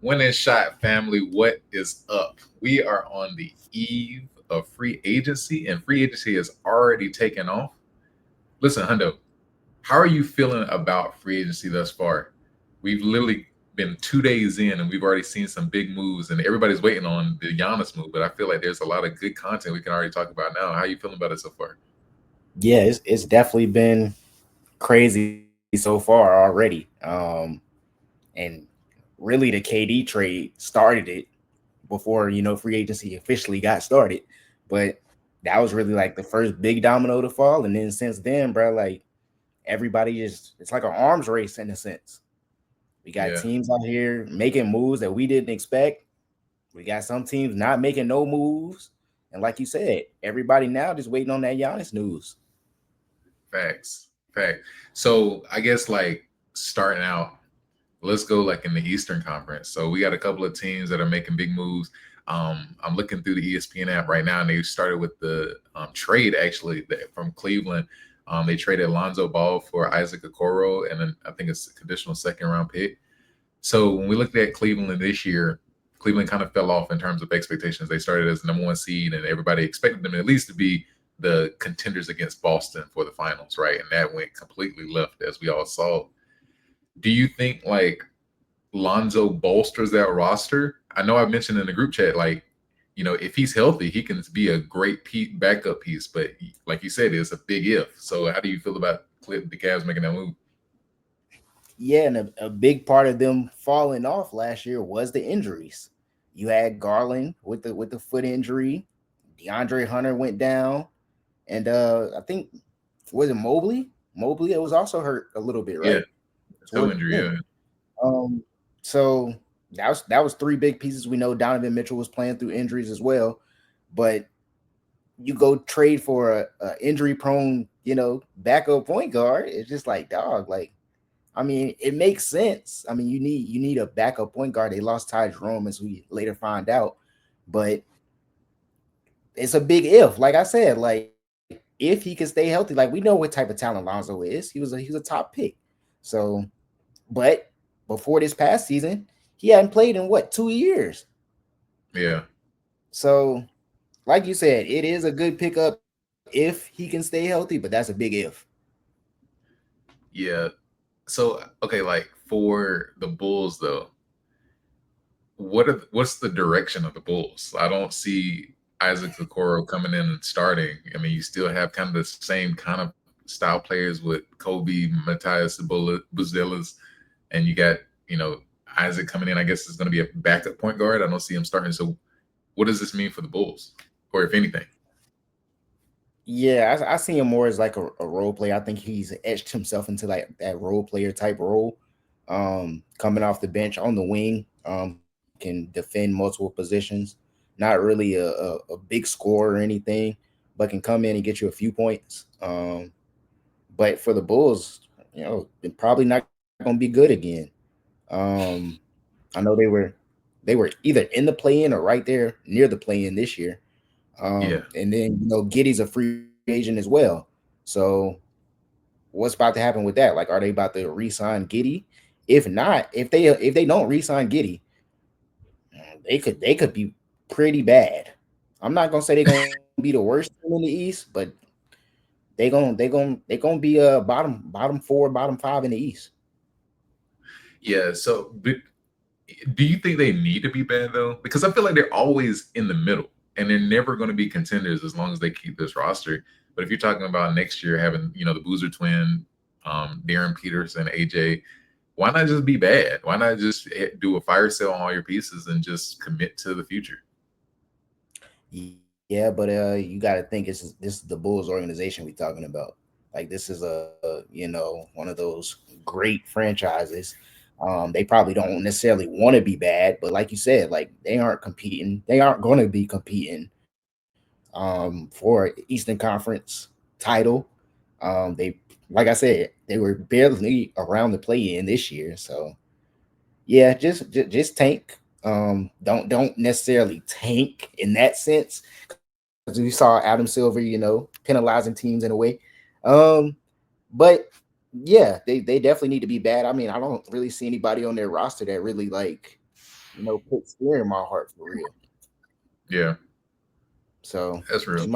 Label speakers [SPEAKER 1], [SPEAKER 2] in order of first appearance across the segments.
[SPEAKER 1] Winning Shot family, what is up? We are on the eve of free agency, and free agency has already taken off. Listen, Hundo, how are you feeling about free agency thus far? We've literally been 2 days in, and we've already seen some big moves, and everybody's waiting on the Giannis move. But I feel like there's a lot of good content we can already talk about now. How are you feeling about it so far?
[SPEAKER 2] Yeah, it's definitely been crazy so far already. And really the KD trade started it before free agency officially got started. But that was really like the first big domino to fall. And then since then, bro, like everybody is it's like an arms race in a sense. We got
[SPEAKER 1] Yeah.
[SPEAKER 2] teams out here making moves that we didn't expect. We got some teams not making no moves. And like you said, everybody now just waiting on that Giannis news.
[SPEAKER 1] Facts. Fact. So I guess like starting out, let's go like in the Eastern Conference. So we got a couple of teams that are making big moves. I'm looking through the ESPN app right now, and they started with the trade actually from Cleveland. They traded Lonzo Ball for Isaac Okoro, and then I think it's a conditional second round pick. So when we looked at Cleveland this year, Cleveland kind of fell off in terms of expectations. They started as the number one seed, and everybody expected them at least to be the contenders against Boston for the finals, right? And that went completely left, as we all saw. Do you think like Lonzo bolsters that roster? I know I mentioned in the group chat, like, if he's healthy, he can be a great backup piece. But like you said, it's a big if. So how do you feel about the Cavs making that move?
[SPEAKER 2] Yeah, and a big part of them falling off last year was the injuries. You had Garland with the foot injury. DeAndre Hunter went down, and I think was it Mobley? Mobley it was also hurt a little bit,
[SPEAKER 1] Yeah,
[SPEAKER 2] right?
[SPEAKER 1] toe
[SPEAKER 2] Towards
[SPEAKER 1] injury.
[SPEAKER 2] the end.
[SPEAKER 1] Yeah,
[SPEAKER 2] So that was three big pieces. We know Donovan Mitchell was playing through injuries as well, but you go trade for a injury prone, backup point guard. It's just like dog, like I mean, it makes sense. I mean, you need a backup point guard. They lost Ty Jerome, as we later find out, but it's a big if. Like I said, like if he can stay healthy, like we know what type of talent Lonzo is. He was a top pick. So, but before this past season, he hadn't played in what 2 years.
[SPEAKER 1] yeah,
[SPEAKER 2] So, like you said, it is a good pickup if he can stay healthy, but that's a big if.
[SPEAKER 1] yeah. So okay, like for the Bulls though, what's the direction of the Bulls? I don't see Isaac Okoro coming in and starting. I mean, you still have kind of the same kind of style players with Kobe, Matthias Buzelis, and you got Isaac coming in. I guess is going to be a backup point guard. I don't see him starting. So, what does this mean for the Bulls, or if anything?
[SPEAKER 2] Yeah, I see him more as like a role player. I think he's etched himself into like that role player type role. Coming off the bench on the wing, can defend multiple positions. Not really a big scorer or anything, but can come in and get you a few points. But for the Bulls, they're probably not going to be good again. Um, I know they were either in the play-in or right there near the play-in this year.
[SPEAKER 1] Yeah,
[SPEAKER 2] And then Giddy's a free agent as well. So what's about to happen with that? Like, are they about to re-sign Giddy? If not, if they don't re-sign Giddy, they could be pretty bad. I'm not gonna say they're gonna be the worst team in the East, but they gonna be bottom four, bottom five in the East.
[SPEAKER 1] yeah. So, but do you think they need to be bad though? Because I feel like they're always in the middle, and they're never going to be contenders as long as they keep this roster. But if you're talking about next year having the Boozer twin, Darren Peterson, AJ, why not just be bad? Why not just do a fire sale on all your pieces and just commit to the future?
[SPEAKER 2] Yeah, but you got to think this is the Bulls organization we talking about. Like this is one of those great franchises. They probably don't necessarily want to be bad, but like you said, like they aren't competing. They aren't going to be competing for Eastern Conference title. They like I said, they were barely around the play in this year. So yeah, just tank. Don't necessarily tank in that sense because we saw Adam Silver, penalizing teams in a way. Um, but yeah, they definitely need to be bad. I mean, I don't really see anybody on their roster that really like put fear in my heart for real.
[SPEAKER 1] Yeah,
[SPEAKER 2] So
[SPEAKER 1] that's real.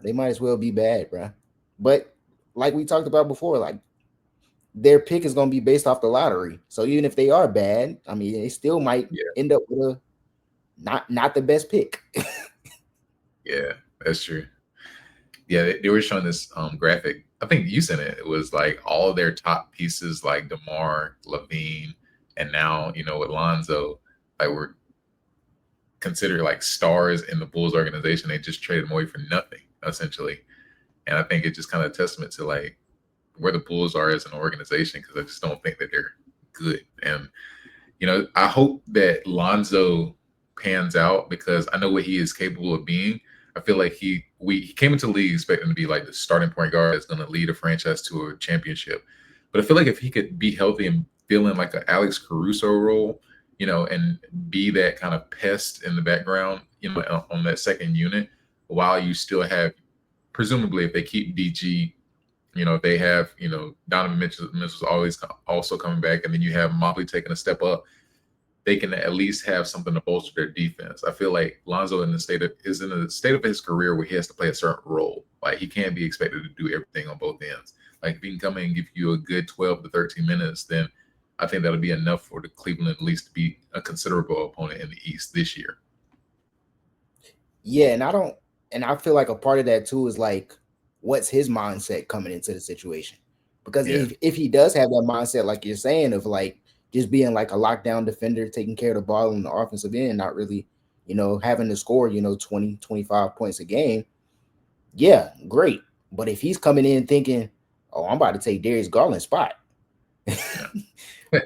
[SPEAKER 2] they might as well be bad, bro. But like we talked about before, like their pick is gonna be based off the lottery. So even if they are bad, I mean, they still might
[SPEAKER 1] Yeah,
[SPEAKER 2] end up with a not the best pick.
[SPEAKER 1] yeah, that's true. Yeah, they were showing this graphic. I think you sent it. It was like all of their top pieces, like DeMar, Levine, and now with Lonzo, like were considered like stars in the Bulls organization. They just traded them away for nothing, essentially. And I think it's just kind of a testament to like where the Bulls are as an organization because I just don't think that they're good. And I hope that Lonzo pans out because I know what he is capable of being. I feel like he came into the league expecting to be like the starting point guard that's going to lead a franchise to a championship. But I feel like if he could be healthy and fill in like an Alex Caruso role, and be that kind of pest in the background, on that second unit, while you still have, presumably, if they keep DG, if they have, Donovan Mitchell's always also coming back, and then you have Mobley taking a step up, they can at least have something to bolster their defense. I feel like Lonzo is in a state of his career where he has to play a certain role. Like he can't be expected to do everything on both ends. Like if he can come in and give you a good 12 to 13 minutes, then I think that'll be enough for the Cleveland at least to be a considerable opponent in the East this year.
[SPEAKER 2] Yeah, and I feel like a part of that too is like, what's his mindset coming into the situation? Because
[SPEAKER 1] Yeah,
[SPEAKER 2] if he does have that mindset, like you're saying, of like just being like a lockdown defender, taking care of the ball on the offensive end, not really, having to score, 20, 25 points a game, yeah, great. But if he's coming in thinking, oh, I'm about to take Darius Garland's spot,
[SPEAKER 1] yeah,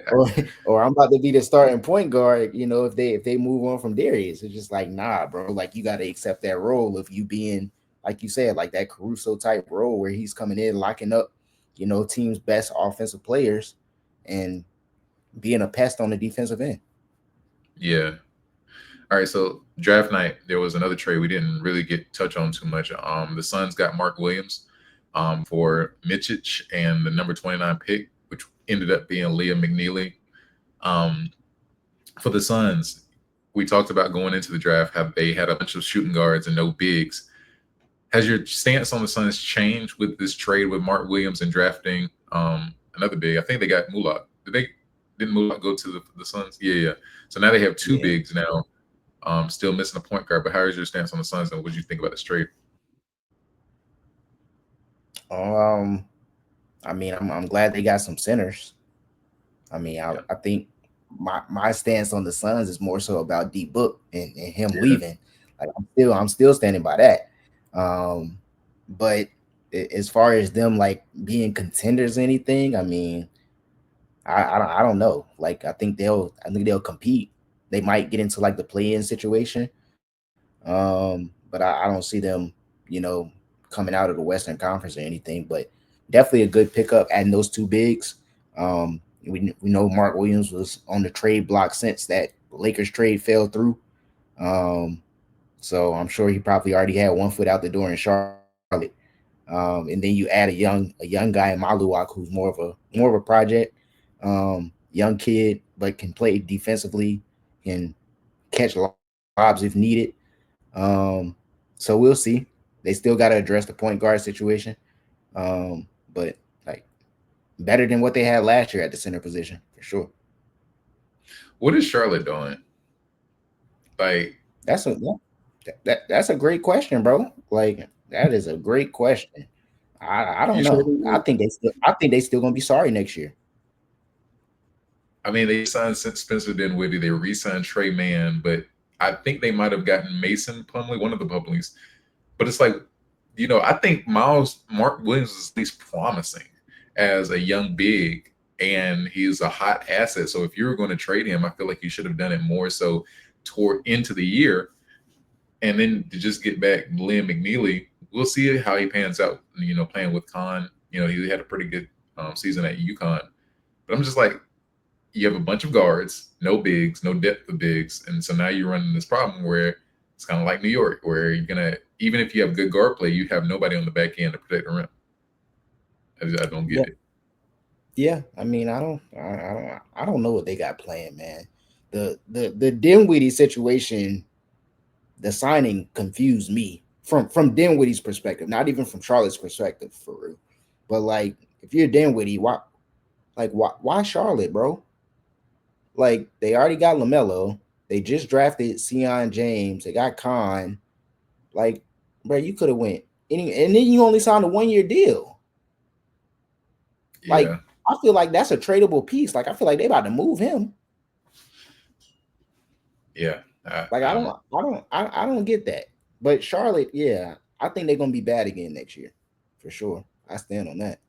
[SPEAKER 2] or or I'm about to be the starting point guard, if they move on from Darius, it's just like, nah, bro. Like you got to accept that role of you being, like you said, like that Caruso type role where he's coming in, locking up, team's best offensive players, and being a pest on the defensive end.
[SPEAKER 1] yeah. All right, so draft night, there was another trade we didn't really get touch on too much. The Suns got Mark Williams for Mitchich and the number 29 pick, which ended up being Leah McNeely. Um, for the Suns, we talked about going into the draft how they had a bunch of shooting guards and no bigs. Has your stance on the Suns changed with this trade with Mark Williams and drafting another big? I think they got Mulak. Didn't Mulak go to the Suns? Yeah, yeah. So now they have two
[SPEAKER 2] Yeah.
[SPEAKER 1] bigs now. Still missing a point guard. But how is your stance on the Suns and what do you think about this trade?
[SPEAKER 2] Um, I mean, I'm glad they got some centers. I mean, I,
[SPEAKER 1] Yeah,
[SPEAKER 2] I think my stance on the Suns is more so about D Book and him
[SPEAKER 1] yeah,
[SPEAKER 2] leaving. Like I'm still standing by that. Um, but as far as them like being contenders, or anything, I mean, I don't know. Like I think they'll compete. They might get into like the play-in situation. But I don't see them, coming out of the Western Conference or anything. But definitely a good pickup adding those two bigs. We know Mark Williams was on the trade block since that Lakers trade fell through. Um, so I'm sure he probably already had one foot out the door in Charlotte. And then you add a young guy in Maluak who's more of a project, young kid, but can play defensively, can catch lobs if needed. Um, so we'll see. They still got to address the point guard situation, but like better than what they had last year at the center position for sure.
[SPEAKER 1] what is Charlotte doing? Like,
[SPEAKER 2] That's a great question, bro. Like that is a great question. I don't
[SPEAKER 1] you sure
[SPEAKER 2] know.
[SPEAKER 1] they
[SPEAKER 2] I
[SPEAKER 1] do?
[SPEAKER 2] think they still gonna be sorry next year.
[SPEAKER 1] I mean, they signed Spencer Dinwiddie. They re-signed Trey Mann, but I think they might have gotten Mason Plumlee, one of the Plumlees. But it's like, I think Mark Williams is at least promising as a young big, and he's a hot asset. So if you were going to trade him, I feel like you should have done it more so toward into the year, and then to just get back Liam McNeely. We'll see how he pans out. Playing with Khan. He had a pretty good season at UConn. But I'm just like, you have a bunch of guards, no bigs, no depth of bigs, and so now you're running this problem where it's kind of like New York, where you're gonna even if you have good guard play, you have nobody on the back end to protect the rim. I don't get
[SPEAKER 2] Yeah,
[SPEAKER 1] it.
[SPEAKER 2] yeah. I mean, I don't know what they got planned, man. The Dinwiddie situation, the signing confused me from Dinwiddie's perspective, not even from Charlotte's perspective for real. But like, if you're Dinwiddie, why Charlotte, bro? Like they already got Lamelo, they just drafted Sion James, they got Khan. Like, bro, you could have went and then you only signed a 1 year deal. Like,
[SPEAKER 1] Yeah,
[SPEAKER 2] I feel like that's a tradable piece. Like, I feel like they about to move him.
[SPEAKER 1] yeah.
[SPEAKER 2] Like, I don't get that. But Charlotte, yeah, I think they're gonna be bad again next year, for sure. I stand on that.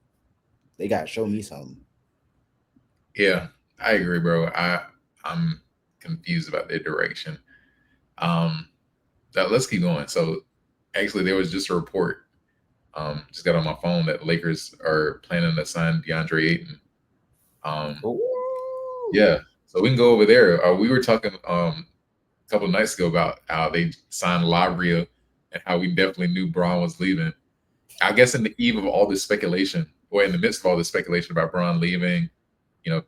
[SPEAKER 2] They gotta show me something.
[SPEAKER 1] Yeah, I agree, bro. I'm confused about their direction. Um, let's keep going. So, actually, there was just a report. Just got on my phone that Lakers are planning to sign Deandre Ayton. Um,
[SPEAKER 2] Ooh.
[SPEAKER 1] yeah, so we can go over there. We were talking a couple of nights ago about how they signed Lavria and how we definitely knew Braun was leaving. I guess in the eve of all this speculation, or in the midst of all this speculation about Braun leaving,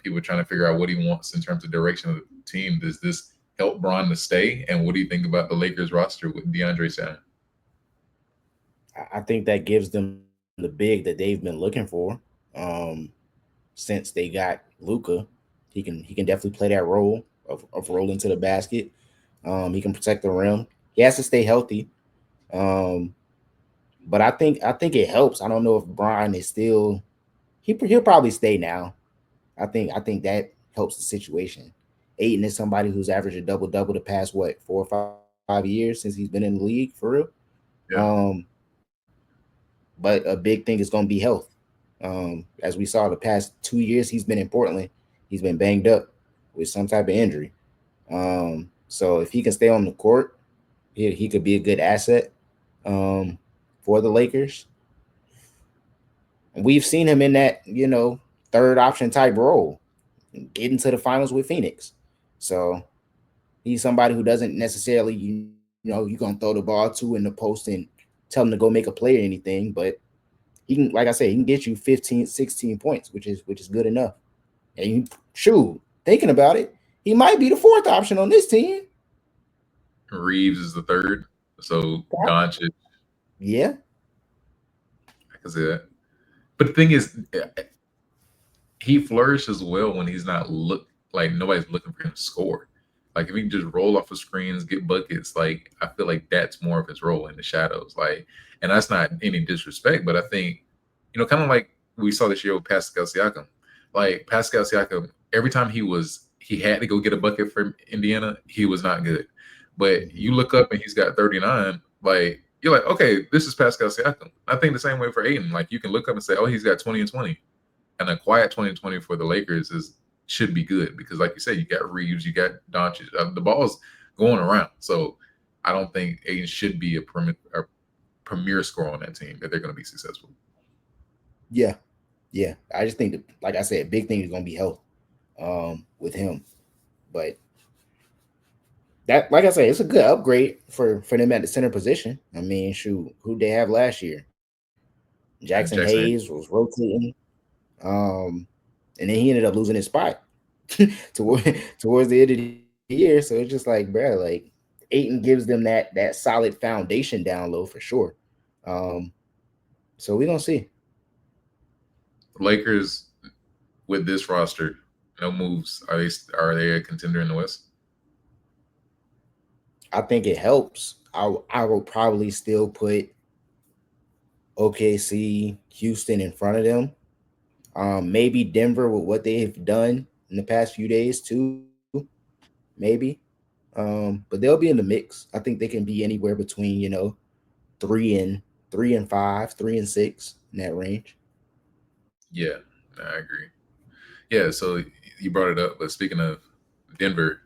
[SPEAKER 1] people trying to figure out what he wants in terms of direction of the team. Does this help Braun to stay? And what do you think about the Lakers roster with DeAndre saying?
[SPEAKER 2] I think that gives them the big that they've been looking for. Um, since they got Luca, he can definitely play that role of rolling to the basket. He can protect the rim. He has to stay healthy. Um, but I think it helps. I don't know if Brian is still he'll probably stay now. I think that helps the situation. Aiton is somebody who's averaged a double double the past what 4 or 5 years since he's been in the league for real.
[SPEAKER 1] Yeah,
[SPEAKER 2] Um, but a big thing is going to be health. As we saw the past 2 years, he's been in Portland. He's been banged up with some type of injury. So if he can stay on the court, he could be a good asset um, for the Lakers. And we've seen him in that third option type role, getting to the finals with Phoenix. So he's somebody who doesn't necessarily you're gonna throw the ball to in the post and tell him to go make a play or anything, but he can, like I said, he can get you 15, 16 points, which is good enough. And you shoot, thinking about it, he might be the fourth option on this team.
[SPEAKER 1] Reeves is the third. So Doncic,
[SPEAKER 2] Yeah,
[SPEAKER 1] I can see that. But the thing is, he flourishes well when he's not like nobody's looking for him to score. Like if he can just roll off of screens, get buckets, like I feel like that's more of his role in the shadows. Like, and that's not any disrespect, but I think, kind of like we saw this year with Pascal Siakam. Like Pascal Siakam, every time he had to go get a bucket from Indiana, he was not good. But you look up and he's got 39, like you're like, okay, this is Pascal Siakam. I think the same way for Aiden. Like you can look up and say, oh, he's got 20 and 20, and a quiet 2020 for the Lakers should be good because, like you said, you got Reeves, you got Doncic, the ball's going around. So I don't think Aiden should be a premier scorer on that team if they're going to be successful.
[SPEAKER 2] yeah, yeah. I just think that, like I said, big thing is gonna be health with him. But that, like I said, it's a good upgrade for them at the center position. I mean, shoot, who they have last year? Jackson Hayes
[SPEAKER 1] Jackson,
[SPEAKER 2] was rotating, um, and then he ended up losing his spot towards the end of the year. So it's just like, bro, like Aiton gives them that solid foundation down low for sure. Um, so we gonna see.
[SPEAKER 1] Lakers with this roster, no moves. Are they a contender in the West?
[SPEAKER 2] I think it helps. I will probably still put OKC, Houston in front of them. Maybe Denver with what they've done in the past few days too. Maybe. But they'll be in the mix. I think they can be anywhere between, three and 3 and 5, 3 and 6 in that range.
[SPEAKER 1] Yeah, I agree. Yeah, so you brought it up, but speaking of Denver,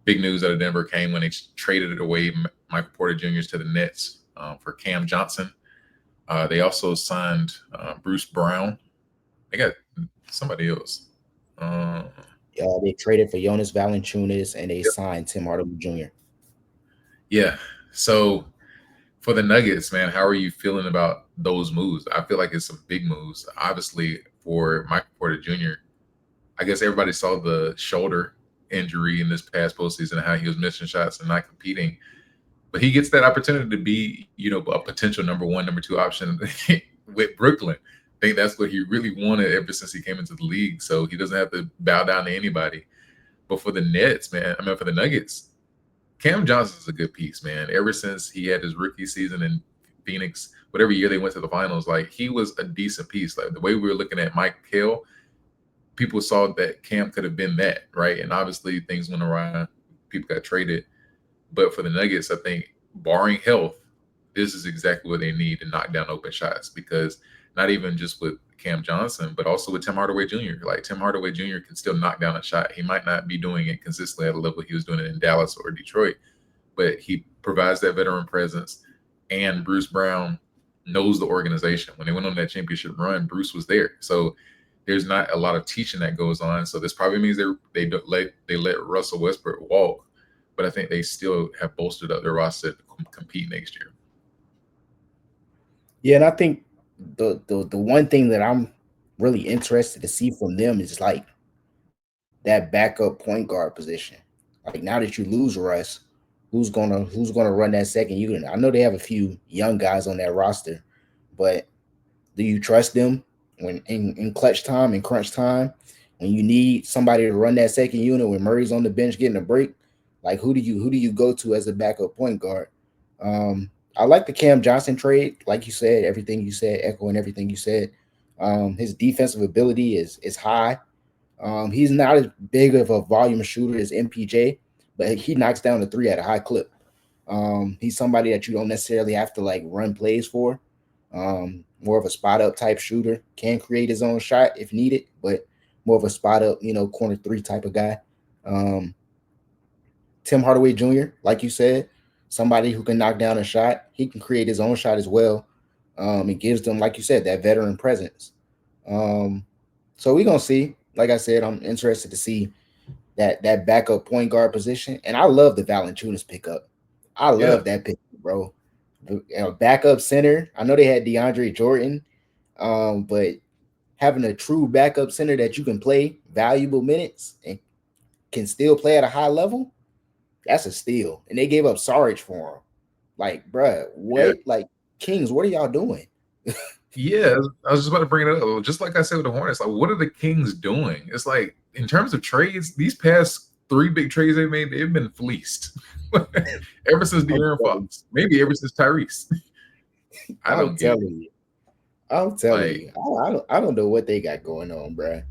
[SPEAKER 1] big news out of Denver came when they traded away Michael Porter Jr. to the Nets for Cam Johnson. They also signed Bruce Brown. They got somebody else. Uh,
[SPEAKER 2] They traded for Jonas Valanciunas and they signed Tim Hardaway Jr.
[SPEAKER 1] yeah. So for the Nuggets, man, how are you feeling about those moves? I feel like it's some big moves. Obviously, for Michael Porter Jr., I guess everybody saw the shoulder injury in this past postseason and how he was missing shots and not competing. But he gets that opportunity to be, a potential number one, number two option with Brooklyn. I think that's what he really wanted ever since he came into the league. So he doesn't have to bow down to anybody. But for the Nets, man, I mean, for the Nuggets, Cam Johnson's a good piece, man. Ever since he had his rookie season in Phoenix, whatever year they went to the finals, like he was a decent piece. Like the way we were looking at Mike Hill, people saw that Cam could have been that, right? And obviously things went awry. People got traded. But for the Nuggets, I think barring health, this is exactly what they need to knock down open shots because not even just with Cam Johnson, but also with Tim Hardaway Jr. Like Tim Hardaway Jr. can still knock down a shot. He might not be doing it consistently at a level he was doing it in Dallas or Detroit, but he provides that veteran presence. And Bruce Brown knows the organization. When they went on that championship run, Bruce was there. So there's not a lot of teaching that goes on. So this probably means they let Russell Westbrook walk, but I think they still have bolstered up their roster to compete next year.
[SPEAKER 2] Yeah, and I think the one thing that I'm really interested to see from them is like that backup point guard position. Like now that you lose Russ, who's gonna run that second unit? I know they have a few young guys on that roster, but do you trust them when in clutch time and crunch time when you need somebody to run that second unit when Murray's on the bench getting a break? Like who do you go to as a backup point guard? I like the Cam Johnson trade, like you said, everything you said, echoing everything you said. His defensive ability is high. He's not as big of a volume shooter as MPJ, but he knocks down the three at a high clip. He's somebody that you don't necessarily have to like run plays for. More of a spot up type shooter, can create his own shot if needed, but more of a spot up, corner three type of guy. Um, Tim Hardaway Jr., like you said, somebody who can knock down a shot. He can create his own shot as well. It gives them, like you said, that veteran presence. Um, so we're gonna see. Like I said, I'm interested to see that backup point guard position, and I love the Valanciunas pickup. I
[SPEAKER 1] Yeah,
[SPEAKER 2] love that pick, bro. Backup center. I know they had DeAndre Jordan, but having a true backup center that you can play valuable minutes and can still play at a high level, that's a steal. And they gave up Sarge for him. Like, bruh,
[SPEAKER 1] yeah.
[SPEAKER 2] what? Like, Kings, what are y'all doing?
[SPEAKER 1] Yeah, I was just about to bring it up. Just like I said with the Hornets, like what are the Kings doing? It's like in terms of trades, these past three big trades they made, they've been fleeced. Ever since
[SPEAKER 2] I'm
[SPEAKER 1] De'Aaron
[SPEAKER 2] telling
[SPEAKER 1] Fox, maybe ever since Tyrese.
[SPEAKER 2] you.
[SPEAKER 1] I
[SPEAKER 2] I'm
[SPEAKER 1] don't get it.
[SPEAKER 2] telling you. I'm telling
[SPEAKER 1] Like,
[SPEAKER 2] you. I don't know what they got going on, bruh.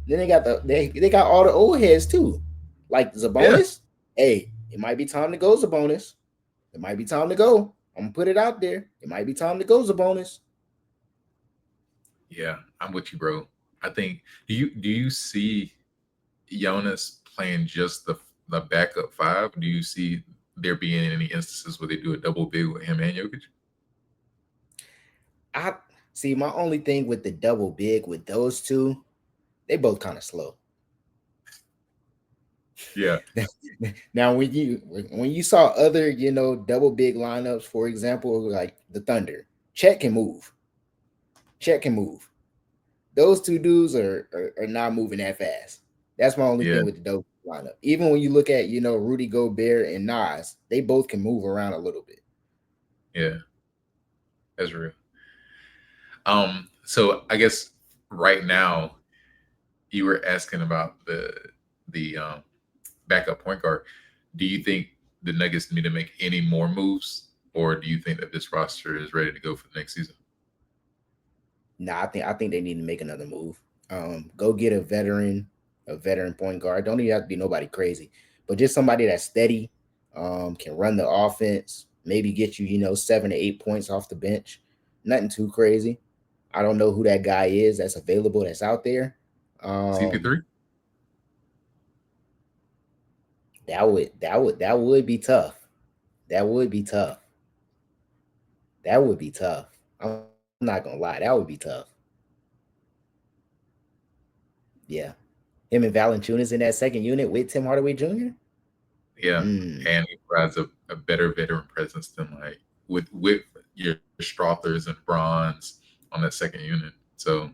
[SPEAKER 2] Then they got all the old heads too. Like
[SPEAKER 1] yeah,
[SPEAKER 2] Zabonis. Hey, it might be time to go, Zabonis. It might be time to go. I'm gonna put it out there. It might be time to go, Zabonis.
[SPEAKER 1] yeah, I'm with you, bro. I think do you see Giannis playing just the backup five? Do you see there being any instances where they do a double big with him and Jokic?
[SPEAKER 2] I see my only thing with the double big with those two, they both kind of slow.
[SPEAKER 1] Yeah,
[SPEAKER 2] Now when you saw other, double big lineups, for example, like the Thunder, Chet can move. Chet can move. Those two dudes are not moving that fast. That's my only
[SPEAKER 1] yeah,
[SPEAKER 2] thing with the double lineup. Even when you look at, Rudy Gobert and Nas, they both can move around a little bit.
[SPEAKER 1] yeah. That's real. So I guess right now you were asking about the backup point guard. Do you think the Nuggets need to make any more moves, or do you think that this roster is ready to go for the next season?
[SPEAKER 2] Nah, I think they need to make another move. Go get a veteran point guard. Don't even have to be nobody crazy, but just somebody that's steady, can run the offense. Maybe get you, 7 to 8 points off the bench. Nothing too crazy. I don't know who that guy is that's available that's out there. Um,
[SPEAKER 1] CP3?
[SPEAKER 2] that would be tough. That would be tough. That would be tough. I'm not gonna lie. That would be tough. Yeah. Him and Valanciunas in that second unit with Tim Hardaway Jr.
[SPEAKER 1] Yeah,
[SPEAKER 2] Mm,
[SPEAKER 1] and he provides a better veteran presence than like with your Strothers and Bronze on that second unit. So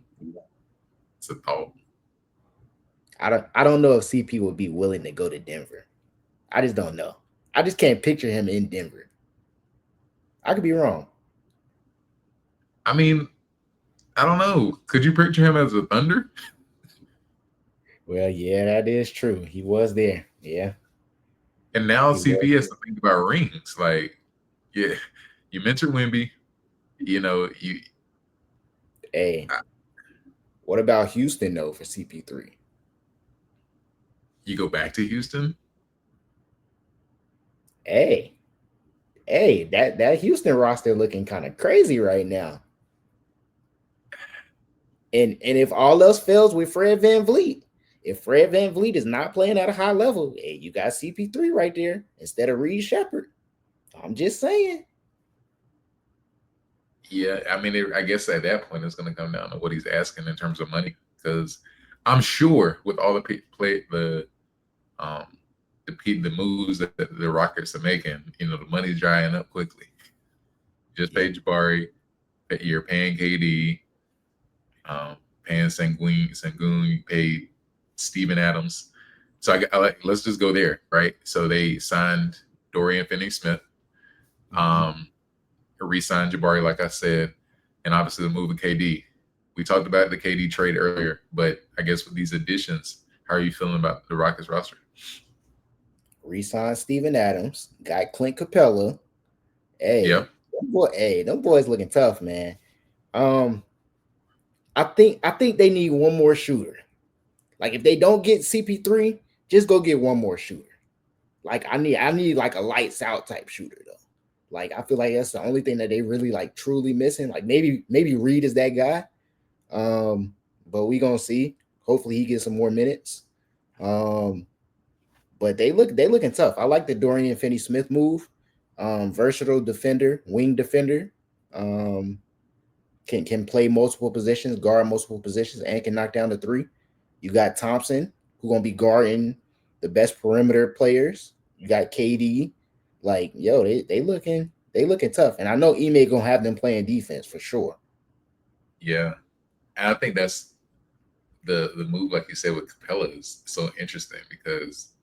[SPEAKER 1] it's a thought.
[SPEAKER 2] I don't know if CP would be willing to go to Denver. I just don't know. I just can't picture him in Denver. I could be wrong.
[SPEAKER 1] I mean, I don't know. Could you picture him as a Thunder?
[SPEAKER 2] Well, yeah, that is true. He was there. Yeah,
[SPEAKER 1] And now
[SPEAKER 2] he was.
[SPEAKER 1] CP has to think about rings. Like, yeah, you mentioned Wimby. You know,
[SPEAKER 2] Hey, what about Houston though for CP3?
[SPEAKER 1] you go back to Houston.
[SPEAKER 2] Hey, hey, that Houston roster looking kind of crazy right now. And if all else fails with Fred Van Vliet, if Fred Van Vliet is not playing at a high level, hey, you got CP3 right there instead of Reed Shepard. I'm just saying.
[SPEAKER 1] Yeah, I mean, I guess at that point it's going to come down to what he's asking in terms of money, because I'm sure with all the um the moves that the Rockets are making, the money's drying up quickly. Just
[SPEAKER 2] Yep.
[SPEAKER 1] paid Jabari, you're paying KD, paying Sangoon, you paid Steven Adams. So I like, let's just go there, right? So they signed Dorian Finney-Smith,
[SPEAKER 2] Mm-hmm.
[SPEAKER 1] um, re-signed Jabari, like I said, and obviously the move of KD. We talked about the KD trade earlier, but I guess with these additions, how are you feeling about the Rockets roster?
[SPEAKER 2] Resign Steven Adams. Got Clint Capella.
[SPEAKER 1] Yeah,
[SPEAKER 2] Them boys looking tough, man. Um, I think they need one more shooter. Like if they don't get CP3, just go get one more shooter. Like I need like a lights out type shooter though. Like I feel like that's the only thing that they really like truly missing. Like maybe Reed is that guy. Um, but we gonna see. Hopefully he gets some more minutes. Um, but they looking tough. I like the Dorian Finney Smith move. Versatile defender, wing defender. Um, can play multiple positions, guard multiple positions, and can knock down the three. You got Thompson, who gonna be guarding the best perimeter players. You got KD. Like, yo, they looking tough. And I know Ime gonna have them playing defense for sure.
[SPEAKER 1] yeah, and I think that's the move, like you said, with Capella is so interesting because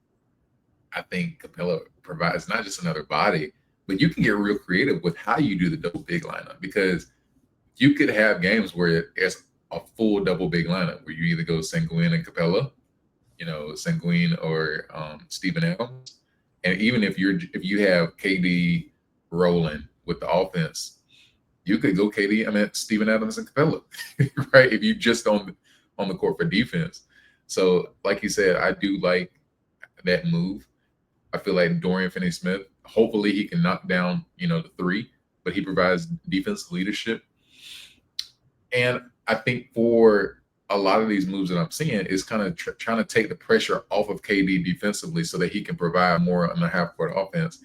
[SPEAKER 1] I think Capella provides not just another body, but you can get real creative with how you do the double big lineup, because you could have games where it's a full double big lineup where you either go Sanguine and Capella, Sanguine or Stephen Adams, and even if you have KD rolling with the offense, you could go KD. I mean Stephen Adams and Capella, right? If you just on the court for defense. So, like you said, I do like that move. I feel like Dorian Finney-Smith, hopefully he can knock down, the three, but he provides defensive leadership. And I think for a lot of these moves that I'm seeing is kind of trying to take the pressure off of KD defensively so that he can provide more on the half court offense,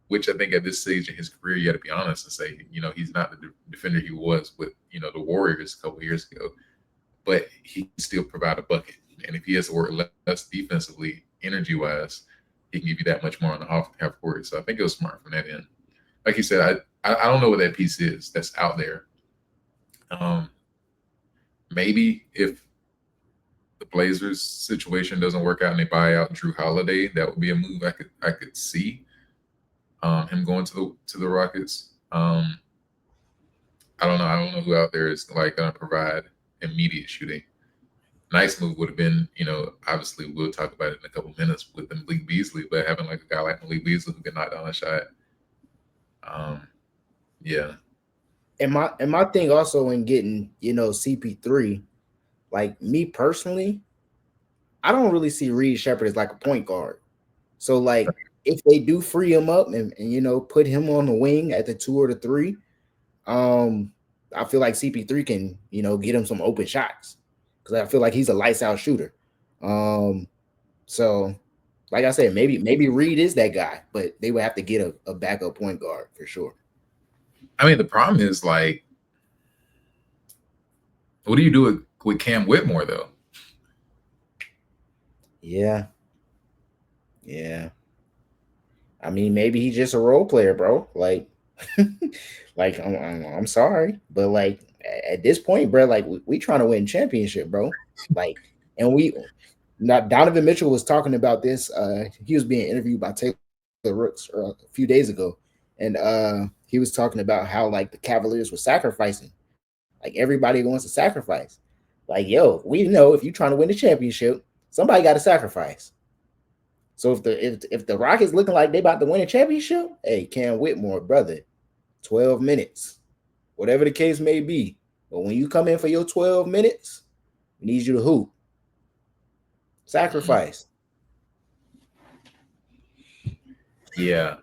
[SPEAKER 1] which I think at this stage in his career, you got to be honest and say, he's not the defender he was with, the Warriors a couple years ago, but he still provide a bucket. And if he has to work less defensively, energy wise, he can give you that much more on the half court. So I think it was smart from that end. Like you said, I don't know what that piece is that's out there. Um, Maybe if the Blazers situation doesn't work out and they buy out Drew Holiday, that would be a move I could see, him going to the Rockets. I don't know. I don't know who out there is like going to provide immediate shooting. Nice move would have been, obviously we'll talk about it in a couple minutes with Malik Beasley, but having like a guy like Malik Beasley who can knock down a shot, um, yeah,
[SPEAKER 2] And my thing also in getting, CP3, like me personally, I don't really see Reed Shepard as like a point guard. So like if they do free him up and put him on the wing at the two or the three, um, I feel like CP3 can, get him some open shots. Because I feel like he's a lights out shooter. Um, so like I said, maybe Reed is that guy, but they would have to get a backup point guard for sure.
[SPEAKER 1] I mean the problem is like, what do you do with Cam Whitmore though?
[SPEAKER 2] Yeah, yeah. I mean, maybe he's just a role player, bro. Like, like I'm sorry, but like at this point, bro, like we trying to win championship, bro. Like, and Now, Donovan Mitchell was talking about this. He was being interviewed by Taylor Rooks a few days ago, and he was talking about how like the Cavaliers were sacrificing. Like everybody wants to sacrifice. Like, yo, we know if you're trying to win the championship, somebody got to sacrifice. So if the Rockets looking like they about to win a championship, hey, Cam Whitmore, brother, 12 minutes, whatever the case may be. But when you come in for your 12 minutes, we need you to hoop,
[SPEAKER 1] Mhm.
[SPEAKER 2] sacrifice.
[SPEAKER 1] Yeah,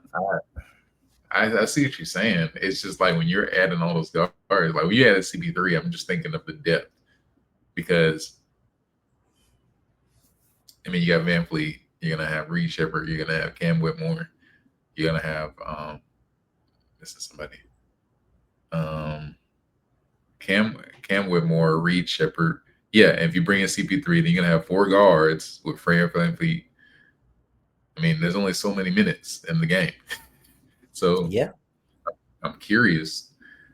[SPEAKER 1] I see what you're saying. It's just like when you're adding all those guards, like when you added CP3, I'm just thinking of the depth because I mean you got Van Fleet, you're gonna have Reed Shepard, you're gonna have Cam Whitmore, you're gonna have this is somebody um Cam Whitmore, Reed Shepard. Yeah, and if you bring in CP3, then you're gonna have four guards with Fred Van Fleet. I mean, there's only so many minutes in the game, so
[SPEAKER 2] Yeah,
[SPEAKER 1] I'm curious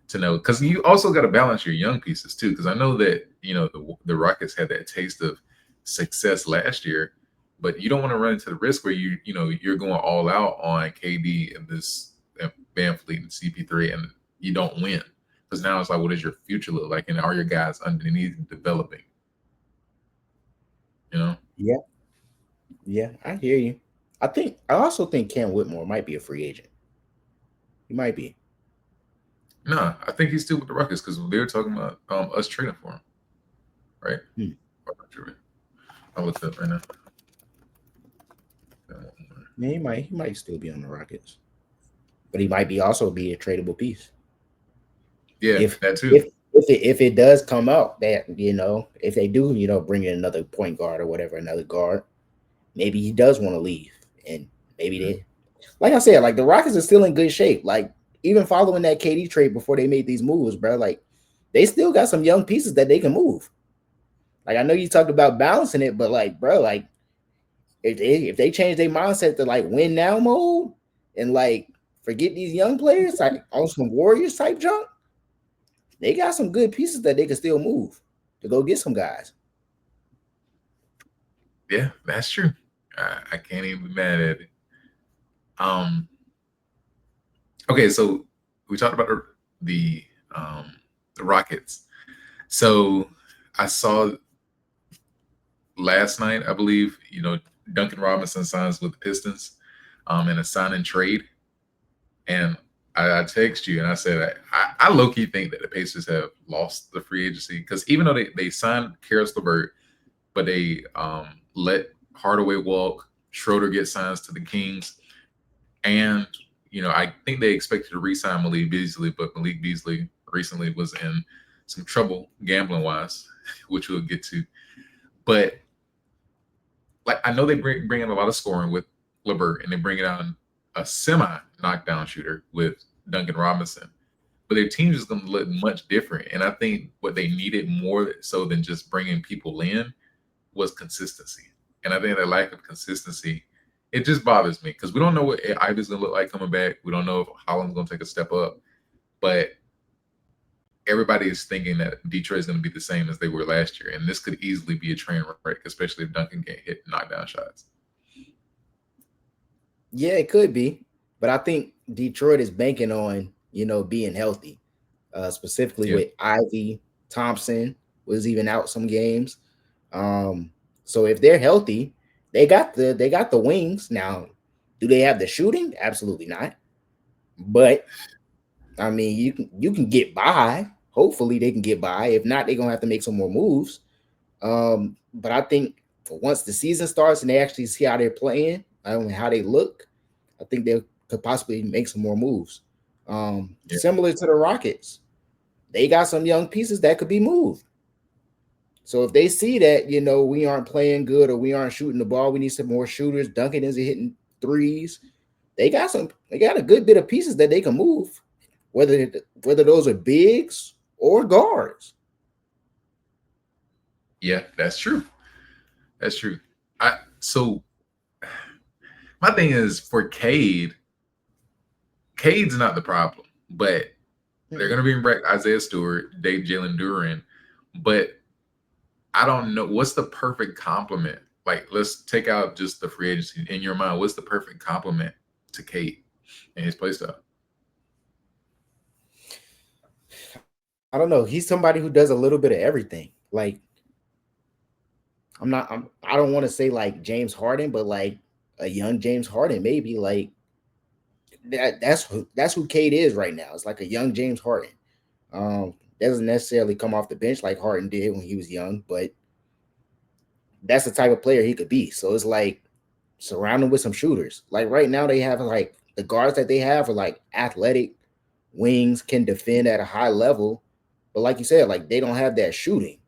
[SPEAKER 1] to know because you also got to balance your young pieces too. Because I know that the Rockets had that taste of success last year, but you don't want to run into the risk where you're going all out on KD and this and Van Fleet and CP3 and you don't win because now it's like, what does your future look like? And are your guys underneath developing? You know,
[SPEAKER 2] yeah, yeah. I hear you. I also think Cam Whitmore might be a free agent. He might be.
[SPEAKER 1] no, I think he's still with the Rockets because they were talking about us trading for him, right?
[SPEAKER 2] Hmm.
[SPEAKER 1] Or not true. I'll look it up right now.
[SPEAKER 2] Yeah, he might still be on the Rockets, but he might be also be a tradable piece.
[SPEAKER 1] Yeah,
[SPEAKER 2] if
[SPEAKER 1] that too.
[SPEAKER 2] if it does come out that if they do bring in another point guard or whatever, another guard, maybe he does want to leave, and maybe they, like I said, like the Rockets are still in good shape. Like even following that KD trade before they made these moves, bro, like they still got some young pieces that they can move. Like I know you talked about balancing it, but like bro, like if they change their mindset to like win now mode and like forget these young players like on some Warriors type junk, they got some good pieces that they can still move to go get some guys.
[SPEAKER 1] Yeah, that's true. I can't even be mad at it. Um, okay, so we talked about the um, the Rockets. So I saw last night, I believe, Duncan Robinson signs with the Pistons, in a sign and trade. And I text you and I said I low key think that the Pacers have lost the free agency because even though they signed Karis LeVert, but they let Hardaway walk, Schroeder get signs to the Kings, and I think they expected to re-sign Malik Beasley, but Malik Beasley recently was in some trouble gambling wise, which we'll get to. But like I know they bring in a lot of scoring with LeVert, and they bring it on a semi knockdown shooter with Duncan Robinson. But their team is going to look much different, and I think what they needed more so than just bringing people in was consistency. And I think that lack of consistency, it just bothers me because we don't know what Ivy's gonna look like coming back. We don't know if Holland's gonna take a step up, but everybody is thinking that Detroit is going to be the same as they were last year, and this could easily be a train wreck, especially if Duncan can hit knockdown shots.
[SPEAKER 2] Yeah, it could be, but I think Detroit is banking on being healthy, specifically
[SPEAKER 1] Yeah,
[SPEAKER 2] with Ivy Thompson was even out some games. Um, so if they're healthy, they got the wings. Now, do they have the shooting? Absolutely not. But I mean, you can get by. Hopefully, they can get by. If not, they're gonna have to make some more moves. But I think once the season starts and they actually see how they're playing, how they look, I think they could possibly make some more moves.
[SPEAKER 1] yeah,
[SPEAKER 2] Similar to the Rockets, they got some young pieces that could be moved. So if they see that we aren't playing good or we aren't shooting the ball, we need some more shooters. Duncan isn't hitting threes. They got a good bit of pieces that they can move, whether those are bigs or guards.
[SPEAKER 1] yeah. That's true. That's true. So my thing is for Cade. Cade's not the problem, but they're
[SPEAKER 2] Hmm.
[SPEAKER 1] going to bring back Isaiah Stewart, Dave Jalen Duran, but I don't know what's the perfect complement. like let's take out just the free agency. In your mind, what's the perfect complement to Kate and his play style?
[SPEAKER 2] I don't know. He's somebody who does a little bit of everything. Like I don't want to say like James Harden, but like a young James Harden, maybe like that's who Cade is right now. It's like a young James Harden. Doesn't necessarily come off the bench like Harden did when he was young, but that's the type of player he could be. So it's like surround him with some shooters. Like right now, they have like the guards that they have are like athletic wings, can defend at a high level, but like you said, like they don't have that shooting.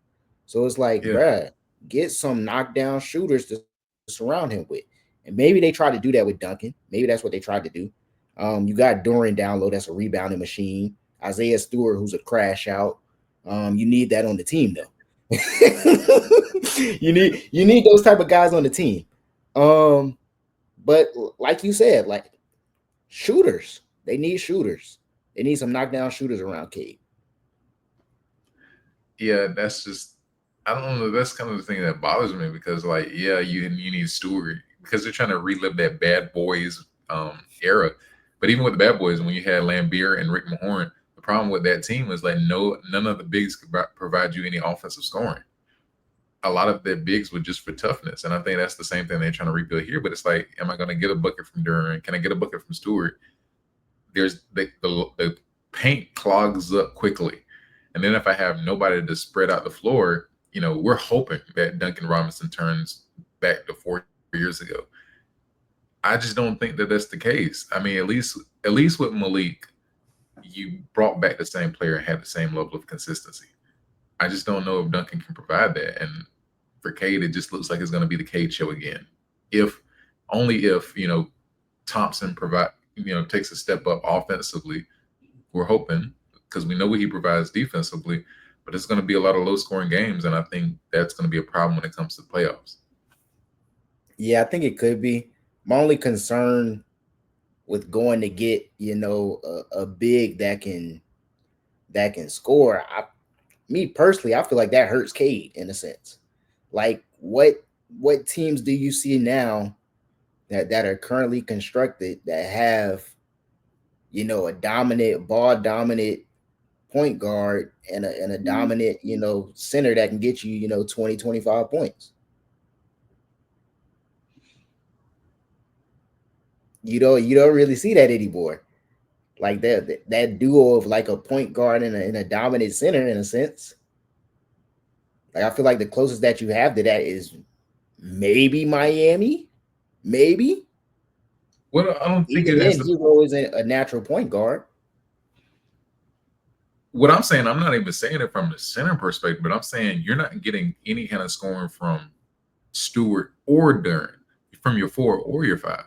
[SPEAKER 2] So it's like,
[SPEAKER 1] Yeah,
[SPEAKER 2] bruh, get some knockdown shooters to surround him with. And maybe they tried to do that with Duncan. Maybe that's what they tried to do. You got Dorian down low, that's a rebounding machine. Isaiah Stewart, who's a crash out. You need that on the team though. You need those type of guys on the team. Um, but like you said, like shooters, they need shooters. They need some knockdown shooters around Cade.
[SPEAKER 1] yeah, that's just I don't know. That's kind of the thing that bothers me because like yeah, you need Stewart because they're trying to relive that bad boys era. But even with the bad boys, when you had Lambeer and Rick Mahorn, the problem with that team was like none of the bigs could provide you any offensive scoring. A lot of their bigs were just for toughness, and I think that's the same thing they're trying to rebuild here. But it's like, am I going to get a bucket from Duran? Can I get a bucket from Stewart? There's the paint clogs up quickly, and then if I have nobody to spread out the floor, we're hoping that Duncan Robinson turns back to 4 years ago. I just don't think that that's the case. I mean, at least with Malik, you brought back the same player and had the same level of consistency. I just don't know if Duncan can provide that. And for Cade, it just looks like it's going to be the Cade show again. If only if Thompson takes a step up offensively. We're hoping because we know what he provides defensively, but it's going to be a lot of low scoring games, and I think that's going to be a problem when it comes to the playoffs.
[SPEAKER 2] Yeah, I think it could be. My only concern with going to get a big that can score. Me personally, I feel like that hurts Cade in a sense. Like what teams do you see now that are currently constructed that have a dominant ball dominant point guard and a dominant center that can get you 20 25 points. You don't really see that anymore. Like that duo of like a point guard and a dominant center in a sense. Like I feel like the closest that you have to that is maybe Miami, maybe.
[SPEAKER 1] Well, I don't think
[SPEAKER 2] Even
[SPEAKER 1] it has
[SPEAKER 2] then,
[SPEAKER 1] to.
[SPEAKER 2] Hero isn't a natural point guard.
[SPEAKER 1] What I'm saying, I'm not even saying it from the center perspective, but I'm saying you're not getting any kind of scoring from Stewart or Duran, from your 4 or your 5.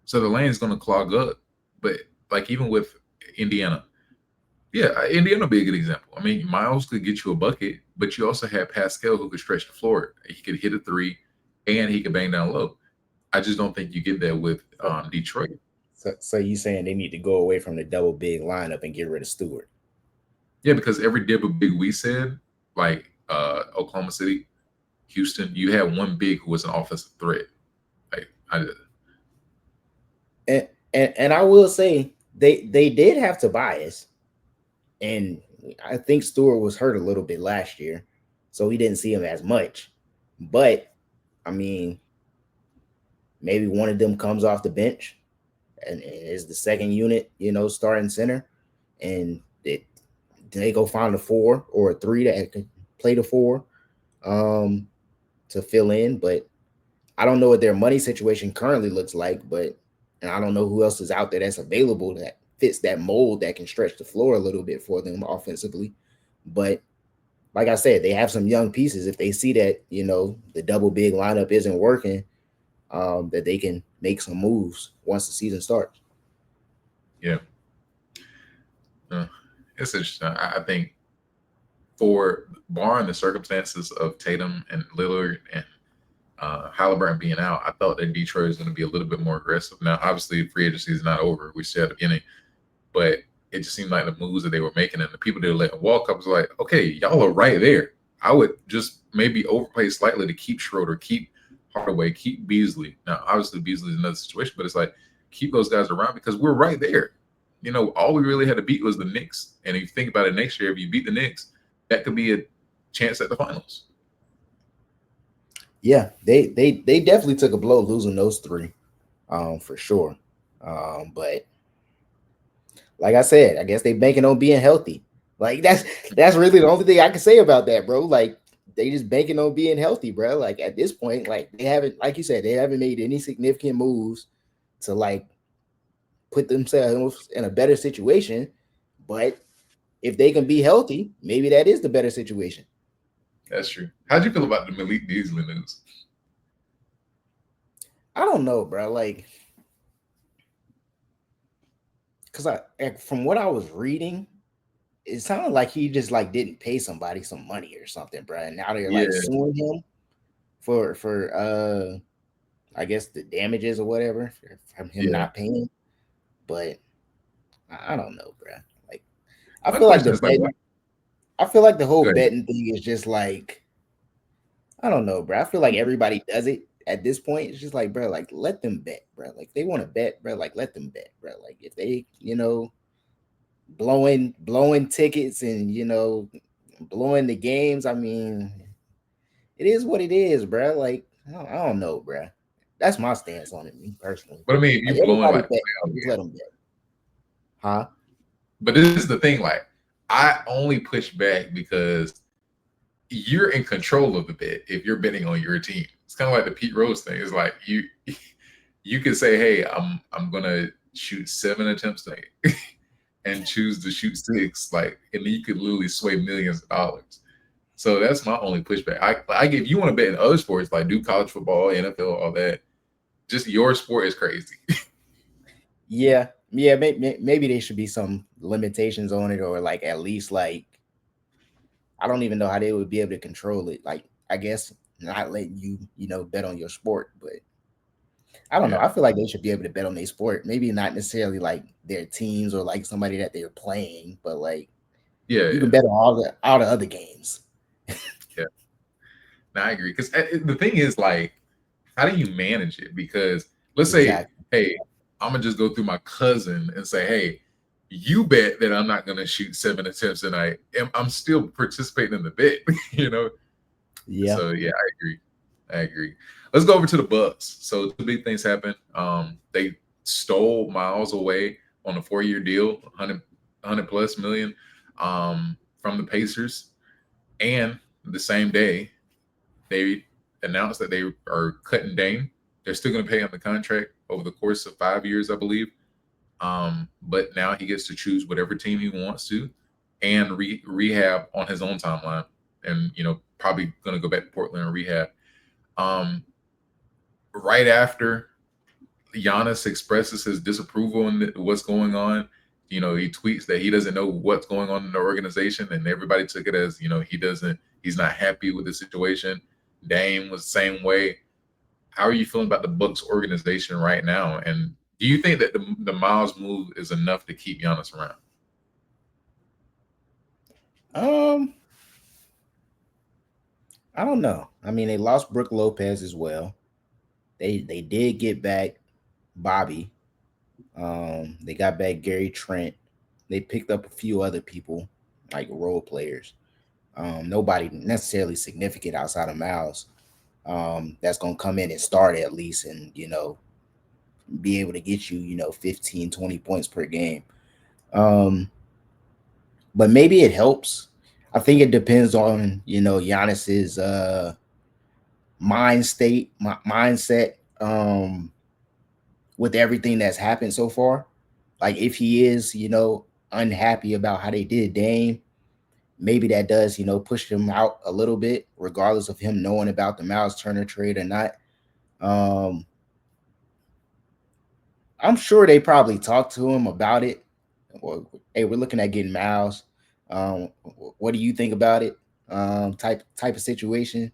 [SPEAKER 1] So the lane's going to clog up. But like even with Indiana, yeah, Indiana would be a good example. I mean, Myles could get you a bucket, but you also have Pascal who could stretch the floor. He could hit a three, and he could bang down low. I just don't think you get that with Detroit.
[SPEAKER 2] So you saying they need to go away from the double big lineup and get rid of Stewart?
[SPEAKER 1] Yeah, because every double big we said, like Oklahoma City, Houston, you had one big who was an offensive threat. Like I
[SPEAKER 2] And I will say they did have Tobias, and I think Stewart was hurt a little bit last year, so we didn't see him as much. But I mean, maybe one of them comes off the bench and is the second unit, starting center, and they go find a 4 or a 3 that can play the 4 um, to fill in. But I don't know what their money situation currently looks like, and I don't know who else is out there that's available that fits that mold that can stretch the floor a little bit for them offensively. But like I said, they have some young pieces. If they see that, the double big lineup isn't working, that they can make some moves once the season starts.
[SPEAKER 1] yeah, uh, it's interesting. I think for barring the circumstances of Tatum and Lillard and Halliburton being out, I thought that Detroit was going to be a little bit more aggressive. Now, obviously, free agency is not over. We said at the beginning, but it just seemed like the moves that they were making and the people that were letting walk up was like, okay, y'all are right there. I would just maybe overplay slightly to keep Schroeder, keep Hardaway, keep Beasley. Now, obviously, Beasley is another situation, but it's like keep those guys around because we're right there. All we really had to beat was the Knicks. And if you think about it next year, if you beat the Knicks, that could be a chance at the finals.
[SPEAKER 2] Yeah, they definitely took a blow losing those three, for sure. But like I said, I guess they banking on being healthy. Like that's really the only thing I can say about that, bro. Like they just banking on being healthy, bro. Like at this point, like they haven't, like you said, they haven't made any significant moves to like put themselves in a better situation. But if they can be healthy, maybe that is the better situation.
[SPEAKER 1] That's true. How'd you feel about the Malik Beasley news?
[SPEAKER 2] I don't know, bro. Like, cause from what I was reading, it sounded like he just like didn't pay somebody some money or something, bro. And now they're like
[SPEAKER 1] Yeah,
[SPEAKER 2] suing him for I guess the damages or whatever from him
[SPEAKER 1] yeah.
[SPEAKER 2] not paying. But I don't know, bro. Like I
[SPEAKER 1] My
[SPEAKER 2] feel like
[SPEAKER 1] question
[SPEAKER 2] the
[SPEAKER 1] is like, what?
[SPEAKER 2] betting I feel like the whole
[SPEAKER 1] Go ahead.
[SPEAKER 2] betting thing is just like I don't know, bro. I feel like everybody does it at this point. It's just like, bro, like let them bet, bro. Like they want to bet, bro. Like let them bet, bro. Like if they, blowing tickets and blowing the games. I mean, it is what it is, bro. Like I don't know, bro. That's my stance on it, me personally.
[SPEAKER 1] But I mean, if
[SPEAKER 2] Like
[SPEAKER 1] you blowing
[SPEAKER 2] everybody
[SPEAKER 1] like
[SPEAKER 2] bet,
[SPEAKER 1] playoff
[SPEAKER 2] just
[SPEAKER 1] games.
[SPEAKER 2] let them bet, huh?
[SPEAKER 1] But this is the thing, like I only push back because you're in control of the bet if you're betting on your team. It's kind of like the Pete Rose thing. It's like you can say, "Hey, I'm gonna shoot 7 attempts today," and choose to shoot six, like, and then you could literally sway millions of dollars. So that's my only pushback. I give you want to bet in other sports like do college football, NFL, all that. Just your sport is crazy.
[SPEAKER 2] Yeah, yeah. Maybe there should be some limitations on it, or like at least like I don't even know how they would be able to control it. Like I guess not letting you bet on your sport, but I don't know.
[SPEAKER 1] Yeah,
[SPEAKER 2] I feel like they should be able to bet on their sport. Maybe not necessarily like their teams or like somebody that they're playing, but like
[SPEAKER 1] yeah,
[SPEAKER 2] you
[SPEAKER 1] yeah,
[SPEAKER 2] can bet on all the other games.
[SPEAKER 1] yeah. No, I agree. Because the thing is, like, how do you manage it? Because let's say,
[SPEAKER 2] Exactly.
[SPEAKER 1] hey, I'm gonna just go through my cousin and say, hey, you bet that I'm not gonna shoot 7 attempts tonight. And I'm still participating in the bet, you know.
[SPEAKER 2] Yeah.
[SPEAKER 1] So yeah, I agree. I agree. Let's go over to the Bucks. So two big things happened. They stole Miles away on a 4-year deal, 100 plus million, from the Pacers. And the same day, they announced that they are cutting Dame. They're still going to pay him the contract over the course of 5 years, I believe. But now he gets to choose whatever team he wants to, and rehab on his own timeline, and probably going to go back to Portland and rehab. Um, right after Giannis expresses his disapproval on what's going on, he tweets that he doesn't know what's going on in the organization, and everybody took it as he's not happy with the situation. Dame was the same way. How are you feeling about the Bucks organization right now? And do you think that the Miles move is enough to keep Giannis around?
[SPEAKER 2] Um, I don't know. I mean, they lost Brooke Lopez as well. They did get back Bobby. They got back Gary Trent. They picked up a few other people like role players. Nobody necessarily significant outside of Miles. That's gonna come in and start at least and be able to get you 15, 20 points per game. Um, but maybe it helps. I think it depends on Giannis's mindset with everything that's happened so far. Like if he is unhappy about how they did Dame, maybe that does push him out a little bit, regardless of him knowing about the Miles Turner trade or not. Um, I'm sure they probably talked to him about it. Or, hey, we're looking at getting Miles. Um, what do you think about it? Type of situation.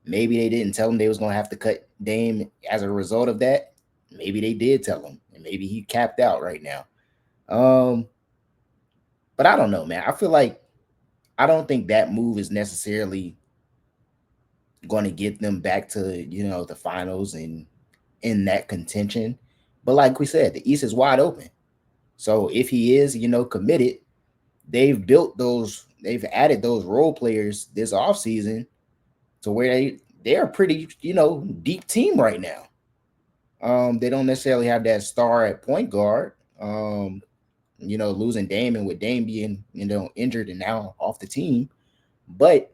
[SPEAKER 2] Maybe they didn't tell him they was gonna have to cut Dame as a result of that. Maybe they did tell him, and maybe he capped out right now. Um, but I don't know, man. I feel like I don't think that move is necessarily going to get them back to the finals and in that contention. But like we said, the East is wide open. So if he is committed, they've added those role players this offseason to where they're a pretty deep team right now. They don't necessarily have that star at point guard. Losing Damon with Dame being injured and now off the team, but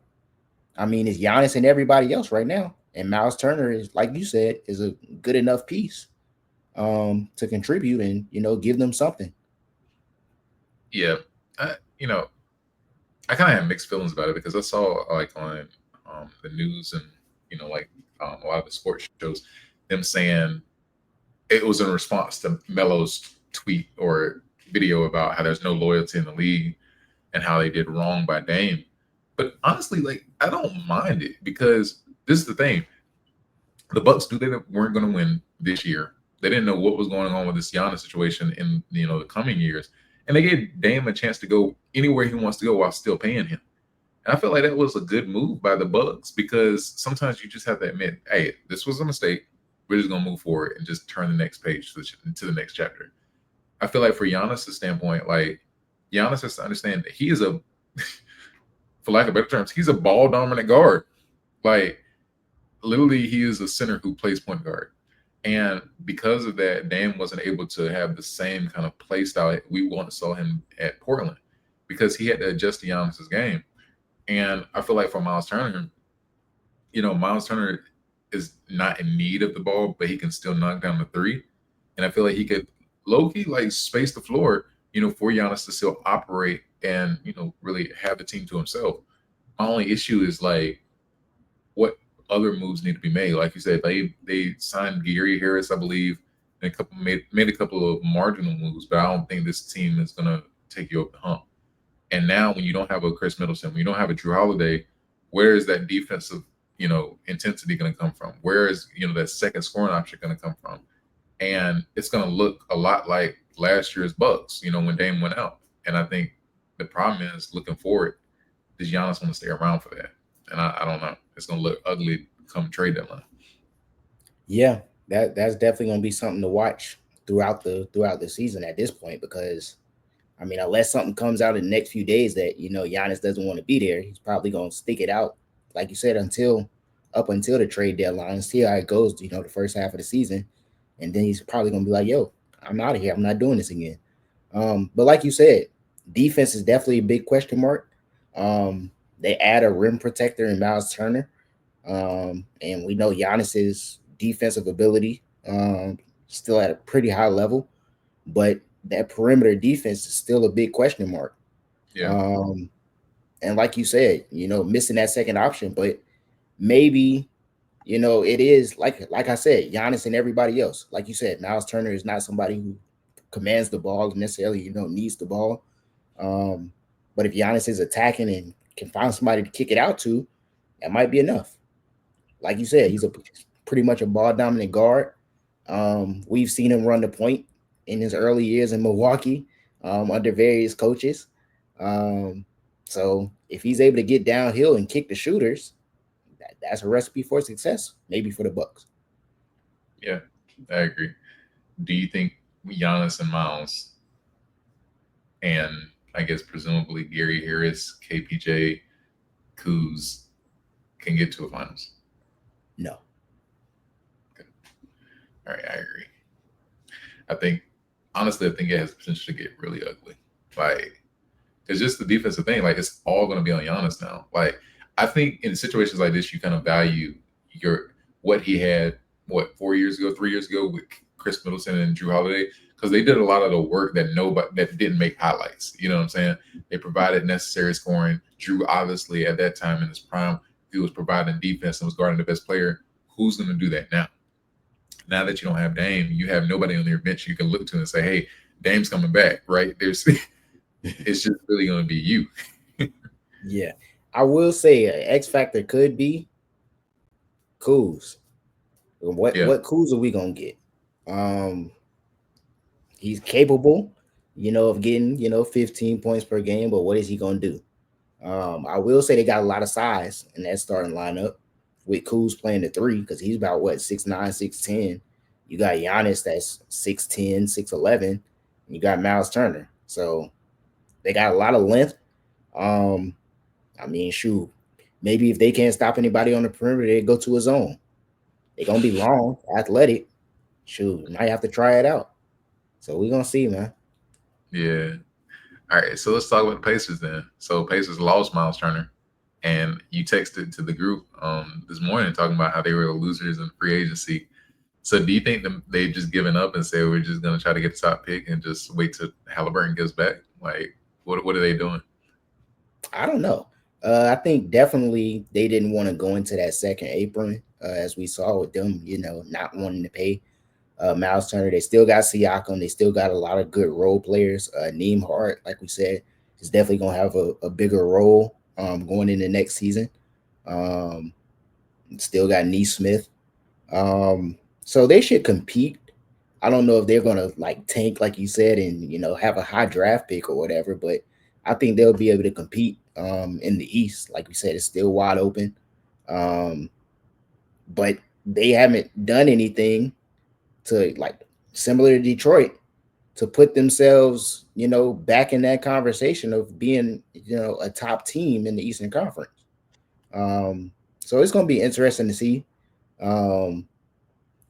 [SPEAKER 2] I mean, it's Giannis and everybody else right now. And Miles Turner is, like you said, is a good enough piece to contribute and give them something.
[SPEAKER 1] Yeah, you know, I kind of have mixed feelings about it because I saw like on the news and like a lot of the sports shows them saying it was in response to Melo's tweet or video about how there's no loyalty in the league and how they did wrong by Dame. But honestly, like I don't mind it because this is the thing: the Bucks knew they weren't going to win this year. They didn't know what was going on with this Giannis situation in the coming years, and they gave Dame a chance to go anywhere he wants to go while still paying him. And I felt like that was a good move by the Bucks because sometimes you just have to admit, hey, this was a mistake. We're just gonna move forward and just turn the next page to the next chapter. I feel like for Giannis' standpoint, like Giannis has to understand that he is a, for lack of better terms, he's a ball dominant guard. Like literally, he is a center who plays point guard. And because of that, Dame wasn't able to have the same kind of play style we once saw him at Portland because he had to adjust to Giannis's game. And I feel like for Miles Turner, Miles Turner is not in need of the ball, but he can still knock down the three. And I feel like he could low key like space the floor, for Giannis to still operate and, really have the team to himself. My only issue is like what other moves need to be made. Like you said, they signed Gary Harris, I believe, and a couple made a couple of marginal moves, but I don't think this team is gonna take you over the hump. And now when you don't have a Chris Middleton, when you don't have a Drew Holiday, where is that defensive, intensity going to come from? Where is, that second scoring option going to come from? And it's going to look a lot like last year's Bucks, when Dame went out. And I think the problem is looking forward, does Giannis want to stay around for that? And I don't know. It's going to look ugly come trade deadline.
[SPEAKER 2] Yeah, that's definitely going to be something to watch throughout the season at this point because I mean, unless something comes out in the next few days that Giannis doesn't want to be there, he's probably gonna stick it out, like you said, until the trade deadline, and see how it goes. The first half of the season, and then he's probably gonna be like, "Yo, I'm out of here. I'm not doing this again." But like you said, defense is definitely a big question mark. They add a rim protector in Miles Turner, and we know Giannis's defensive ability still at a pretty high level, but that perimeter defense is still a big question mark.
[SPEAKER 1] Yeah.
[SPEAKER 2] Um, and like you said, missing that second option, but maybe it is like I said, Giannis and everybody else. Like you said, Miles Turner is not somebody who commands the ball necessarily. Needs the ball. Um, but if Giannis is attacking and can find somebody to kick it out to, that might be enough. Like you said, he's a pretty much a ball dominant guard. We've seen him run the point in his early years in Milwaukee under various coaches. Um, so if he's able to get downhill and kick the shooters, that's a recipe for success, maybe for the Bucks.
[SPEAKER 1] Yeah, I agree. Do you think Giannis and Miles and I guess presumably Gary Harris, KPJ, Kuz can get to a finals?
[SPEAKER 2] No.
[SPEAKER 1] Okay. All right, I agree. I think honestly, I think it has potential to get really ugly. Like it's just the defensive thing. Like it's all going to be on Giannis now. Like I think in situations like this, you kind of value your what he had 4 years ago, 3 years ago with Chris Middleton and Drew Holiday because they did a lot of the work that didn't make highlights. You know what I'm saying? They provided necessary scoring. Drew obviously at that time in his prime, he was providing defense and was guarding the best player. Who's going to do that now? Now that you don't have Dame, you have nobody on your bench you can look to and say, "Hey, Dame's coming back." Right? It's just really going to be you.
[SPEAKER 2] Yeah. I will say an X factor could be Kuz. What
[SPEAKER 1] Yeah,
[SPEAKER 2] what Kuz are we gonna get? Um, he's capable, of getting 15 points per game, but what is he gonna do? I will say they got a lot of size in that starting lineup with Kuz playing the three because he's about what 6'9", 6'10". You got Giannis that's 6'10", 6'11", and you got Myles Turner. So they got a lot of length. Um, I mean, shoot, maybe if they can't stop anybody on the perimeter, they go to a zone. They're gonna be long, athletic. Shoot, might have to try it out. So we're gonna see, man.
[SPEAKER 1] Yeah. All right. So let's talk about the Pacers then. So Pacers lost Miles Turner, and you texted to the group this morning talking about how they were the losers in free agency. So do you think they've just given up and say we're just gonna try to get the top pick and just wait till Halliburton gets back? Like, what are they doing?
[SPEAKER 2] I don't know. I think definitely they didn't want to go into that second apron, as we saw with them, not wanting to pay Miles Turner. They still got Siakam. They still got a lot of good role players. Neem Hart, like we said, is definitely going to have a bigger role going into next season. Um, Still got Neesmith. So they should compete. I don't know if they're gonna like tank like you said and have a high draft pick or whatever, but I think they'll be able to compete in the East. Like we said, it's still wide open. Um, but they haven't done anything to like similar to Detroit to put themselves, back in that conversation of being, a top team in the Eastern Conference. Um, so it's gonna be interesting to see. Um,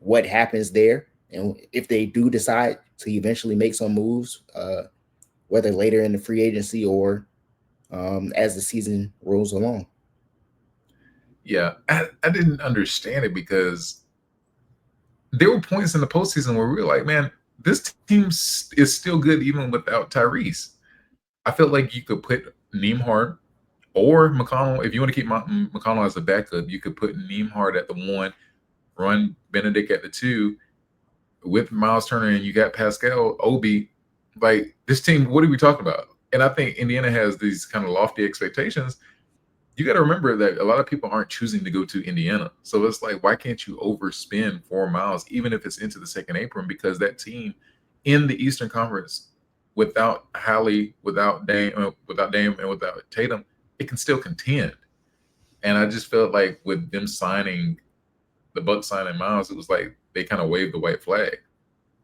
[SPEAKER 2] what happens there and if they do decide to eventually make some moves, whether later in the free agency or as the season rolls along.
[SPEAKER 1] Yeah, I didn't understand it because there were points in the postseason where we were like, man, this team is still good even without Tyrese. I felt like you could put Nembhard or McConnell. If you want to keep McConnell as a backup, you could put Nembhard at the one, run Benedict at the two with Miles Turner, and you got Pascal, Obi. Like, this team, what are we talking about? And I think Indiana has these kind of lofty expectations. You got to remember that a lot of people aren't choosing to go to Indiana. So it's like, why can't you overspend 4 miles, even if it's into the second apron? Because that team in the Eastern Conference, without Hallie, without Dame, and without Tatum, it can still contend. And I just felt like with them signing the Bucks signing Miles, it was like they kind of waved the white flag.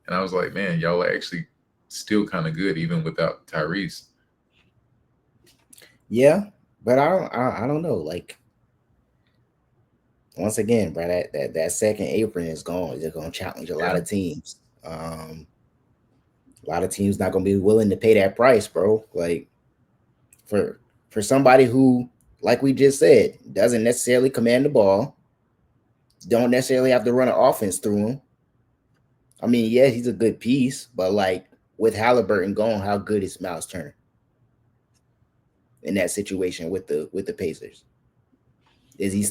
[SPEAKER 1] And I was like, man, y'all are actually still kind of good even without Tyrese.
[SPEAKER 2] Yeah, but I don't know. Like once again, bro, that second apron is gone. It's going to challenge a lot
[SPEAKER 1] Yeah.
[SPEAKER 2] of teams. A lot of teams not going to be willing to pay that price, bro. Like for for somebody who, like we just said, doesn't necessarily command the ball, don't necessarily have to run an offense through him. I mean, yeah, he's a good piece, but like with Halliburton gone, how good is Miles Turner in that situation with the Pacers? Is he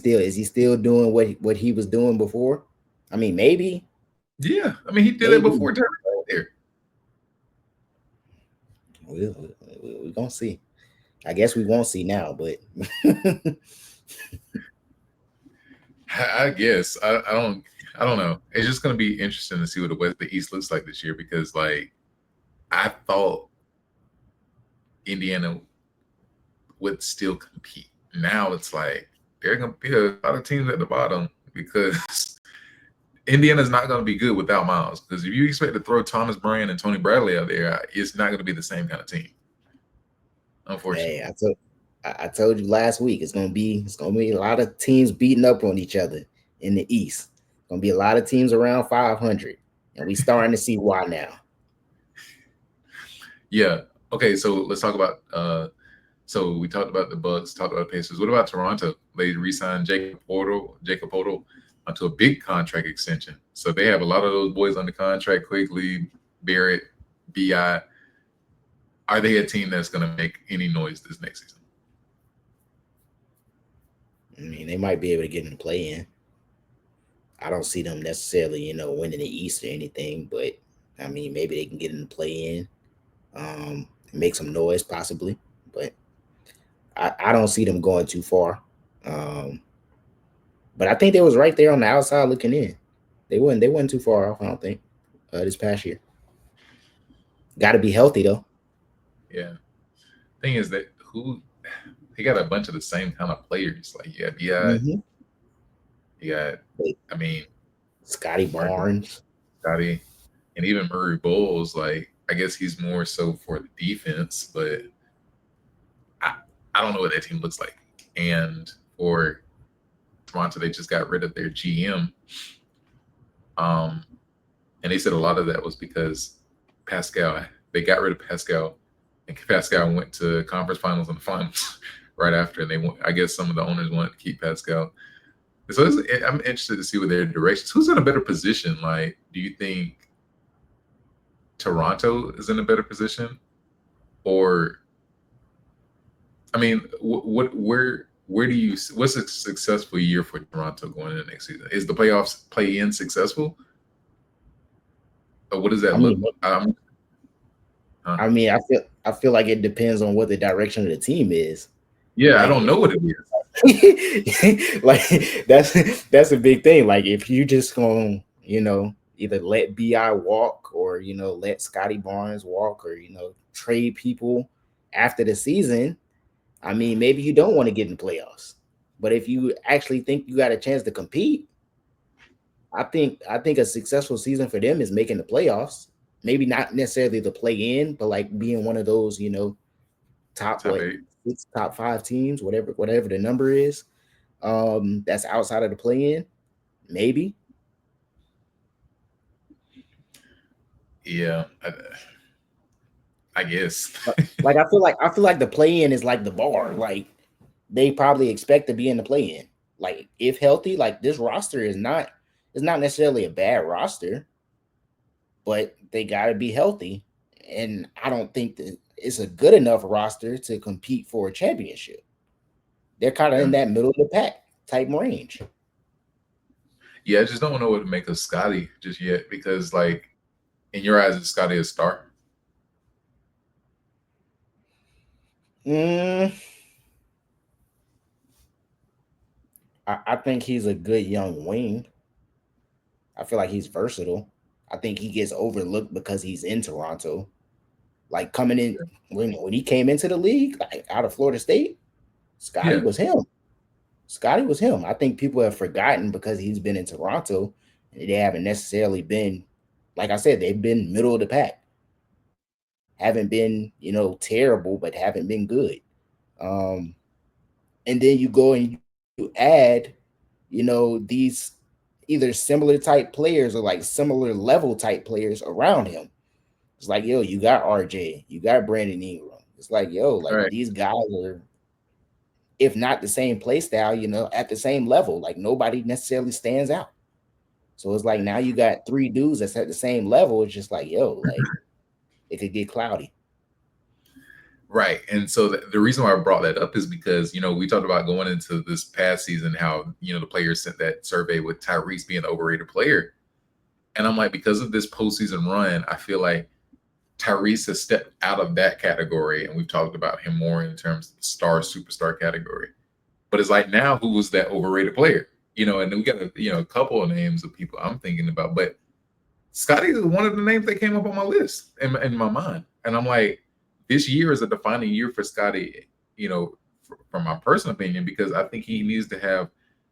[SPEAKER 2] still doing what he was doing before? I mean,
[SPEAKER 1] Yeah. I mean, he did it
[SPEAKER 2] maybe
[SPEAKER 1] before Tyrese got there.
[SPEAKER 2] we're gonna see. I guess we won't see now, but
[SPEAKER 1] I guess I don't know. It's just gonna be interesting to see what the East looks like this year because like I thought Indiana would still compete. Now it's like there are gonna be a lot of teams at the bottom because Indiana's not gonna be good without Miles. Because if you expect to throw Thomas Bryant and Tony Bradley out there, it's not gonna be the same kind of team,
[SPEAKER 2] hey,
[SPEAKER 1] unfortunately.
[SPEAKER 2] I told you last week it's gonna be a lot of teams beating up on each other in the East. Gonna be a lot of teams around 500, and we starting to see why now.
[SPEAKER 1] Yeah. Okay, so let's talk about so we talked about the Bucks, talked about the Pacers. What about Toronto? They re-signed Jacob Portal onto a big contract extension. So they have a lot of those boys under contract, Quigley, Barrett, BI. Are they a team that's gonna make any noise this next season?
[SPEAKER 2] I mean, they might be able to get in the play in. I don't see them necessarily, winning the East or anything, but I mean, maybe they can get in the play in, make some noise possibly, but I don't see them going too far. Um, but I think they was right there on the outside looking in. They wasn't too far off. I don't think this past year. Got to be healthy though.
[SPEAKER 1] Yeah. Thing is that who he got a bunch of the same kind of players. Like yeah, BI,
[SPEAKER 2] Hmm.
[SPEAKER 1] You got,
[SPEAKER 2] Like
[SPEAKER 1] I mean,
[SPEAKER 2] Scotty
[SPEAKER 1] Marcus,
[SPEAKER 2] Barnes.
[SPEAKER 1] Scotty, and even Murray Bowles. Like, I guess he's more so for the defense, but I, I don't know what that team looks like. And for Toronto, they just got rid of their GM. Um, and they said a lot of that was because Pascal, they got rid of Pascal, and Pascal went to conference finals and finals right after. And they want, I guess some of the owners wanted to keep Pascal. So I'm interested to see what their directions. Who's in a better position? Like, do you think Toronto is in a better position, or I mean, where do you what's a successful year for Toronto going into next season? Is the playoffs play in successful? Or what does that
[SPEAKER 2] I
[SPEAKER 1] look?
[SPEAKER 2] mean,
[SPEAKER 1] Huh?
[SPEAKER 2] I feel like it depends on what the direction of the team is.
[SPEAKER 1] Yeah, I
[SPEAKER 2] Like
[SPEAKER 1] don't know what it is.
[SPEAKER 2] like that's a big thing. Like if you just gonna, either let BI walk or let Scotty Barnes walk or trade people after the season, I mean maybe you don't want to get in playoffs. But if you actually think you got a chance to compete, I think a successful season for them is making the playoffs. Maybe not necessarily the play in, but like being one of those, top
[SPEAKER 1] Top
[SPEAKER 2] what
[SPEAKER 1] eight.
[SPEAKER 2] six, top five teams, whatever the number is. That's outside of the play in, maybe.
[SPEAKER 1] Yeah, I guess.
[SPEAKER 2] Like I feel like the play in is like the bar. Like they probably expect to be in the play in. Like if healthy, like this roster is not necessarily a bad roster, but they gotta be healthy. And I don't think that it's a good enough roster to compete for a championship. They're kind of
[SPEAKER 1] Yeah,
[SPEAKER 2] in that middle of the pack type range.
[SPEAKER 1] yeah. I just don't know what to make of Scotty just yet because, like, in your eyes, is Scotty a star?
[SPEAKER 2] Mm, I think he's a good young wing. I feel like he's versatile. I think he gets overlooked because he's in Toronto. Like coming in when he came into the league, like out of Florida State, Scotty
[SPEAKER 1] Yeah,
[SPEAKER 2] was him. Scotty was him. I think people have forgotten because he's been in Toronto. And they haven't necessarily been, like I said, they've been middle of the pack. Haven't been, terrible, but haven't been good. Um, and then you go and you add, these either similar type players or like similar level type players around him. It's like, yo, you got RJ, you got Brandon Ingram. It's like, yo,
[SPEAKER 1] all
[SPEAKER 2] like
[SPEAKER 1] right,
[SPEAKER 2] these guys are, if not the same play style, at the same level. Like nobody necessarily stands out. So it's like now you got three dudes that's at the same level. It's just like, yo, like it could get cloudy.
[SPEAKER 1] right. And so the reason why I brought that up is because we talked about going into this past season how the players sent that survey with Tyrese being the overrated player, and I'm like, because of this postseason run, I feel like Tyrese has stepped out of that category, and we've talked about him more in terms of the star superstar category. But it's like now, who was that overrated player? And we got a couple of names of people I'm thinking about, but Scotty is one of the names that came up on my list in my mind, and I'm like, this year is a defining year for Scotty. From my personal opinion, because I think he needs to have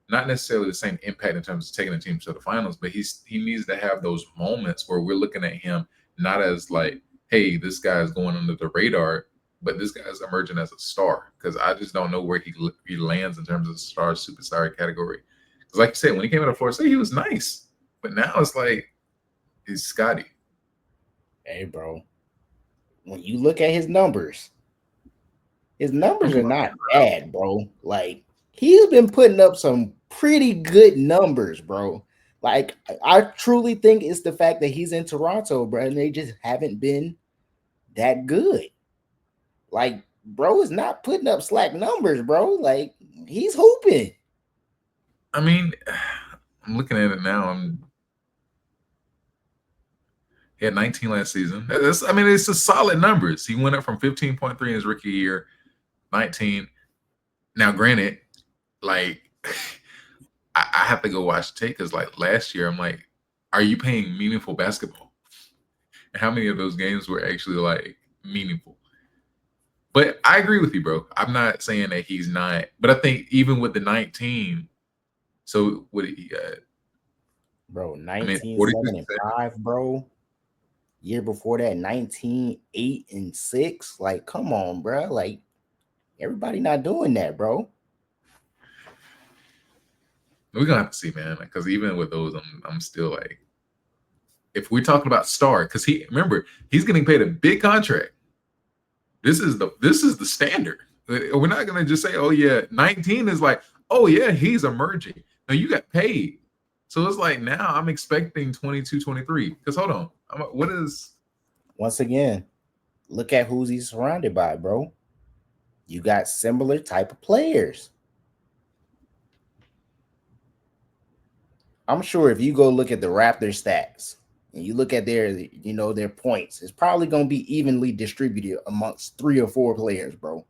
[SPEAKER 1] not necessarily the same impact in terms of taking the team to the finals, but he needs to have those moments where we're looking at him not as like, hey, this guy is going under the radar, but this guy is emerging as a star. Because I just don't know where he lands in terms of star superstar category. Because like you said, when he came out of Florida State, he was nice, but now it's like he's Scotty.
[SPEAKER 2] Hey, bro, when you look at his numbers
[SPEAKER 1] I'm
[SPEAKER 2] are not bad, bro. Like he's been putting up some pretty good numbers, bro. Like I truly think it's the fact that he's in Toronto, bro, and they just haven't been that good. Like, bro is not putting up slack numbers, bro. Like he's hooping.
[SPEAKER 1] I mean, I'm looking at it now. He had 19 last season. I mean, it's a solid numbers. He went up from 15.3 in his rookie year, 19. Now, granted, like I have to go watch tape because like last year, I'm like, are you playing meaningful basketball? And how many of those games were actually like meaningful? But I agree with you, bro. I'm not saying that he's not, but I think even with the 19, So what he got?
[SPEAKER 2] Bro.
[SPEAKER 1] I mean,
[SPEAKER 2] 19, 7, and
[SPEAKER 1] 46%.
[SPEAKER 2] 5, bro. Year before that, 19, 8, and 6. Like, come on, bro. Like, everybody not doing that, bro.
[SPEAKER 1] We're gonna have to see, man. Because even with those, I'm still like, if we're talking about star, because he remember he's getting paid a big contract. This is the standard. We're not gonna just say, oh yeah, 19 is like, oh yeah, he's emerging. Now you got paid. So it's like now I'm expecting 22, 23. Because hold on. What is
[SPEAKER 2] Once again, look at who's he's surrounded by, bro. You got similar type of players. I'm sure if you go look at the Raptors stats and you look at their points, it's probably going to be evenly distributed amongst 3 or 4 players, bro.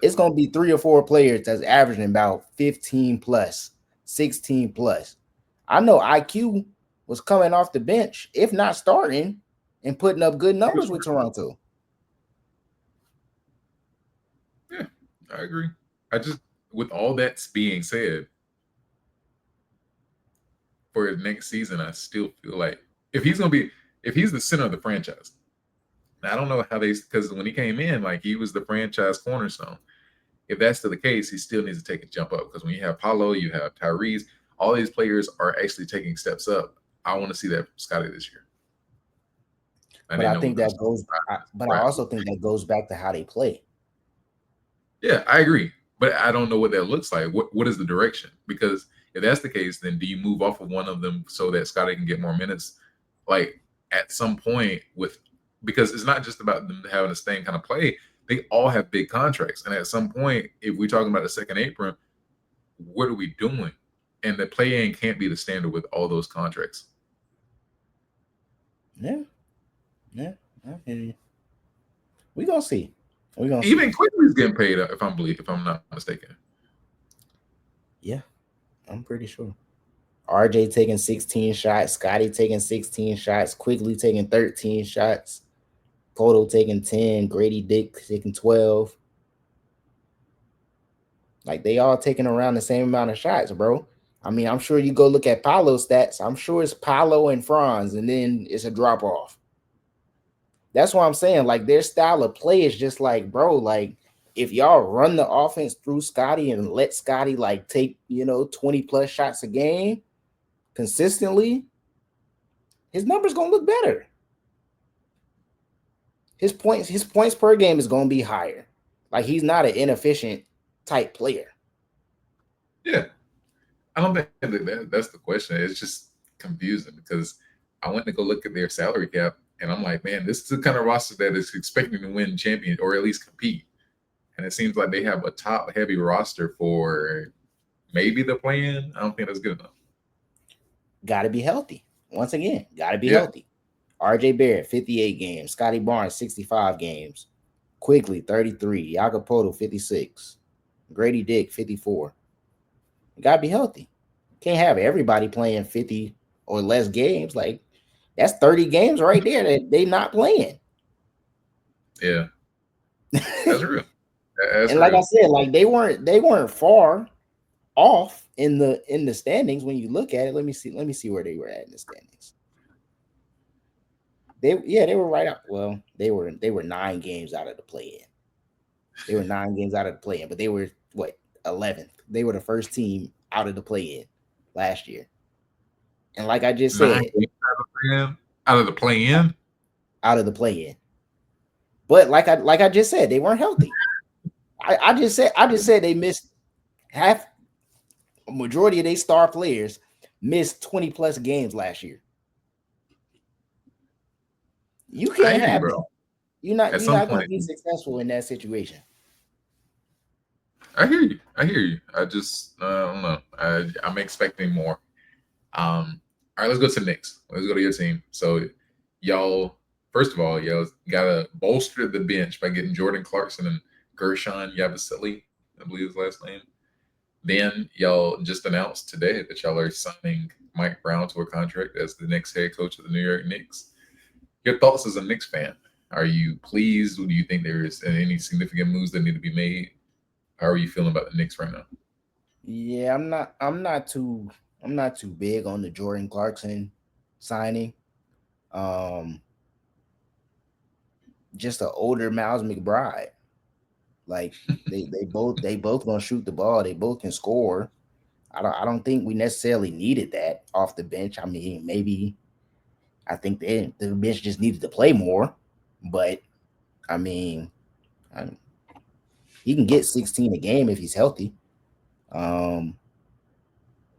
[SPEAKER 2] It's going to be 3 or 4 players that's averaging about 15 plus, 16 plus. I know IQ was coming off the bench, if not starting, and putting up good numbers with Toronto.
[SPEAKER 1] yeah, I agree. I just with all that's being said, for next season, I still feel like if he's gonna be if he's the center of the franchise, I don't know how they because when he came in, like he was the franchise cornerstone. If that's still the case, he still needs to take a jump up because when you have Paulo, you have Tyrese, all these players are actually taking steps up. I want to see that from Scotty this year. I
[SPEAKER 2] But
[SPEAKER 1] didn't
[SPEAKER 2] I
[SPEAKER 1] know we
[SPEAKER 2] think
[SPEAKER 1] were going
[SPEAKER 2] that
[SPEAKER 1] to
[SPEAKER 2] goes. But I also think that goes back to how they play.
[SPEAKER 1] Yeah, I agree, but I don't know what that looks like. What is the direction? Because if that's the case, then do you move off of one of them so that Scotty can get more minutes? Like at some point, with because it's not just about them having the same kind of play. They all have big contracts, and at some point, if we're talking about the second apron, what are we doing? And the play-in can't be the standard with all those contracts.
[SPEAKER 2] Yeah, yeah. Okay. We gonna see. We gonna see.
[SPEAKER 1] Even Quickly's getting paid, if I'm not mistaken.
[SPEAKER 2] Yeah, I'm pretty sure. RJ taking 16 shots, Scotty taking 16 shots, Quigley taking 13 shots, Poto taking 10, Grady Dick taking 12. Like they all taking around the same amount of shots, bro. I mean, I'm sure you go look at Paolo's stats. I'm sure it's Paolo and Franz, and then it's a drop off. That's what I'm saying. Like their style of play is just like, bro, like if y'all run the offense through Scotty and let Scotty like take, 20 plus shots a game consistently, his numbers gonna look better. His points per game is gonna be higher. Like he's not an inefficient type player.
[SPEAKER 1] Yeah, I don't think that's the question. It's just confusing because I went to go look at their salary cap, and I'm like, man, this is the kind of roster that is expecting to win champion or at least compete. And it seems like they have a top heavy roster for maybe the plan. I don't think that's good enough.
[SPEAKER 2] Gotta be healthy. Once again, gotta be
[SPEAKER 1] Yeah,
[SPEAKER 2] healthy. RJ Barrett, 58 games. Scotty Barnes, 65 games. Quigley, 33. Yagapoto, 56. Grady Dick, 54. You gotta be healthy. Can't have everybody playing 50 or less games. Like that's 30 games right there that they not playing.
[SPEAKER 1] yeah, that's real. That's
[SPEAKER 2] And like I
[SPEAKER 1] real.
[SPEAKER 2] said, like they weren't far off in the standings when you look at it. Let me see where they were at in the standings. They were right out. Well, they were 9 games out of the play in. They were 9 games out of the play in, but they were what 11th. They were the first team out of the play in last year. And like I just
[SPEAKER 1] Nine
[SPEAKER 2] said,
[SPEAKER 1] games out of the play in.
[SPEAKER 2] out of the play in. But like I just said, they weren't healthy. I just said they missed half a majority of their star players missed 20 plus games last year. You
[SPEAKER 1] I
[SPEAKER 2] can't
[SPEAKER 1] hear you,
[SPEAKER 2] have
[SPEAKER 1] bro.
[SPEAKER 2] that. You're not
[SPEAKER 1] At
[SPEAKER 2] you're
[SPEAKER 1] some
[SPEAKER 2] not gonna
[SPEAKER 1] point,
[SPEAKER 2] be successful in that situation.
[SPEAKER 1] I hear you. I hear you. I just I don't know. I'm expecting more. All right, let's go to the Knicks. Let's go to your team. So, y'all, first of all, y'all gotta bolster the bench by getting Jordan Clarkson and Gershon Yabusele, I believe his last name. Then y'all just announced today that y'all are signing Mike Brown to a contract as the next head coach of the New York Knicks. Your thoughts as a Knicks fan? Are you pleased? Do you think there is any significant moves that need to be made? How are you feeling about the Knicks right now?
[SPEAKER 2] Yeah, I'm not too big on the Jordan Clarkson signing. Um, just an older Miles McBride. Like they both gonna shoot the ball. They both can score. I don't think we necessarily needed that off the bench. I mean, maybe I think the bench just needed to play more, but I mean, I, he can get 16 a game if he's healthy. Um,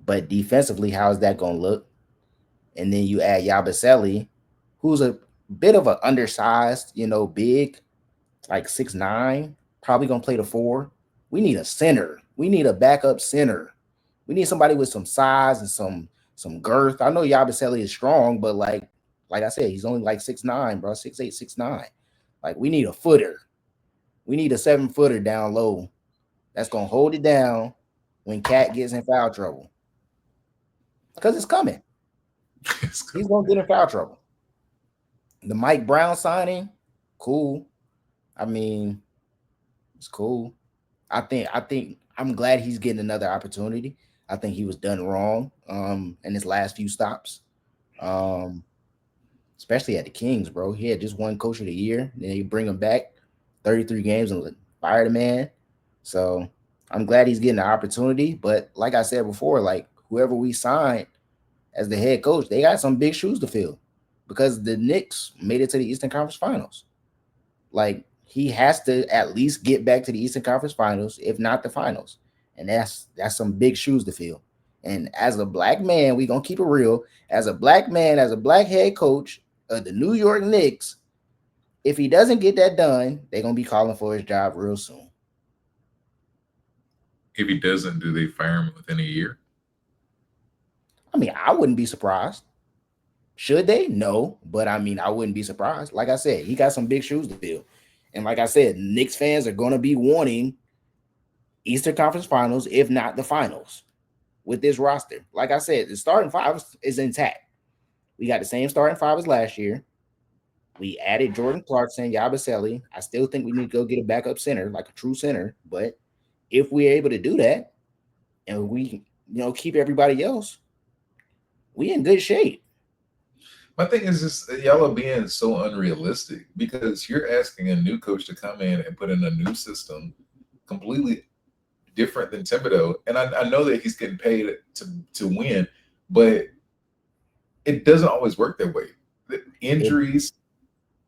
[SPEAKER 2] but defensively, how is that gonna look? And then you add Yabusele, who's a bit of an undersized, big, like 6'9", probably gonna play the four. We need a center. We need a backup center. We need somebody with some size and some girth. I know Yabusele is strong, but like I said, he's only like 6'9", bro, 6'8", 6'9". Like we need a footer. We need a 7-footer down low that's gonna hold it down when Cat gets in foul trouble. Because it's coming.
[SPEAKER 1] It's
[SPEAKER 2] He's
[SPEAKER 1] good.
[SPEAKER 2] gonna get in foul trouble. The Mike Brown signing, cool. I mean, it's cool. I think I'm glad he's getting another opportunity. I think he was done wrong in his last few stops. Um Especially at the Kings, bro. He had just won coach of the year. Then they bring him back 33 games and fire the man. So I'm glad he's getting the opportunity. But like I said before, like whoever we signed as the head coach, they got some big shoes to fill because the Knicks made it to the Eastern Conference Finals. Like he has to at least get back to the Eastern Conference Finals, if not the finals. And that's some big shoes to fill. And as a black man, we gonna keep it real. As a black man, as a black head coach of the New York Knicks, if he doesn't get that done, they're gonna be calling for his job real soon.
[SPEAKER 1] If he doesn't, do they fire him within a year?
[SPEAKER 2] I mean, I wouldn't be surprised. Should they? No, but I mean, I wouldn't be surprised. Like I said, he got some big shoes to fill, and like I said, Knicks fans are gonna be wanting Eastern Conference Finals, if not the finals, with this roster. Like I said, the starting five is intact. We got the same starting five as last year. We added Jordan Clarkson, Yabusele. I still think we need to go get a backup center, like a true center. But if we're able to do that and we, keep everybody else, we in good shape.
[SPEAKER 1] My thing is just y'all are being so unrealistic because you're asking a new coach to come in and put in a new system, completely different than Thibodeau. And I know that he's getting paid to win, but it doesn't always work that way. The
[SPEAKER 2] It,
[SPEAKER 1] injuries,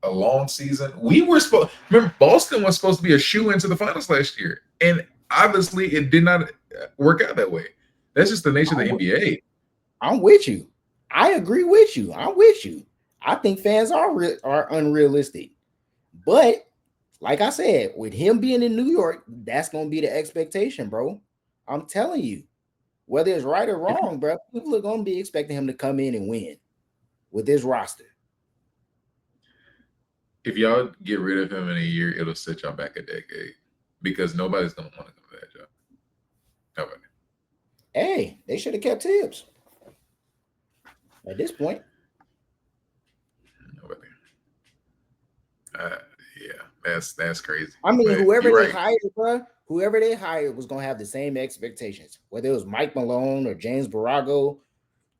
[SPEAKER 1] a long season. We were supposed remember Boston was supposed to be a shoe into the finals last year, and obviously it did not work out that way. That's just the nature of the
[SPEAKER 2] I'm,
[SPEAKER 1] NBA.
[SPEAKER 2] I'm with you. I agree with you. I'm with you. I think fans are unrealistic. But like I said, with him being in New York, that's gonna be the expectation, bro. I'm telling you, whether it's right or
[SPEAKER 1] If
[SPEAKER 2] wrong, bro, people are gonna be expecting him to come in and win with this roster.
[SPEAKER 1] if y'all get rid of him in a year, it'll set y'all back a decade because nobody's gonna want to come to that job. Nobody.
[SPEAKER 2] Hey, they should have kept Tibbs at this point.
[SPEAKER 1] Nobody. Uh, yeah, that's crazy.
[SPEAKER 2] I mean,
[SPEAKER 1] But
[SPEAKER 2] whoever
[SPEAKER 1] you're
[SPEAKER 2] they
[SPEAKER 1] right.
[SPEAKER 2] hired, bro, whoever they hired was gonna have the same expectations. Whether it was Mike Malone or James Barago,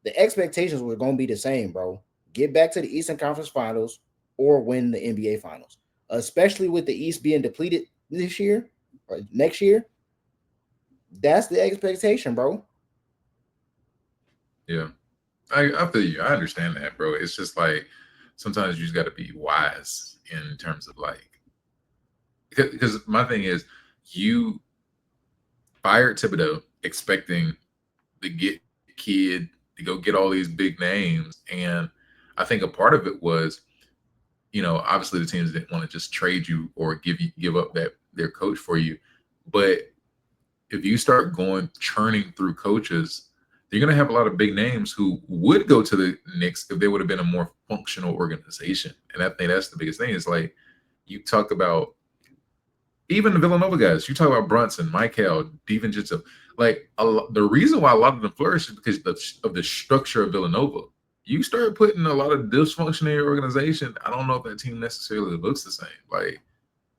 [SPEAKER 2] the expectations were gonna be the same, bro. Get back to the Eastern Conference Finals or win the NBA Finals. Especially with the East being depleted this year or next year, that's the expectation, bro.
[SPEAKER 1] Yeah, I feel you. I understand that, bro. It's just like sometimes you just got to be wise in terms of like because my thing is you fired Thibodeau expecting to get kid to go get all these big names, and I think a part of it was obviously the teams didn't want to just trade you or give up that their coach for you, but if you start going churning through coaches, you're going to have a lot of big names who would go to the Knicks if they would have been a more functional organization. And I think that's the biggest thing is like you talk about even the Villanova guys. You talk about Brunson, Michael, DiVincenzo. Like the reason why a lot of them flourish is because of the structure of Villanova. You start putting a lot of dysfunction in your organization. I don't know if that team necessarily looks the same. Like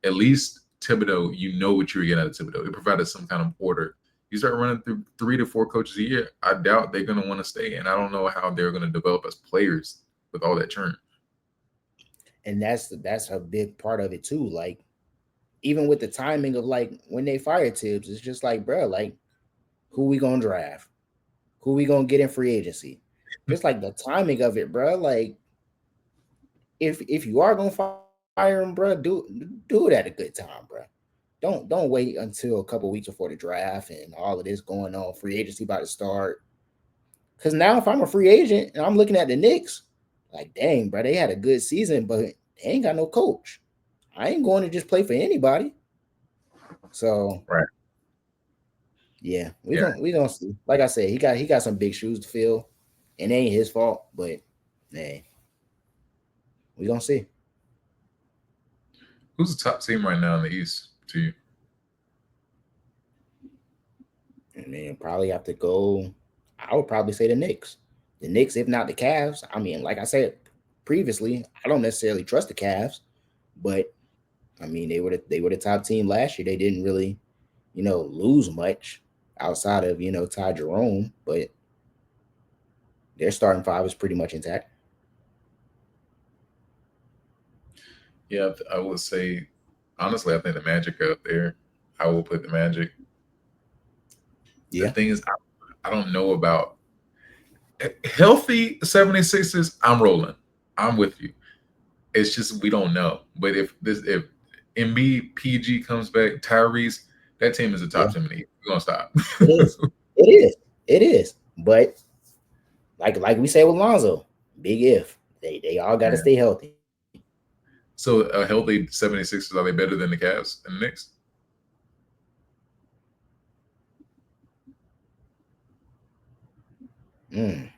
[SPEAKER 1] at least Thibodeau, you know what you're getting out of Thibodeau. It provided some kind of order You start running through 3 to 4 coaches a year, I doubt they're going to want to stay, and I don't know how they're going to develop as players with all that churn.
[SPEAKER 2] And that's a big part of it too. Like even with the timing of like when they fire Tibbs, it's just like, bro, like who we gonna draft? Who we gonna get in free agency? Just like the timing of it, bro. Like if you are gonna fire him, bro, do it at a good time, bro. Don't wait until a couple weeks before the draft and all of this going on. Free agency about to start. Cause now if I'm a free agent and I'm looking at the Knicks, like dang, bro, they had a good season, but they ain't got no coach. I ain't going to just play for anybody. So
[SPEAKER 1] Right.
[SPEAKER 2] yeah,
[SPEAKER 1] Yeah.
[SPEAKER 2] we gonna see. Like I said, he got some big shoes to fill, and it ain't his fault. But hey, we gonna see.
[SPEAKER 1] Who's the top team right now in the East to you?
[SPEAKER 2] And then probably have to go. I would probably say the Knicks. The Knicks, if not the Cavs. I mean, like I said previously, I don't necessarily trust the Cavs, but I mean they were the top team last year. They didn't really, lose much outside of Ty Jerome, but their starting five is pretty much intact.
[SPEAKER 1] Yeah, I would say honestly, I think the Magic are up there. I will put the Magic. The
[SPEAKER 2] Yeah,
[SPEAKER 1] thing is, I don't know about healthy 76ers. I'm rolling. I'm with you. It's just we don't know. But if MB PG comes back, Tyrese, that team is a
[SPEAKER 2] yeah,
[SPEAKER 1] top team in the East. We're gonna stop.
[SPEAKER 2] it is. It is. It is. But like we say with Lonzo, big if they all got to
[SPEAKER 1] Yeah.
[SPEAKER 2] stay healthy.
[SPEAKER 1] So a healthy 76ers, are they better than the Cavs and the Knicks?
[SPEAKER 2] Mm.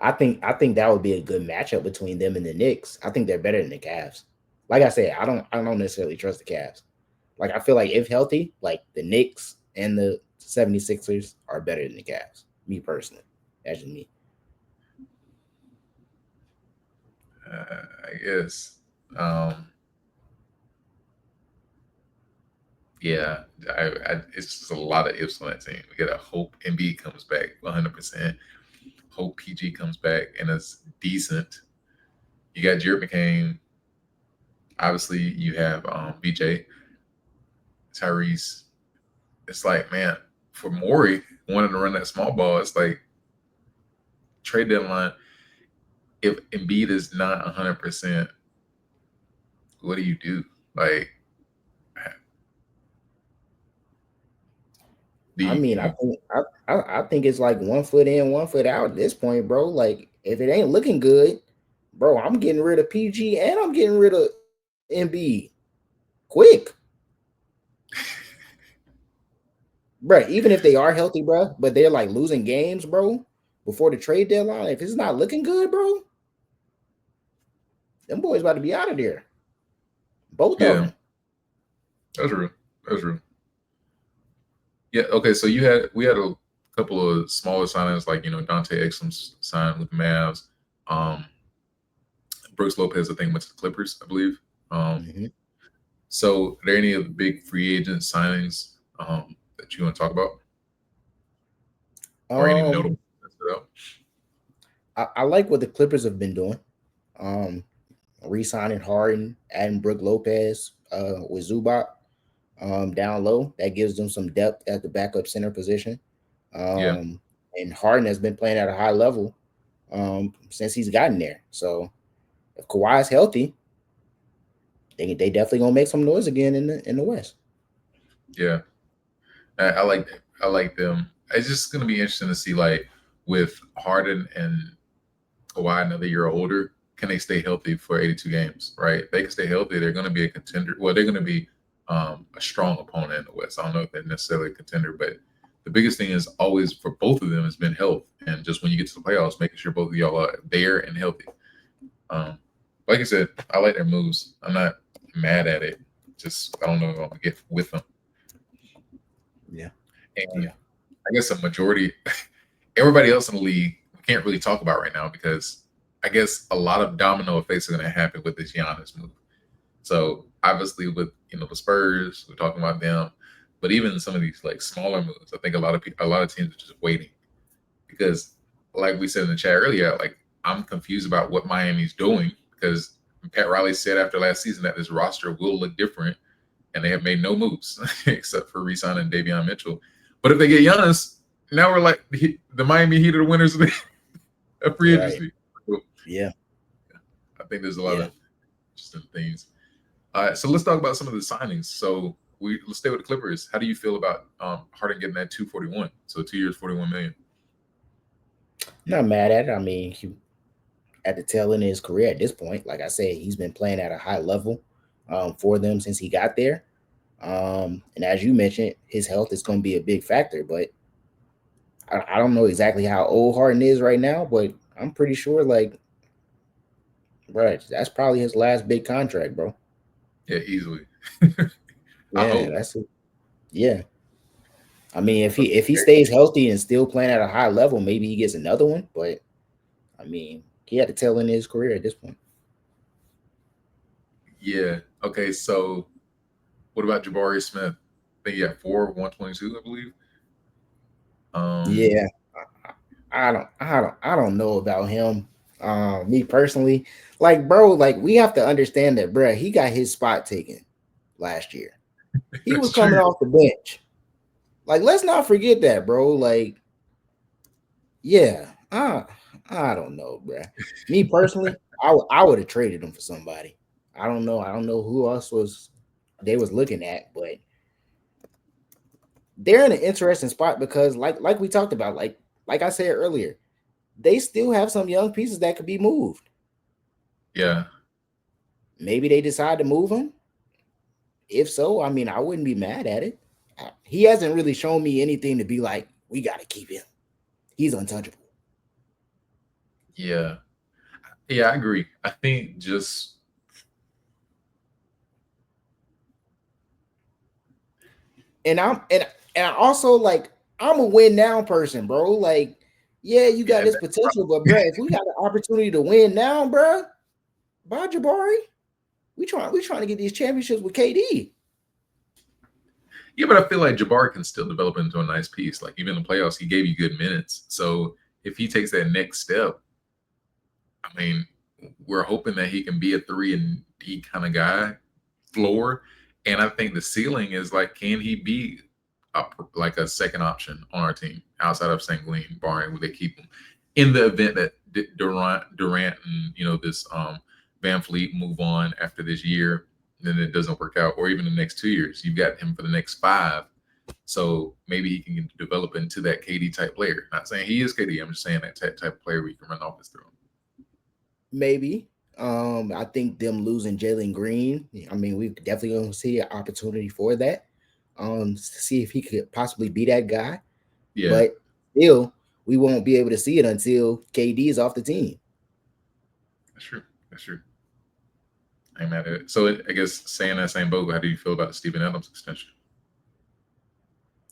[SPEAKER 2] I think that would be a good matchup between them and the Knicks. I think they're better than the Cavs. Like I said, I don't necessarily trust the Cavs. Like I feel like if healthy, like the Knicks and the 76ers are better than the Cavs. Me personally. That's just me.
[SPEAKER 1] I guess. Um, yeah, it's just a lot of ifs on that team. We gotta hope MB comes back 100%. Hope PG comes back and is decent. You got Jared McCain. Obviously, you have BJ, Tyrese. It's like, man, for Maury wanting to run that small ball, it's like trade deadline. If Embiid is not 100%, what do you do? Like, do
[SPEAKER 2] I mean, I
[SPEAKER 1] you
[SPEAKER 2] think I think it's like 1 foot in, 1 foot out at this point, bro. Like if it ain't looking good, bro, I'm getting rid of PG and I'm getting rid of MB quick, bro. Even if they are healthy, bro, but they're like losing games, bro, before the trade deadline. If it's not looking good, bro, them boys about to be out of there. Both of
[SPEAKER 1] yeah,
[SPEAKER 2] them.
[SPEAKER 1] that's real. That's real. Yeah. Okay. So we had a couple of smaller signings like Dante Exum signed with the Mavs. Um, Brooks Lopez I think went to the Clippers, I believe. Um,
[SPEAKER 2] Mm-hmm.
[SPEAKER 1] so are there any of the big free agent signings that you want to talk about, or any
[SPEAKER 2] Um,
[SPEAKER 1] notable that stood out?
[SPEAKER 2] I like what the Clippers have been doing. Um, re-signing Harden, adding Brook Lopez, with Zubac, down low. That gives them some depth at the backup center position.
[SPEAKER 1] Yeah.
[SPEAKER 2] Um, and Harden has been playing at a high level since he's gotten there. So if Kawhi's healthy, they definitely gonna make some noise again in the West.
[SPEAKER 1] Yeah. I like I like them. It's just gonna be interesting to see like with Harden and Kawhi another year older, can they stay healthy for 82 games? Right? If they can stay healthy, they're gonna be a contender. Well, they're gonna be a strong opponent in the West. I don't know if they're necessarily a contender, but the biggest thing is always for both of them has been health, and just when you get to the playoffs, making sure both of y'all are there and healthy. Um, like I said, I like their moves. I'm not mad at it. Just I don't know if I'm gonna get with them.
[SPEAKER 2] Yeah,
[SPEAKER 1] And
[SPEAKER 2] yeah.
[SPEAKER 1] I guess a majority, everybody else in the league, we can't really talk about right now because I guess a lot of domino effects are going to happen with this Giannis move. So obviously, with the Spurs, we're talking about them. But even some of these like smaller moves, I think a lot of teams are just waiting because, like we said in the chat earlier, like I'm confused about what Miami's doing because Pat Riley said after last season that this roster will look different, and they have made no moves except for re-signing Davion Mitchell. But if they get Giannis, now we're like the Miami Heat are the winners of, of free
[SPEAKER 2] Right.
[SPEAKER 1] agency. So,
[SPEAKER 2] Yeah.
[SPEAKER 1] I think there's a lot
[SPEAKER 2] Yeah.
[SPEAKER 1] of interesting things. All right, so let's talk about some of the signings. So let's stay with the Clippers. How do you feel about Harden getting that 241? So 2 years, 41 million.
[SPEAKER 2] Not mad at it. I mean, he at the tail end of his career at this point. Like I said, he's been playing at a high level for them since he got there. And as you mentioned, his health is going to be a big factor. But I don't know exactly how old Harden is right now, but I'm pretty sure, like, bro, that's probably his last big contract, bro.
[SPEAKER 1] Yeah, easily. I
[SPEAKER 2] Yeah,
[SPEAKER 1] hope.
[SPEAKER 2] that's it. Yeah. I mean, if
[SPEAKER 1] Okay.
[SPEAKER 2] he stays healthy and still playing at a high level, maybe he gets another one. But I mean, he had to tail end of his career at this point.
[SPEAKER 1] Yeah. Okay. So what about Jabari Smith? I think he had 122, I believe. Um,
[SPEAKER 2] Yeah, I don't know about him. Me personally, like, bro, like we have to understand that, bro. He got his spot taken last year. He was
[SPEAKER 1] that's
[SPEAKER 2] coming
[SPEAKER 1] true.
[SPEAKER 2] off the bench. Like, let's not forget that, bro. Like, yeah, I don't know, bro. Me personally, I would have traded him for somebody. I don't know. I don't know who else was they was looking at, but they're in an interesting spot because, like we talked about, like I said earlier, they still have some young pieces that could be moved.
[SPEAKER 1] Yeah.
[SPEAKER 2] Maybe they decide to move him. If so, I mean, I wouldn't be mad at it. He hasn't really shown me anything to be like, we got to keep him. He's untouchable.
[SPEAKER 1] Yeah. Yeah, I agree. I think just
[SPEAKER 2] And and I also like I'm a win now person, bro. Like, yeah, you got
[SPEAKER 1] yeah,
[SPEAKER 2] this potential, but bro, if we got the opportunity to win now, bro, bye Jabari. We trying to get these championships with KD.
[SPEAKER 1] yeah, but I feel like Jabari can still develop into a nice piece. Like even in the playoffs, he gave you good minutes. So if he takes that next step, I mean, we're hoping that he can be a 3 and D kind of guy, floor. And I think the ceiling is like, can he be like a second option on our team outside of Sanguine, barring they keep him in the event that Durant and this Van Fleet move on after this year, then it doesn't work out, or even the next 2 years, you've got him for the next 5. So maybe he can develop into that KD type player. Not saying he is KD. I'm just saying that type of player where you can run offense through him.
[SPEAKER 2] Maybe. I think them losing Jalen Green. I mean, we definitely gonna see an opportunity for that. To see if he could possibly be that guy.
[SPEAKER 1] Yeah,
[SPEAKER 2] But still, we won't be able to see it until KD is off the team.
[SPEAKER 1] that's true. That's true. I ain't mad at it. So I guess saying that same boat, how do you feel about Steven Adams extension?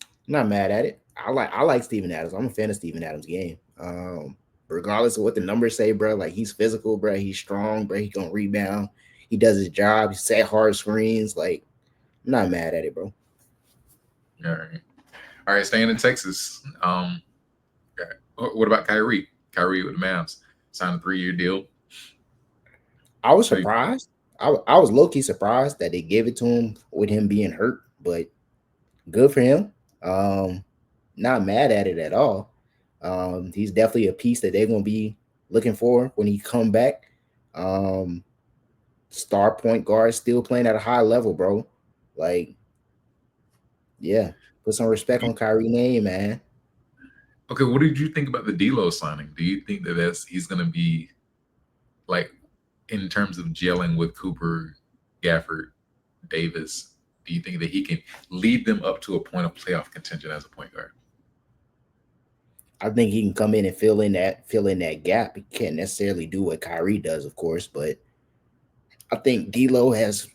[SPEAKER 2] I'm not mad at it. I like Steven Adams. I'm a fan of Steven Adams' game. Regardless of what the numbers say, bro, like he's physical, bro. He's strong, bro. He gonna rebound. He does his job. He set hard screens. Like, I'm not mad at it, bro.
[SPEAKER 1] All right. All right, staying in Texas. Okay. What about Kyrie? Kyrie with the Mavs signed a 3-year deal.
[SPEAKER 2] I was
[SPEAKER 1] How you,
[SPEAKER 2] surprised. I was low key surprised that they gave it to him with him being hurt, but good for him. Um, Not mad at it at all. He's definitely a piece that they're gonna be looking for when he come back. Um, Star point guard still playing at a high level, bro. Like, yeah, put some respect on Kyrie name, man.
[SPEAKER 1] okay, what did you think about the D'Lo signing? Do you think that he's going to be like in terms of gelling with Cooper, Gafford, Davis? Do you think that he can lead them up to a point of playoff contention as a point guard?
[SPEAKER 2] I think he can come in and fill in that gap. He can't necessarily do what Kyrie does, of course, but I think D'Lo has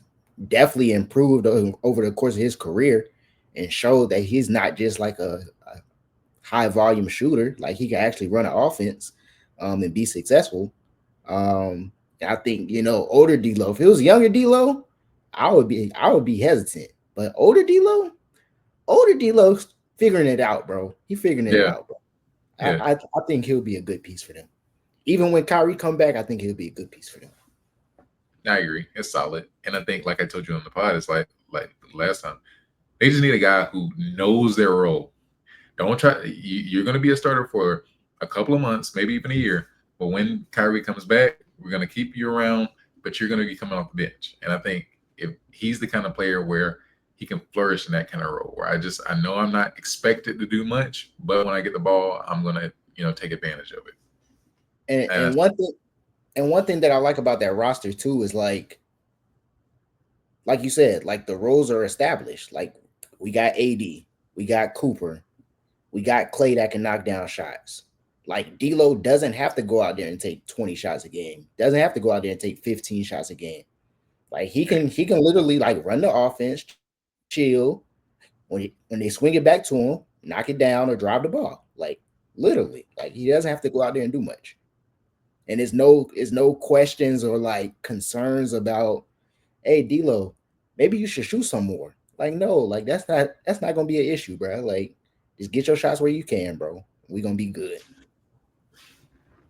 [SPEAKER 2] definitely improved over the course of his career and showed that he's not just like a high volume shooter. Like he can actually run an offense and be successful. I think older D'Lo. If it was younger D'Lo, I would be hesitant. But older D'Lo, older D'Lo's figuring it out, bro. He figuring it
[SPEAKER 1] Yeah,
[SPEAKER 2] out, bro.
[SPEAKER 1] yeah,
[SPEAKER 2] I think he'll be a good piece for them. Even when Kyrie come back, I think he'll be a good piece for them.
[SPEAKER 1] I agree. It's solid, and I think, like I told you on the pod, it's like the last time. They just need a guy who knows their role. Don't try. You're going to be a starter for a couple of months, maybe even a year. But when Kyrie comes back, we're going to keep you around, but you're going to be coming off the bench. And I think if he's the kind of player where he can flourish in that kind of role, where I know I'm not expected to do much, but when I get the ball, I'm going to take advantage of it.
[SPEAKER 2] And
[SPEAKER 1] And
[SPEAKER 2] and
[SPEAKER 1] that's,
[SPEAKER 2] one thing that I like about that roster too is like you said, like the roles are established. Like we got AD, we got Cooper, we got Clay that can knock down shots. Like D'Lo doesn't have to go out there and take 20 shots a game. Doesn't have to go out there and take 15 shots a game. Like he can literally like run the offense, chill. When they swing it back to him, knock it down or drive the ball. Like literally, like he doesn't have to go out there and do much. And it's no questions or like concerns about, hey D'Lo, maybe you should shoot some more. Like no, like that's not gonna be an issue, bro. Like just get your shots where you can, bro. We gonna be good.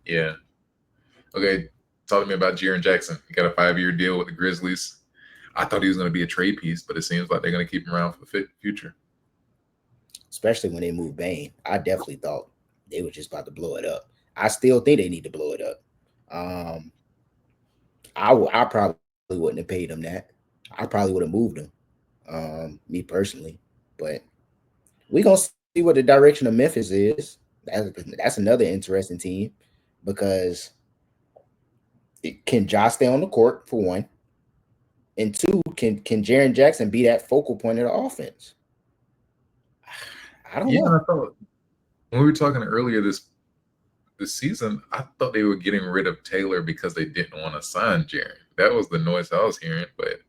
[SPEAKER 1] yeah. Okay. Talk to me about Jaren Jackson. He got a 5-year deal with the Grizzlies. I thought he was going to be a trade piece, but it seems like they're going to keep him around for the future.
[SPEAKER 2] Especially when they moved Bane. I definitely thought they were just about to blow it up. I still think they need to blow it up. Um, I probably wouldn't have paid him that. I probably would have moved him. Me personally, but we gonna see what the direction of Memphis is. That's another interesting team because can Josh stay on the court for one, and two, can Jaren Jackson be that focal point of the offense? I don't
[SPEAKER 1] Yeah, I
[SPEAKER 2] know.
[SPEAKER 1] thought when we were talking earlier this season, I thought they were getting rid of Taylor because they didn't want to sign Jaren. That was the noise I was hearing. But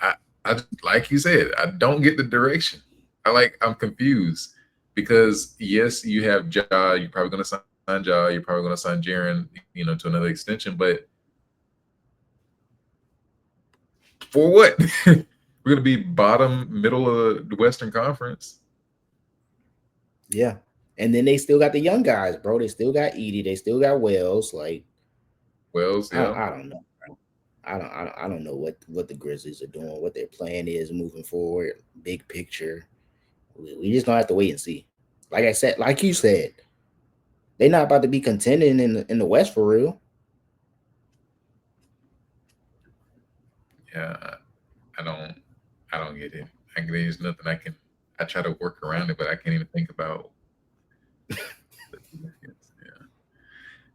[SPEAKER 1] I, I like you said, I don't get the direction. I'm confused because yes, you have Ja. You're probably going to sign Ja. You're probably going to sign Jaren, to another extension. But for what? We're going to be bottom middle of the Western Conference.
[SPEAKER 2] Yeah, and then they still got the young guys, bro. They still got Edie. They still got Wells. Like
[SPEAKER 1] Wells, yeah,
[SPEAKER 2] I don't know. I don't know what the Grizzlies are doing, what their plan is moving forward, big picture. We just gonna have to wait and see. Like I said, like you said, they're not about to be contending in the West for real.
[SPEAKER 1] yeah. I don't, I don't get it. There's nothing I can. I try to work around it, but I can't even think about the significance. Yeah. All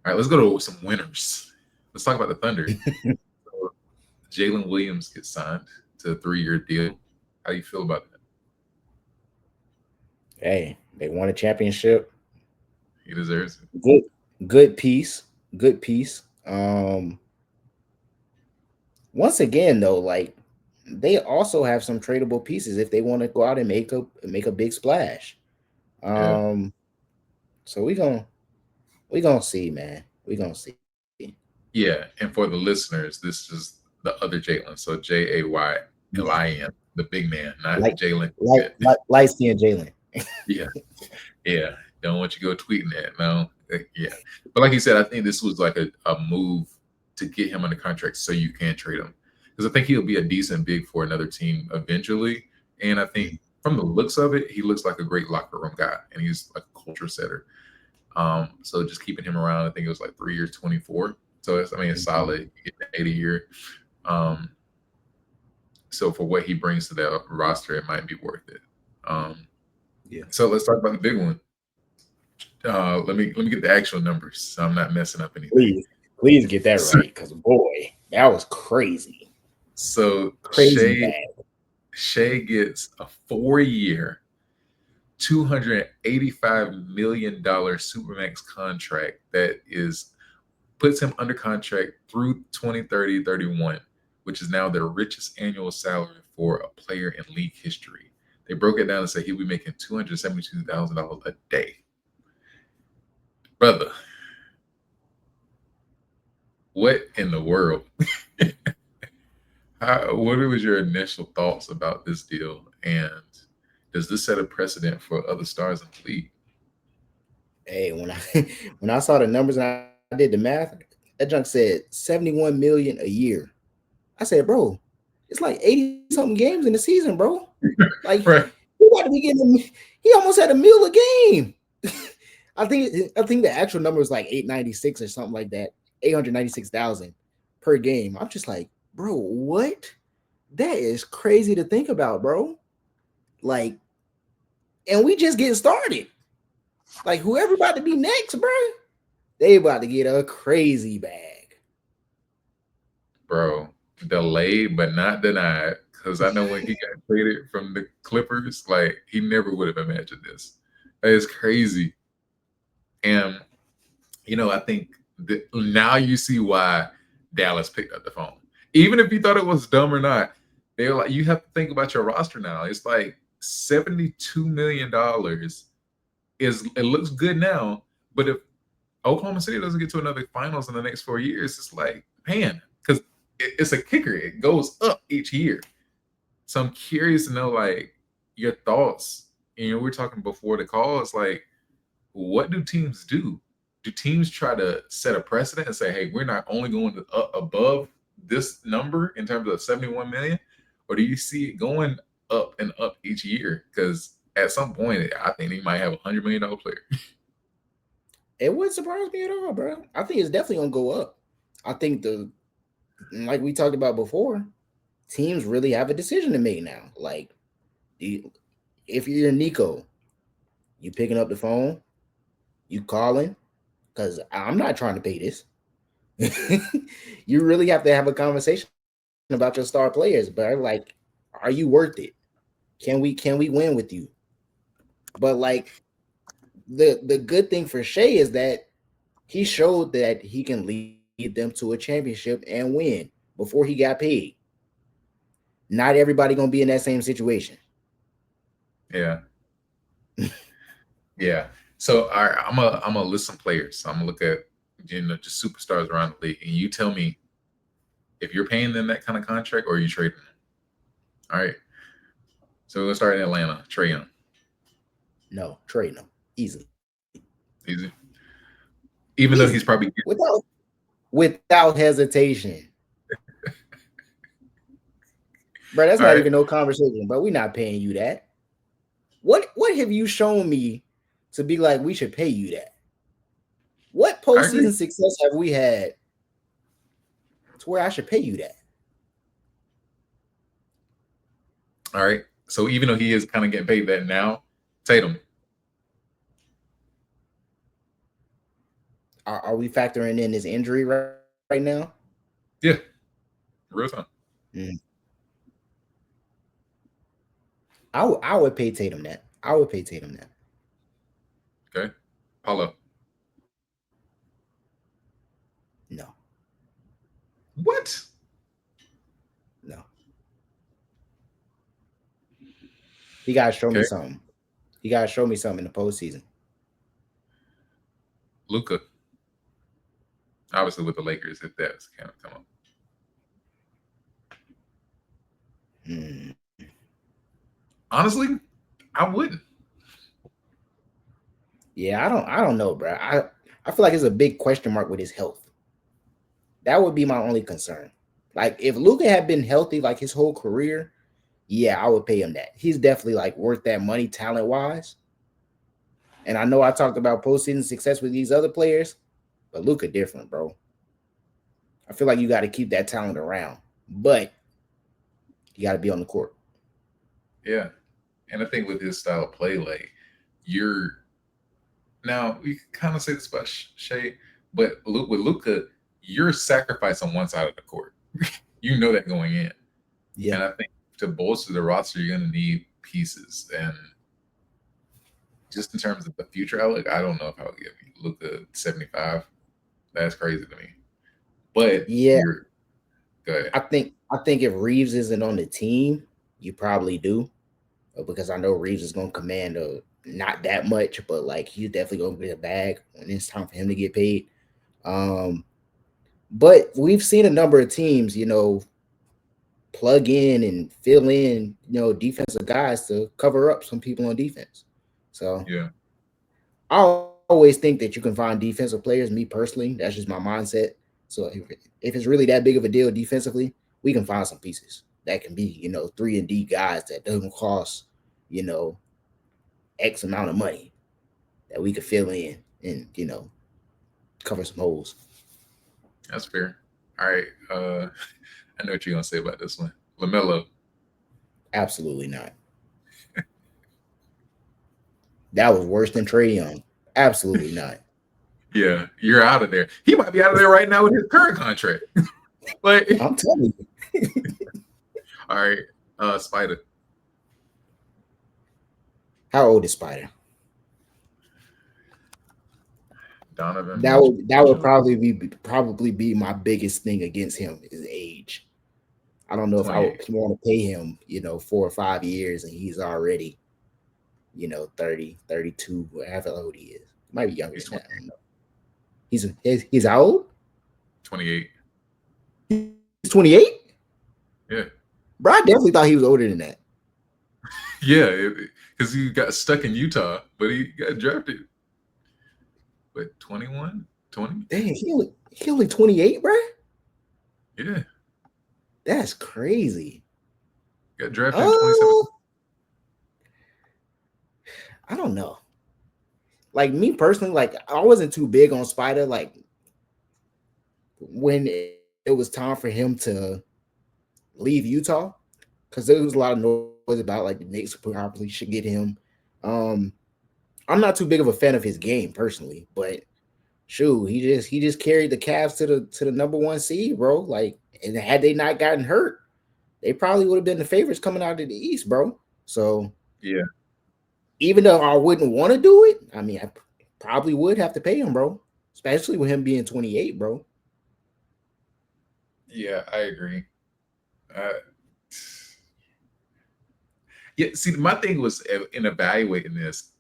[SPEAKER 1] right, let's go to some winners. Let's talk about the Thunder. So, Jalen Williams gets signed to a 3-year deal. How do you feel about that?
[SPEAKER 2] Hey, they won a championship.
[SPEAKER 1] He deserves it.
[SPEAKER 2] Good, good piece. Good piece. Once again though, like they also have some tradable pieces if they want to go out and make a big splash.
[SPEAKER 1] Yeah.
[SPEAKER 2] Um, so we gonna see, man. We gonna see.
[SPEAKER 1] Yeah. And for the listeners, this is the other Jalen. So Jaylin, the big man, not
[SPEAKER 2] Like
[SPEAKER 1] Jalen.
[SPEAKER 2] light skinned Jalen.
[SPEAKER 1] Yeah. Yeah, don't want you to go tweeting that. No, yeah. But like you said, I think this was like a move to get him under contract so you can trade him because I think he'll be a decent big for another team eventually. And I think from the looks of it, he looks like a great locker room guy, and he's like a culture setter. So just keeping him around, I think it was like 3 years, 24. So it's solid. You get 80 a year. Um, so for what he brings to that roster, it might be worth it. Um,
[SPEAKER 2] Yeah.
[SPEAKER 1] so let's talk about the big one. Let me get the actual numbers so I'm not messing up anything.
[SPEAKER 2] Please get that
[SPEAKER 1] So,
[SPEAKER 2] right, because boy, that was crazy.
[SPEAKER 1] so
[SPEAKER 2] Crazy bad.
[SPEAKER 1] Shea gets a 4-year, $285 million supermax contract that is puts him under contract through 2030-31, which is now the richest annual salary for a player in league history. They broke it down and said he'll be making $272,000 a day. Brother, what in the world? What was your initial thoughts about this deal? And does this set a precedent for other stars in the league?
[SPEAKER 2] Hey, when I when I saw the numbers and I did the math, that junk said 71 million a year. I said, bro, it's like 80 something games in the season, bro. Like
[SPEAKER 1] Right.
[SPEAKER 2] he about to be getting he almost had a meal a game. I think the actual number was like 896 or something like that. 896,000 per game. I'm just like, bro, what? That is crazy to think about, bro. Like, and we just getting started. Like whoever about to be next, bro, they about to get a crazy bag.
[SPEAKER 1] Bro, delayed but not denied. Because I know when he got traded from the Clippers, like he never would have imagined this. That is crazy. And I think now you see why Dallas picked up the phone. Even if you thought it was dumb or not, they're like, you have to think about your roster now. It's like $72 million is it looks good now, but if Oklahoma City doesn't get to another finals in the next 4 years, it's like, man, because it's a kicker. It goes up each year. So I'm curious to know like your thoughts. And we're talking before the call. It's like, what do teams do? Do teams try to set a precedent and say, hey, we're not only going to above this number in terms of 71 million, or do you see it going up and up each year? Because at some point, I think they might have $100 million player.
[SPEAKER 2] It wouldn't surprise me at all, bro. I think it's definitely gonna go up. I think the like we talked about before, teams really have a decision to make now. Like, if you're Nico, you picking up the phone, you calling, because I'm not trying to pay this. You really have to have a conversation about your star players, but like, are you worth it? Can we win with you? But like the good thing for Shea is that he showed that he can lead them to a championship and win before he got paid. Not everybody gonna be in that same situation.
[SPEAKER 1] Yeah. Yeah. So I'm gonna list some players. So I'm gonna look at just superstars around the league, and you tell me if you're paying them that kind of contract or you trading them. All right. So we'll start in Atlanta. Trae Young.
[SPEAKER 2] No, trade them easily,
[SPEAKER 1] Easy. Even though
[SPEAKER 2] easy,
[SPEAKER 1] he's probably
[SPEAKER 2] without hesitation, bro. That's
[SPEAKER 1] all
[SPEAKER 2] not
[SPEAKER 1] right.
[SPEAKER 2] even no conversation, bro. We're not paying you that. What have you shown me to be like we should pay you that? What
[SPEAKER 1] I agree.
[SPEAKER 2] postseason success have we had to where I should pay you that?
[SPEAKER 1] All right. So even though he is kind of getting paid that now, Tatum.
[SPEAKER 2] Are we factoring in his injury right now?
[SPEAKER 1] Yeah. Real time.
[SPEAKER 2] Mm. I would pay Tatum that. I would pay Tatum that.
[SPEAKER 1] Okay. Paulo.
[SPEAKER 2] No,
[SPEAKER 1] What?
[SPEAKER 2] no. He gotta show me
[SPEAKER 1] Okay.
[SPEAKER 2] something. He gotta show me something in the postseason.
[SPEAKER 1] Luca. Obviously with the Lakers, if that's kind of come up.
[SPEAKER 2] Hmm.
[SPEAKER 1] Honestly, I wouldn't.
[SPEAKER 2] Yeah, I don't know, bro. I feel like it's a big question mark with his health. That would be my only concern. Like if Luca had been healthy like his whole career, yeah, I would pay him that. He's definitely like worth that money talent wise. And I know I talked about postseason success with these other players, but Luca different, bro. I feel like you got to keep that talent around, but you got to be on the court.
[SPEAKER 1] Yeah. And I think with his style of play, like you're now we kind of say this about Shea, but with Luca, you're sacrificed on one side of the court. You know that going in.
[SPEAKER 2] Yeah.
[SPEAKER 1] And I think to bolster the roster, you're going to need pieces. And just in terms of the future outlook, I don't know if I would give Luca 75. That's crazy to me. But
[SPEAKER 2] Yeah,
[SPEAKER 1] you're good.
[SPEAKER 2] I think if Reeves isn't on the team, you probably do, because I know Reeves is gonna command a not that much, but like he's definitely gonna get a bag when it's time for him to get paid. Um, but we've seen a number of teams, plug in and fill in, defensive guys to cover up some people on defense. So
[SPEAKER 1] Yeah,
[SPEAKER 2] I always think that you can find defensive players. Me personally, that's just my mindset. So if it's really that big of a deal defensively, we can find some pieces that can be, 3 and D guys that doesn't cost, you know, X amount of money that we could fill in and, cover some holes.
[SPEAKER 1] that's fair. All right. I know what you're gonna say about this one. LaMelo.
[SPEAKER 2] Absolutely not. That was worse than Trey Young. Absolutely not.
[SPEAKER 1] Yeah, you're out of there. He might be out of there right now with his current contract. Like,
[SPEAKER 2] I'm telling you.
[SPEAKER 1] all right, Spider.
[SPEAKER 2] How old is Spider?
[SPEAKER 1] Donovan
[SPEAKER 2] That would
[SPEAKER 1] Mitchell,
[SPEAKER 2] probably be my biggest thing against him is age. I don't know if I would
[SPEAKER 1] 28.
[SPEAKER 2] want to pay him, 4 or 5 years and he's already, 30, 32, whatever old he is. Might be younger
[SPEAKER 1] He's
[SPEAKER 2] than that. I
[SPEAKER 1] 28.
[SPEAKER 2] don't know. He's how old?
[SPEAKER 1] 28.
[SPEAKER 2] He's 28?
[SPEAKER 1] Yeah,
[SPEAKER 2] Bro, I definitely thought he was older than that.
[SPEAKER 1] yeah, because he got stuck in Utah, but he got drafted. But 21, 20.
[SPEAKER 2] Dang, he only 28, bro?
[SPEAKER 1] Yeah,
[SPEAKER 2] That's crazy.
[SPEAKER 1] got drafted in 2017.
[SPEAKER 2] Oh, I don't know. Like me personally, like I wasn't too big on Spider. Like when it was time for him to leave Utah, because there was a lot of noise about like the Knicks probably should get him. Um, I'm not too big of a fan of his game personally, but shoot, he just carried the Cavs to the number 1 seed, bro. Like, and had they not gotten hurt, they probably would have been the favorites coming out of the East, bro. So
[SPEAKER 1] Yeah,
[SPEAKER 2] even though I wouldn't want to do it, I mean, I probably would have to pay him, bro. Especially with him being 28, bro.
[SPEAKER 1] yeah, I agree. Uh, yeah, see, my thing was in evaluating this.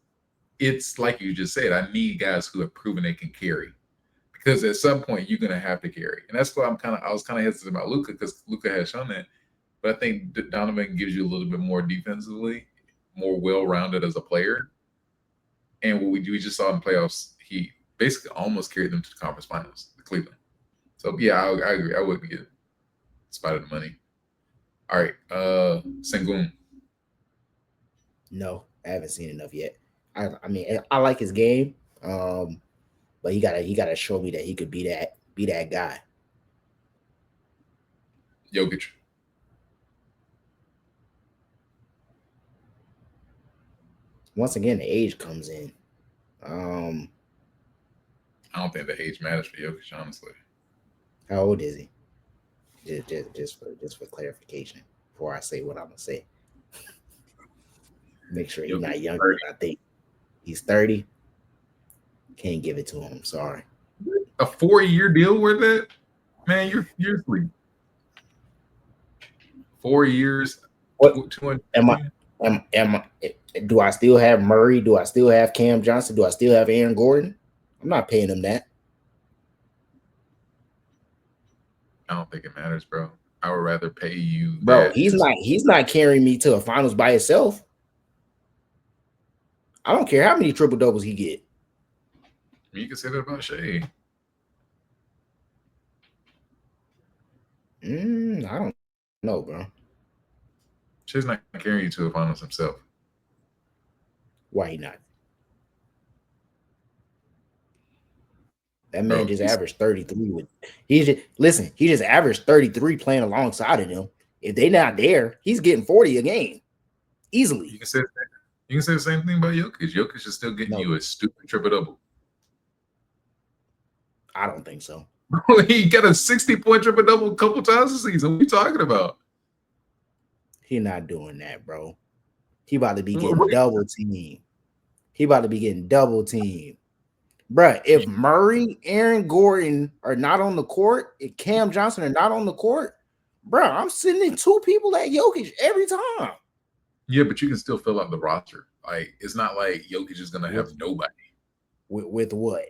[SPEAKER 1] It's like you just said. I need guys who have proven they can carry because at some point you're gonna have to carry, and that's why I was kind of hesitant about Luca because Luca has shown that. But I think Donovan gives you a little bit more defensively, more well-rounded as a player. And what we just saw in playoffs, he basically almost carried them to the conference finals, the Cleveland. So yeah, I agree. I wouldn't get Spider the money. All right, Sengun.
[SPEAKER 2] No, I haven't seen enough yet. I mean, I like his game, but he gotta show me that he could be that guy.
[SPEAKER 1] Jokic.
[SPEAKER 2] Once again, the age comes in. Um,
[SPEAKER 1] I don't think the age matters for Jokic, honestly.
[SPEAKER 2] how old is he? Just for clarification, before I say what I'm gonna say, make sure he's
[SPEAKER 1] Jokic
[SPEAKER 2] not
[SPEAKER 1] is
[SPEAKER 2] younger
[SPEAKER 1] 30.
[SPEAKER 2] than I think. He's 30. Can't give it to him. Sorry.
[SPEAKER 1] A 4-year deal worth that? Man, you're asleep. 4 years,
[SPEAKER 2] What
[SPEAKER 1] 200
[SPEAKER 2] am I?
[SPEAKER 1] million.
[SPEAKER 2] Am I? Do I still have Murray? Do I still have Cam Johnson? Do I still have Aaron Gordon? I'm not paying him that,
[SPEAKER 1] I don't think it matters, bro. I would rather pay you
[SPEAKER 2] bro.
[SPEAKER 1] that
[SPEAKER 2] He's
[SPEAKER 1] and
[SPEAKER 2] not. He's not carrying me to a finals by himself. I don't care how many triple doubles he get.
[SPEAKER 1] you can say that about Shea.
[SPEAKER 2] I don't know, bro.
[SPEAKER 1] Shea's not carrying you to the finals himself.
[SPEAKER 2] Why he not? That man
[SPEAKER 1] Bro,
[SPEAKER 2] just
[SPEAKER 1] he's
[SPEAKER 2] averaged 33 with he just listen, he just averaged 33 playing alongside of them. If they not there, he's getting 40 a game.
[SPEAKER 1] you
[SPEAKER 2] Easily.
[SPEAKER 1] can say you can say the same thing about Jokic. Jokic is still getting
[SPEAKER 2] No,
[SPEAKER 1] you a stupid triple double.
[SPEAKER 2] I don't think so.
[SPEAKER 1] He got a 60-point triple double a couple times this season. What are you talking about?
[SPEAKER 2] He not doing that, bro. He about to be
[SPEAKER 1] What,
[SPEAKER 2] getting
[SPEAKER 1] what,
[SPEAKER 2] double teamed. He about to be getting double teamed. Bruh, if Murray, Aaron Gordon are not on the court, if Cam Johnson are not on the court, bruh, I'm sending 2 people at Jokic every time.
[SPEAKER 1] yeah, but you can still fill out the roster. Like it's not like Jokic is gonna have
[SPEAKER 2] With
[SPEAKER 1] nobody.
[SPEAKER 2] with what?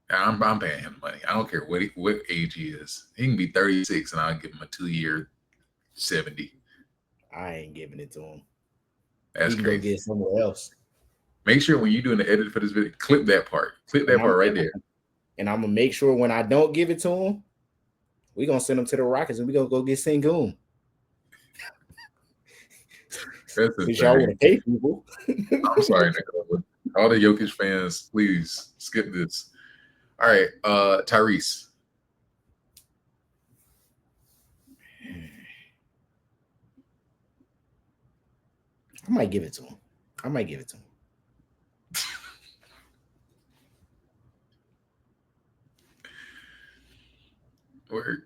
[SPEAKER 1] I'm paying him money. I don't care what age he is. He can be 36, and I'll give him a 2 year 70.
[SPEAKER 2] I ain't giving it to him.
[SPEAKER 1] That's
[SPEAKER 2] He can go
[SPEAKER 1] crazy.
[SPEAKER 2] get somewhere else.
[SPEAKER 1] Make sure when you're doing the edit for this video, clip that part. Clip
[SPEAKER 2] And
[SPEAKER 1] that
[SPEAKER 2] I'm
[SPEAKER 1] part right
[SPEAKER 2] and,
[SPEAKER 1] there.
[SPEAKER 2] and I'm gonna make sure when I don't give it to him, we're gonna send him to the Rockets and we're gonna go get Sengun.
[SPEAKER 1] That's
[SPEAKER 2] Since y'all want
[SPEAKER 1] insane.
[SPEAKER 2] to pay people.
[SPEAKER 1] I'm sorry, Nicola. All the Jokic fans, please skip this. All right, Tyrese.
[SPEAKER 2] I might give it to him. I might give it to him.
[SPEAKER 1] Word.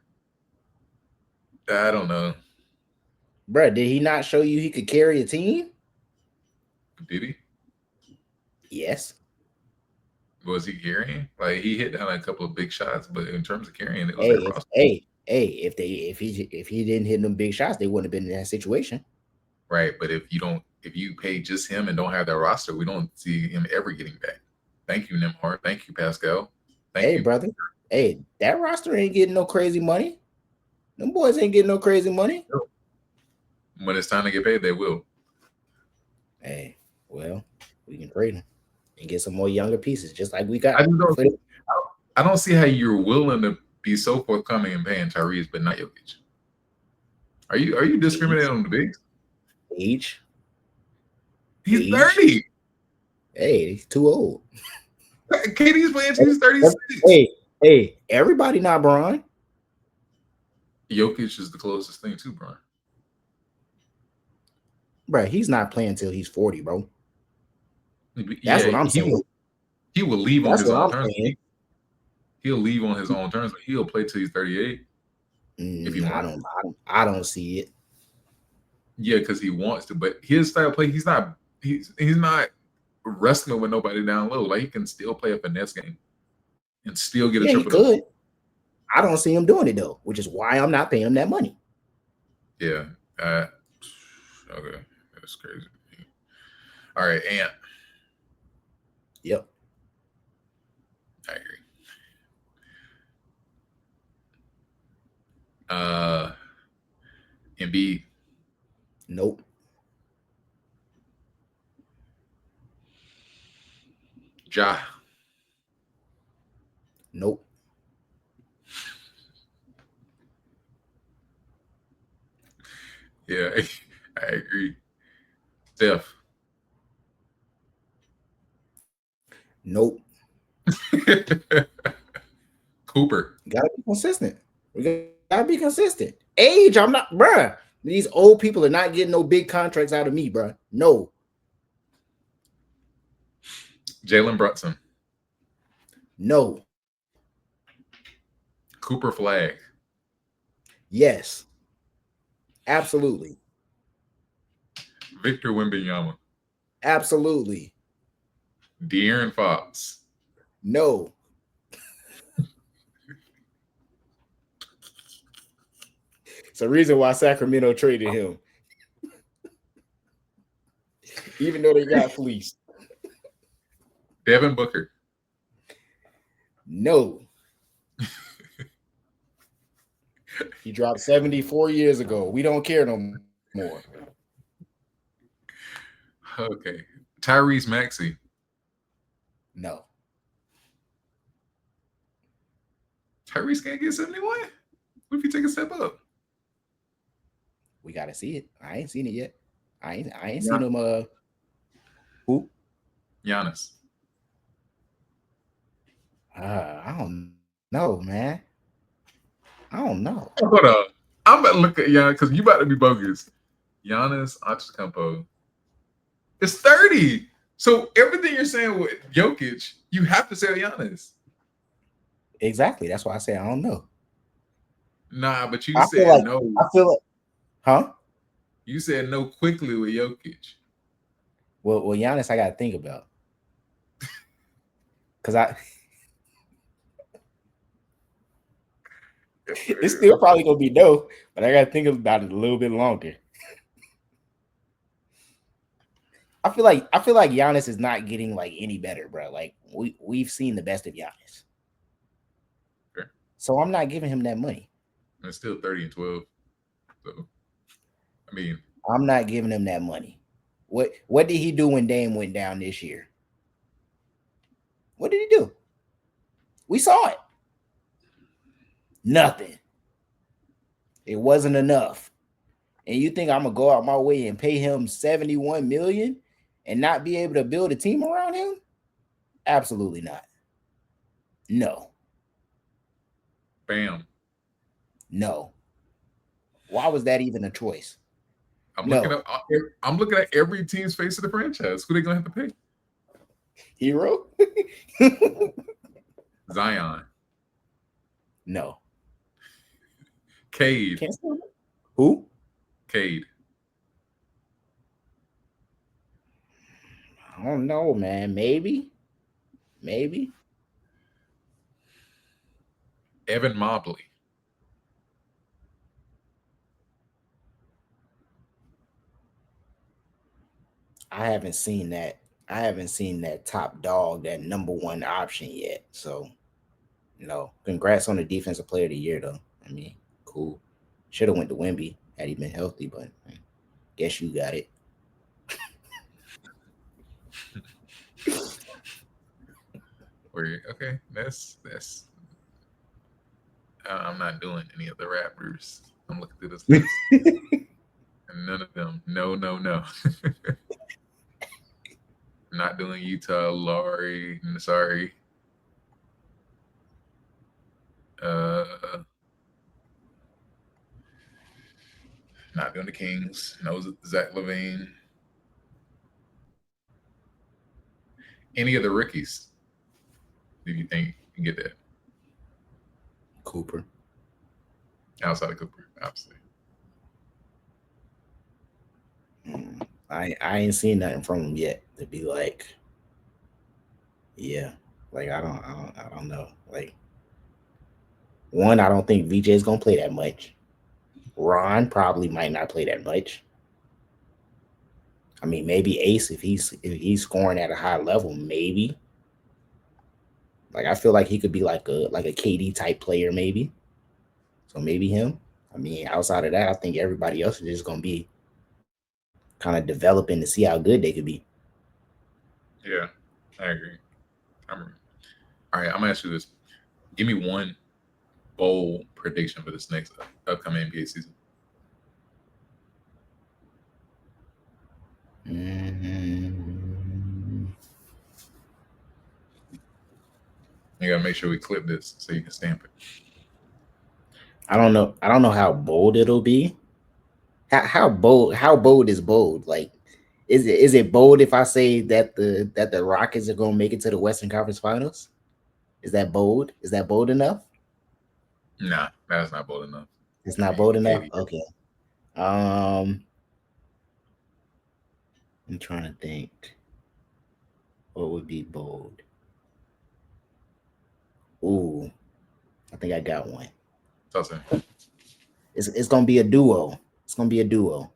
[SPEAKER 1] I don't know.
[SPEAKER 2] Bruh, did he not show you he could carry a team?
[SPEAKER 1] Did he?
[SPEAKER 2] Yes.
[SPEAKER 1] Was he carrying? Like he hit down a couple of big shots, but in terms of carrying, it was
[SPEAKER 2] Hey,
[SPEAKER 1] that roster.
[SPEAKER 2] if he didn't hit them big shots, they wouldn't have been in that situation.
[SPEAKER 1] Right. But if you pay just him and don't have that roster, we don't see him ever getting back. Thank you, Nimhard. Thank you, Pascal. Thank
[SPEAKER 2] Hey,
[SPEAKER 1] you.
[SPEAKER 2] brother. Hey, that roster ain't getting no crazy money. Them boys ain't getting no crazy money.
[SPEAKER 1] When it's time to get paid, they will.
[SPEAKER 2] Hey, well, we can trade them and get some more younger pieces, just like we got.
[SPEAKER 1] I just don't. I don't see how you're willing to be so forthcoming and paying Tyrese, but not Jokic. Are you discriminating on the bigs?
[SPEAKER 2] Age.
[SPEAKER 1] He's
[SPEAKER 2] Age.
[SPEAKER 1] 30.
[SPEAKER 2] Hey, he's too old.
[SPEAKER 1] KD's playing. He's 36.
[SPEAKER 2] Hey, everybody not Bron.
[SPEAKER 1] Jokic is the closest thing to Bron.
[SPEAKER 2] Bro, he's not playing until he's 40, bro. That's
[SPEAKER 1] Yeah,
[SPEAKER 2] what I'm saying.
[SPEAKER 1] he will leave on
[SPEAKER 2] That's
[SPEAKER 1] his
[SPEAKER 2] what
[SPEAKER 1] own
[SPEAKER 2] I'm
[SPEAKER 1] terms.
[SPEAKER 2] saying.
[SPEAKER 1] He'll leave on his own terms, but he'll play till he's 38 if he wants.
[SPEAKER 2] I don't see it.
[SPEAKER 1] Yeah, because he wants to, but his style of play, he's not wrestling with nobody down low. Like he can still play a finesse game and still get a
[SPEAKER 2] Yeah, he
[SPEAKER 1] triple double.
[SPEAKER 2] could. I don't see him doing it though, which is why I'm not paying him that money.
[SPEAKER 1] Yeah. Okay. That's crazy. All right, Ant.
[SPEAKER 2] Yep.
[SPEAKER 1] I agree. Uh Embiid.
[SPEAKER 2] Nope.
[SPEAKER 1] Ja.
[SPEAKER 2] Nope.
[SPEAKER 1] Yeah, I agree. Steph.
[SPEAKER 2] Nope.
[SPEAKER 1] Cooper.
[SPEAKER 2] Gotta be consistent. We gotta be consistent. Age, I'm not, bruh. These old people are not getting no big contracts out of me, bruh. No.
[SPEAKER 1] Jalen Brunson.
[SPEAKER 2] No.
[SPEAKER 1] Cooper Flag.
[SPEAKER 2] Yes. Absolutely.
[SPEAKER 1] Victor Wembanyama.
[SPEAKER 2] Absolutely.
[SPEAKER 1] De'Aaron Fox.
[SPEAKER 2] No. It's the reason why Sacramento traded him, even though they got fleeced.
[SPEAKER 1] Devin Booker.
[SPEAKER 2] No. He dropped 74 years ago. We don't care no more.
[SPEAKER 1] Okay. Tyrese Maxey.
[SPEAKER 2] No.
[SPEAKER 1] Tyrese can't get 71? What if you take a step up?
[SPEAKER 2] We gotta see it. I ain't seen it yet. I ain't
[SPEAKER 1] Yeah.
[SPEAKER 2] seen him who?
[SPEAKER 1] Giannis.
[SPEAKER 2] I don't know, man. I don't know.
[SPEAKER 1] Hold on. I'm about to look at Giannis because you about to be bogus. Giannis Antetokounmpo is 30. So everything you're saying with Jokic, you have to say Giannis.
[SPEAKER 2] Exactly. That's why I say I don't know.
[SPEAKER 1] Nah, but you
[SPEAKER 2] I
[SPEAKER 1] said
[SPEAKER 2] feel like
[SPEAKER 1] no.
[SPEAKER 2] huh?
[SPEAKER 1] You said no quickly with Jokic.
[SPEAKER 2] Well, Giannis, I gotta think about. Cause it's still probably gonna be no, but I gotta think about it a little bit longer. I feel like Giannis is not getting like any better, bro. Like we've seen the best of Giannis. So I'm not giving him that money.
[SPEAKER 1] And it's still 30 and 12. So I mean,
[SPEAKER 2] I'm not giving him that money. What did he do when Dame went down this year? What did he do? We saw it. Nothing. It wasn't enough. And you think I'm gonna go out my way and pay him 71 million and not be able to build a team around him? Absolutely not. No.
[SPEAKER 1] bam.
[SPEAKER 2] No. Why was that even a choice?
[SPEAKER 1] I'm looking
[SPEAKER 2] No.
[SPEAKER 1] at I'm looking at every team's face of the franchise. Who they gonna have to pay?
[SPEAKER 2] Hero?
[SPEAKER 1] Zion,
[SPEAKER 2] No.
[SPEAKER 1] Cade,
[SPEAKER 2] Can't say who?
[SPEAKER 1] Cade,
[SPEAKER 2] I don't know, man. Maybe. Maybe.
[SPEAKER 1] Evan Mobley.
[SPEAKER 2] I haven't seen that. I haven't seen that top dog, that number one option yet. So no. Congrats on the defensive player of the year though. I mean, cool. Should have went to Wimby had he been healthy, but guess you got it.
[SPEAKER 1] Okay, that's. I'm not doing any of the rappers. I'm looking through this list, and none of them. No, no, no. Not doing Utah, Laurie. Sorry. Uh, Not doing the Kings. No, Zach Levine. Any of the rookies? Do you think you can get that
[SPEAKER 2] Cooper.
[SPEAKER 1] outside of Cooper? Obviously.
[SPEAKER 2] I ain't seen nothing from him yet to be like, yeah. Like I don't know. Like one, I don't think VJ's gonna play that much. Ron probably might not play that much. I mean, maybe Ace if he's scoring at a high level, maybe. Like I feel like he could be like a KD type player, maybe. So maybe him. I mean, outside of that, I think everybody else is just gonna be kind of developing to see how good they could be.
[SPEAKER 1] Yeah, I agree. I'm, all right, I'm gonna ask you this. Give me one bold prediction for this next upcoming NBA season.
[SPEAKER 2] Mm,
[SPEAKER 1] You gotta make sure we clip this so you can stamp it.
[SPEAKER 2] I don't know. I don't know how bold it'll be. How bold? How bold is bold? Like, is it bold if I say that the Rockets are gonna make it to the Western Conference Finals? Is that bold? Is that bold enough?
[SPEAKER 1] Nah, that's not bold enough.
[SPEAKER 2] It's
[SPEAKER 1] I
[SPEAKER 2] not
[SPEAKER 1] mean,
[SPEAKER 2] bold enough.
[SPEAKER 1] Katie.
[SPEAKER 2] Okay. Um, I'm trying to think. What would be bold? Ooh, I think I got one.
[SPEAKER 1] Toss in.
[SPEAKER 2] It's gonna be a duo. It's gonna be a duo.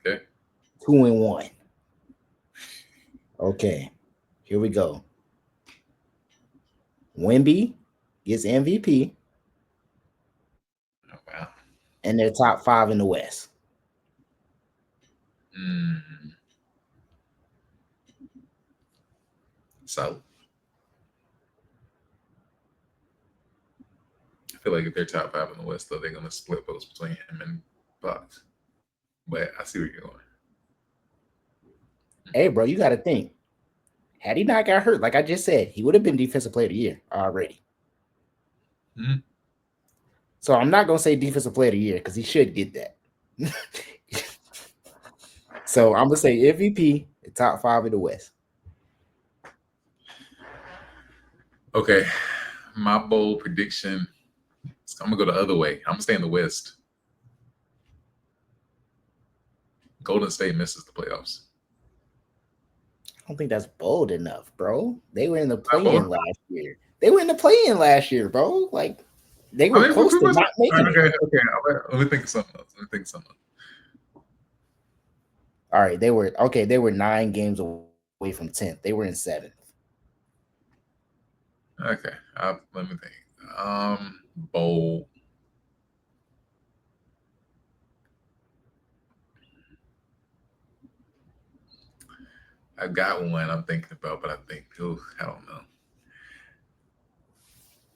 [SPEAKER 1] Okay.
[SPEAKER 2] 2-1. Okay. Here we go. Wimby gets MVP,
[SPEAKER 1] Oh, wow.
[SPEAKER 2] and they're top five in the West.
[SPEAKER 1] Mm, so I feel like if they're top five in the West, though, they're gonna split votes between him and Fox. But I see where you're going.
[SPEAKER 2] Hey, bro, you got to think. Had he not got hurt, like I just said, he would have been defensive player of the year already.
[SPEAKER 1] Mm-hmm.
[SPEAKER 2] So I'm not gonna say defensive player of the year because he should get that. So I'm gonna say MVP, top five in the West.
[SPEAKER 1] Okay, my bold prediction. I'm gonna go the other way. I'm gonna stay in the West. Golden State misses the playoffs.
[SPEAKER 2] I don't think that's bold enough, bro. They were in the
[SPEAKER 1] Not bold.
[SPEAKER 2] play-in last year. They were in the play-in last year, bro. Like they
[SPEAKER 1] I
[SPEAKER 2] were
[SPEAKER 1] mean,
[SPEAKER 2] close to not making it.
[SPEAKER 1] okay, okay. Let me think of something else. Let me think of something
[SPEAKER 2] All right, they were okay. They were 9 games away from 10th. They were in 7th.
[SPEAKER 1] else. Okay, let me think. Bowl. I got one I'm thinking about, but I think, oh, I don't know.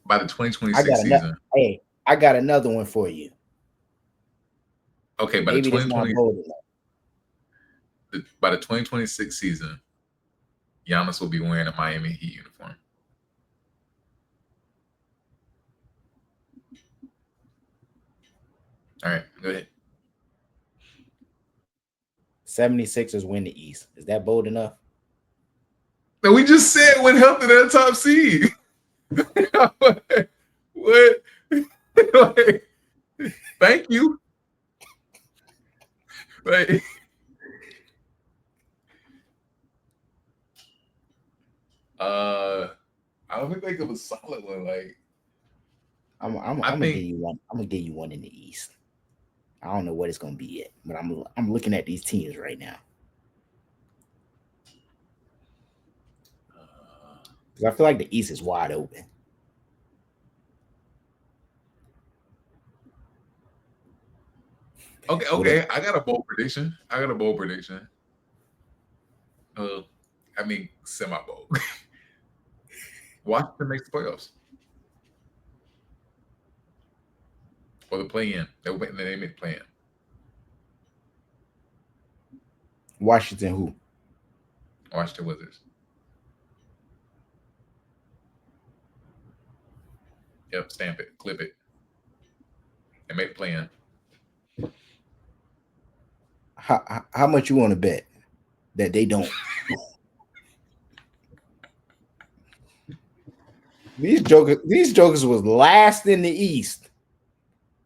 [SPEAKER 1] By the
[SPEAKER 2] I got
[SPEAKER 1] 2026
[SPEAKER 2] another.
[SPEAKER 1] season.
[SPEAKER 2] Hey, I got another one for you.
[SPEAKER 1] Okay,
[SPEAKER 2] Maybe that's not bold enough.
[SPEAKER 1] by the 2026 season, Giannis will be wearing a Miami Heat uniform. All right, go ahead.
[SPEAKER 2] 76ers win the East. Is that bold enough?
[SPEAKER 1] Now we just said when healthy that top seed. What? Like, thank you. Like, uh, I don't think of a solid one. Like,
[SPEAKER 2] I'm
[SPEAKER 1] I
[SPEAKER 2] gonna give
[SPEAKER 1] think
[SPEAKER 2] you one. I'm gonna give you one in the East. I don't know what it's gonna be yet, but I'm looking at these teams right now because I feel like the East is wide open.
[SPEAKER 1] okay,
[SPEAKER 2] With a
[SPEAKER 1] okay. I got a bold prediction. I got a bold prediction. Uh, I mean, semi bold. Washington makes the playoffs or the play in. They make the play in.
[SPEAKER 2] Washington, who?
[SPEAKER 1] Washington Wizards. Yep, stamp it, clip it, and make the play in.
[SPEAKER 2] How much you want to bet that they don't? These jokers was last in the East.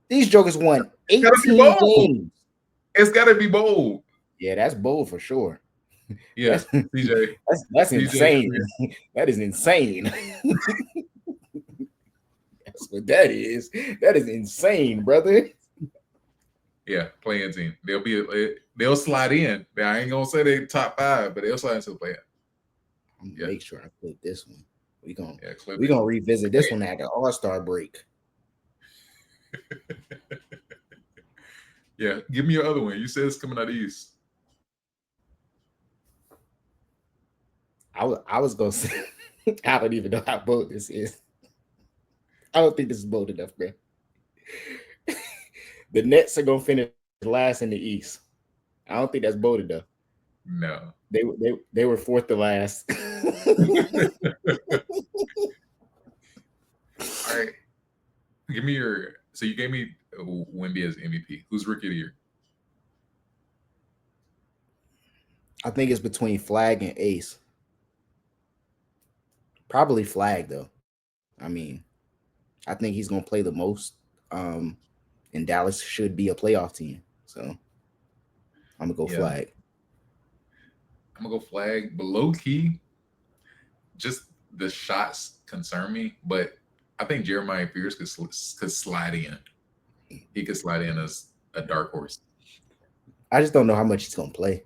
[SPEAKER 2] These jokers won
[SPEAKER 1] It's gotta be
[SPEAKER 2] 18
[SPEAKER 1] bold.
[SPEAKER 2] games.
[SPEAKER 1] It's gotta be bold.
[SPEAKER 2] Yeah, that's bold for sure.
[SPEAKER 1] Yeah,
[SPEAKER 2] That's
[SPEAKER 1] CJ,
[SPEAKER 2] that's
[SPEAKER 1] CJ,
[SPEAKER 2] insane. That is insane. That's what that is. That is insane, brother.
[SPEAKER 1] yeah, playing team. They'll slide in. Now, I ain't gonna say they top five, but they'll slide into the play in.
[SPEAKER 2] I'm gonna
[SPEAKER 1] Yeah,
[SPEAKER 2] make sure I clip this one. We gonna
[SPEAKER 1] yeah, clip
[SPEAKER 2] we
[SPEAKER 1] it.
[SPEAKER 2] gonna revisit this one at the All-Star break.
[SPEAKER 1] Yeah, give me your other one. You said it's coming out of the East.
[SPEAKER 2] I was gonna say I don't even know how bold this is. I don't think this is bold enough, man. The Nets are gonna finish last in the East. I don't think that's bold enough.
[SPEAKER 1] No.
[SPEAKER 2] They were fourth to last.
[SPEAKER 1] All right, give me your. So you gave me Wemby as MVP. Who's rookie of the year?
[SPEAKER 2] I think it's between Flag and Ace. Probably Flag though. I mean, I think he's gonna play the most. Um, and Dallas should be a playoff team. So I'm gonna go
[SPEAKER 1] Yeah,
[SPEAKER 2] Flag.
[SPEAKER 1] I'm gonna go Flag. But low key, just the shots concern me. But I think Jeremiah Pierce could slide in. He could slide in as a dark horse.
[SPEAKER 2] I just don't know how much he's gonna play.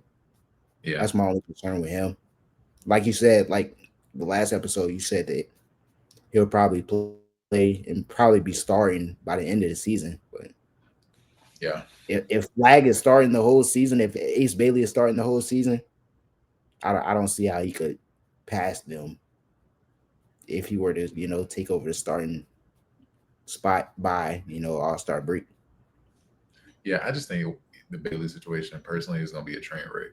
[SPEAKER 1] Yeah,
[SPEAKER 2] That's my only concern with him. Like you said, like the last episode, you said that he'll probably play and probably be starting by the end of the season. But
[SPEAKER 1] yeah,
[SPEAKER 2] if Flag is starting the whole season, if Ace Bailey is starting the whole season, I don't see how he could pass them if he were to take over the starting spot by All Star break.
[SPEAKER 1] yeah. I just think the Bailey situation personally is gonna be a train wreck.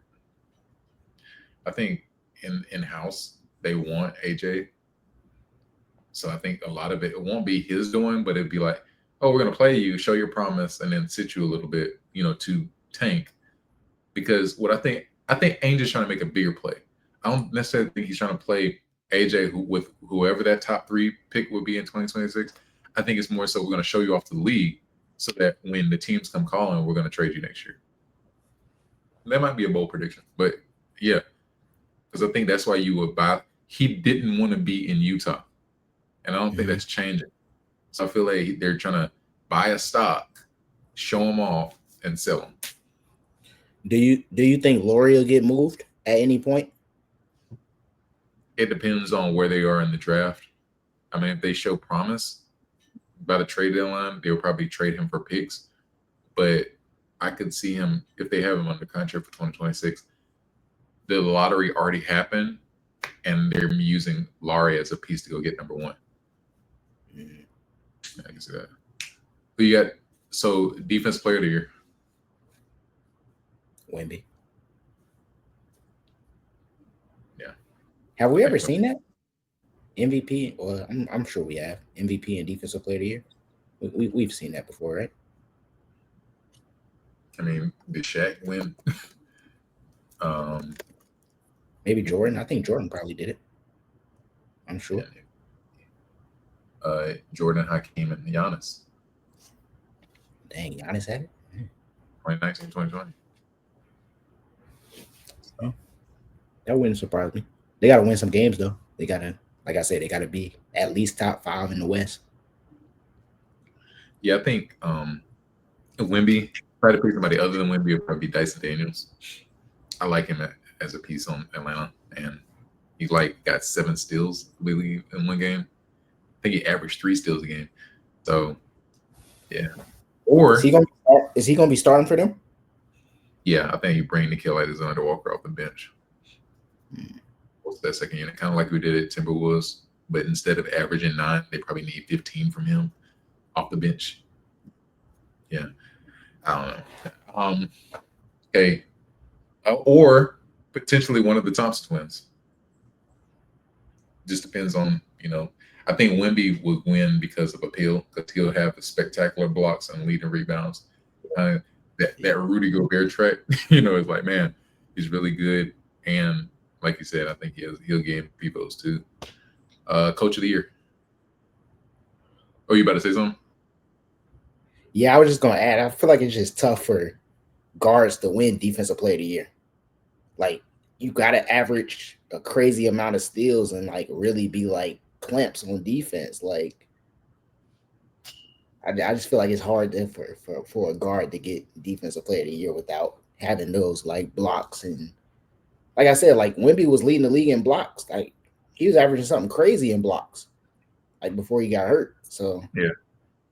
[SPEAKER 1] I think in house they want AJ, so I think a lot of it won't be his doing, but it'd be like, oh, we're gonna play you, show your promise, and then sit you a little bit, to tank. Because I think Angel's trying to make a bigger play. I don't necessarily think he's trying to play AJ with whoever that top three pick would be in 2026. I think it's more so we're going to show you off to the league so that when the teams come calling, we're going to trade you next year. That might be a bold prediction, but yeah, because I think that's why you would buy. He didn't want to be in Utah, and I don't think
[SPEAKER 2] Mhm.
[SPEAKER 1] that's changing. So I feel like they're trying to buy a stock, show him off, and sell him.
[SPEAKER 2] Do you think Laurie will get moved at any point?
[SPEAKER 1] It depends on where they are in the draft. I mean, if they show promise, by the trade deadline, they'll probably trade him for picks. But I could see him if they have him under contract for 2026. The lottery already happened, and they're using Laurie as a piece to go get number one.
[SPEAKER 2] Mm,
[SPEAKER 1] I can see that. Who you got? So defense player of the year.
[SPEAKER 2] Wemby.
[SPEAKER 1] Yeah,
[SPEAKER 2] Have
[SPEAKER 1] I
[SPEAKER 2] we
[SPEAKER 1] think.
[SPEAKER 2] ever seen that MVP? Well, I'm sure we have MVP and Defensive Player of the Year. We've seen that before, right?
[SPEAKER 1] I mean, did Shaq win? Um,
[SPEAKER 2] Maybe Jordan. I think Jordan probably did it. I'm
[SPEAKER 1] yeah,
[SPEAKER 2] sure.
[SPEAKER 1] Jordan, Hakeem, and Giannis,
[SPEAKER 2] Dang, Giannis had it.
[SPEAKER 1] 2019, 2020.
[SPEAKER 2] Mm. That wouldn't surprise me. They got to win some games though. They got to, like I said, they got to be at least top five in the West.
[SPEAKER 1] Yeah, I think Wimby. Try to pick somebody other than Wimby would probably be Dyson Daniels. I like him as a piece on Atlanta, and he like got 7 steals, I believe, in one game. I think he averaged 3 steals a game. So yeah,
[SPEAKER 2] Is he
[SPEAKER 1] or
[SPEAKER 2] gonna is he gonna be starting for them?
[SPEAKER 1] yeah, I think he bring Nikhil Alexander Walker off the bench.
[SPEAKER 2] Mm.
[SPEAKER 1] What's that second unit? Kind of like we did at Timberwolves, but instead of averaging 9, they probably need 15 from him off the bench. Yeah, I don't know. Okay, or potentially one of the Thompson twins. Just depends on. I think Wemby would win because of appeal, because he'll have the spectacular blocks and leading rebounds. Uh, that Rudy Gobert track, is like, man, he's really good, and like you said, I think he'll give people those too. Coach of the year. Oh, you about to say something?
[SPEAKER 2] Yeah, I was just gonna add. I feel like it's just tough for guards to win Defensive Player of the Year. Like you got to average a crazy amount of steals and like really be like clamps on defense. Like I just feel like it's hard for a guard to get Defensive Player of the Year without having those like blocks and like I said, like Wimby was leading the league in blocks. Like he was averaging something crazy in blocks like before he got hurt. So
[SPEAKER 1] Yeah.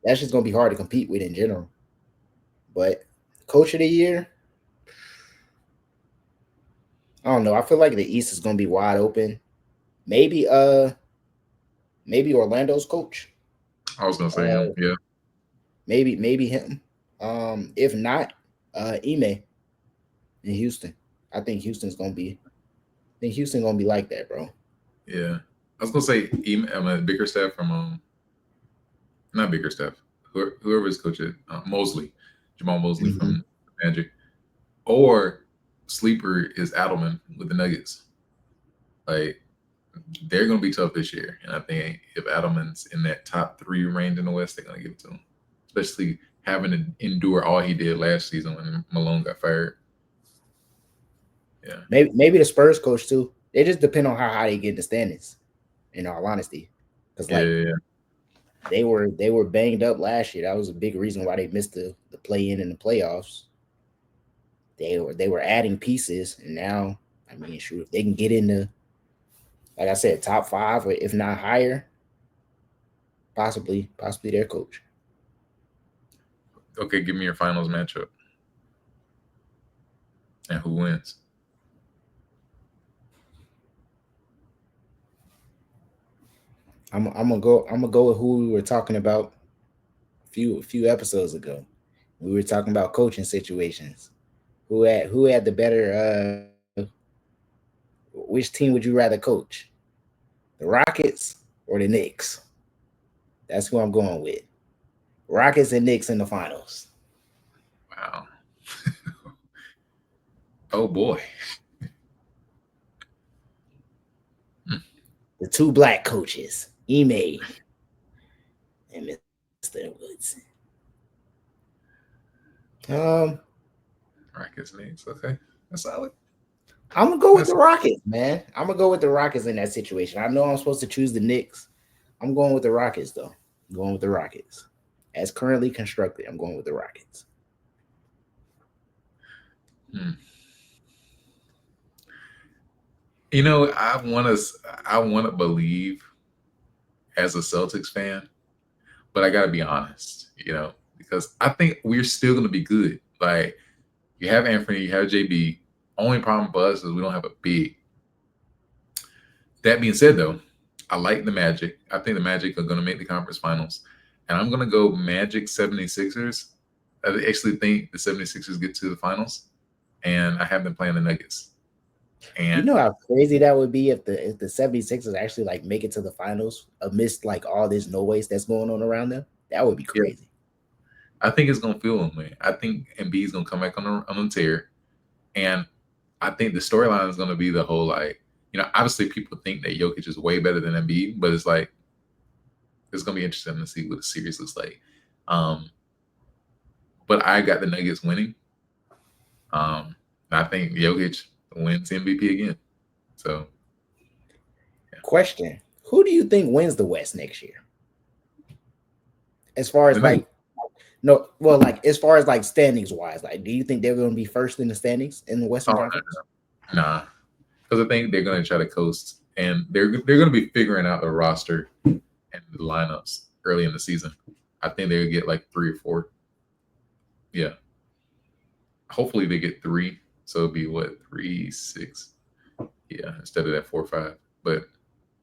[SPEAKER 2] that's just gonna be hard to compete with in general. But Coach of the Year, I don't know. I feel like the East is gonna be wide open. Maybe maybe Orlando's coach.
[SPEAKER 1] I was gonna say him.
[SPEAKER 2] Uh
[SPEAKER 1] Yeah.
[SPEAKER 2] maybe him. If not, Ime in Houston. I think Houston's gonna be I think Houston gonna be like that, bro.
[SPEAKER 1] Yeah. I was gonna say I'm a bigger staff from not bigger staff. Whoever's coach it, Mosley, Jamal Mosley
[SPEAKER 2] Mhm.
[SPEAKER 1] from Magic, or sleeper is Adelman with the Nuggets. Like they're gonna be tough this year, and I think if Adelman's in that top 3 range in the West, they're gonna give it to him, especially having to endure all he did last season when Malone got fired. Yeah.
[SPEAKER 2] Maybe the Spurs coach too. It just depend on how high they get in the standings. In all honesty, because
[SPEAKER 1] Yeah.
[SPEAKER 2] like
[SPEAKER 1] Yeah.
[SPEAKER 2] they were banged up last year. That was a big reason why they missed the play in and the playoffs. They were adding pieces, and now I mean, shoot, if they can get into like I said, top five or if not higher, possibly their coach.
[SPEAKER 1] Okay, give me your finals matchup and who wins.
[SPEAKER 2] I'm gonna go with who we were talking about a few episodes ago. We were talking about coaching situations. Who had the better which team would you rather coach? The Rockets or the Knicks? That's who I'm going with. Rockets and Knicks in the finals.
[SPEAKER 1] Wow. Oh boy. Hmm.
[SPEAKER 2] The two black coaches, Ime and Mr. Woodson. Um,
[SPEAKER 1] Rockets Knicks. Okay, that's solid.
[SPEAKER 2] I'm gonna go with
[SPEAKER 1] That's
[SPEAKER 2] the Rockets, man. I'm gonna go with the Rockets in that situation. I know I'm supposed to choose the Knicks. I'm going with the Rockets though. I'm going with the Rockets. As currently constructed, I'm going with the Rockets.
[SPEAKER 1] hmm. I want to believe as a Celtics fan, but I gotta be honest, because I think we're still gonna be good. Like you have Anthony, you have JB. Only problem for us is we don't have a big. That being said, though, I like the Magic. I think the Magic are gonna make the conference finals, and I'm gonna go Magic 76ers. I actually think the 76ers get to the finals, and I have them playing the Nuggets.
[SPEAKER 2] You
[SPEAKER 1] And
[SPEAKER 2] know how crazy that would be if the 76ers actually like make it to the finals amidst like all this noise that's going on around them? That would be
[SPEAKER 1] yeah,
[SPEAKER 2] crazy.
[SPEAKER 1] I think it's gonna feel them, man. I think Embiid's gonna come back on the tear, and I think the storyline is gonna be the whole like, obviously people think that Jokic is way better than Embiid, but it's like it's gonna be interesting to see what the series looks like. Um, but I got the Nuggets winning. I think Jokic wins MVP again. So yeah.
[SPEAKER 2] Question: who do you think wins the West next year? As far
[SPEAKER 1] The
[SPEAKER 2] as
[SPEAKER 1] Nuggets,
[SPEAKER 2] like no, well, like as far as like standings wise, like do you think they're going to be first in the standings in the Western
[SPEAKER 1] oh,
[SPEAKER 2] Conference?
[SPEAKER 1] nah, because I think they're gonna try to coast, and they're gonna be figuring out the roster and the lineups early in the season. I think they'll get like 3 or 4. Yeah, hopefully they get 3. So it'll be what 3, 6. Yeah, instead of that 4 or 5. But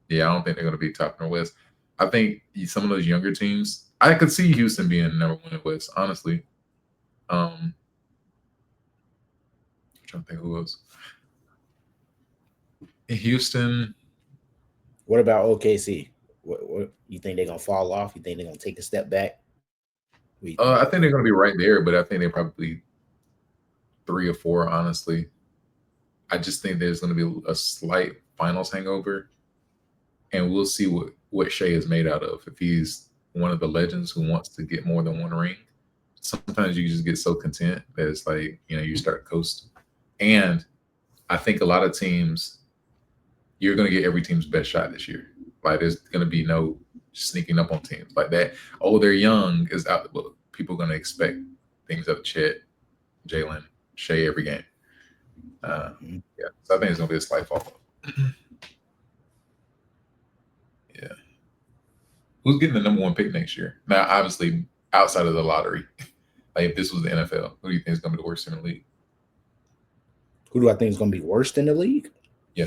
[SPEAKER 1] yeah, I don't think they're going to be top in the West. I think some of those younger teams, I could see Houston being number 1 in the West, honestly. I'm trying to think who else. In Houston,
[SPEAKER 2] What about OKC? What you think they're going to fall off? You think they're going to take a step back? What do you think?
[SPEAKER 1] I think they're going to be right there, but I think they're probably 3 or 4, honestly. I just think there's going to be a slight finals hangover, and we'll see what Shea is made out of. If he's one of the legends who wants to get more than 1 ring, sometimes you just get so content that it's like you start coasting. And I think a lot of teams, you're going to get every team's best shot this year. Like there's going to be no sneaking up on teams like that. Oh, they're young is out the book. People are going to expect things out of Chet, Jalen, Shea every game.
[SPEAKER 2] Mhm.
[SPEAKER 1] Yeah, so I think it's going to be a slight fall. Yeah. Who's getting the number 1 pick next year? Now, obviously, outside of the lottery, like if this was the NFL, who do you think is going to be the worst in the league?
[SPEAKER 2] Who do I think is going to be worst in the league?
[SPEAKER 1] Yeah.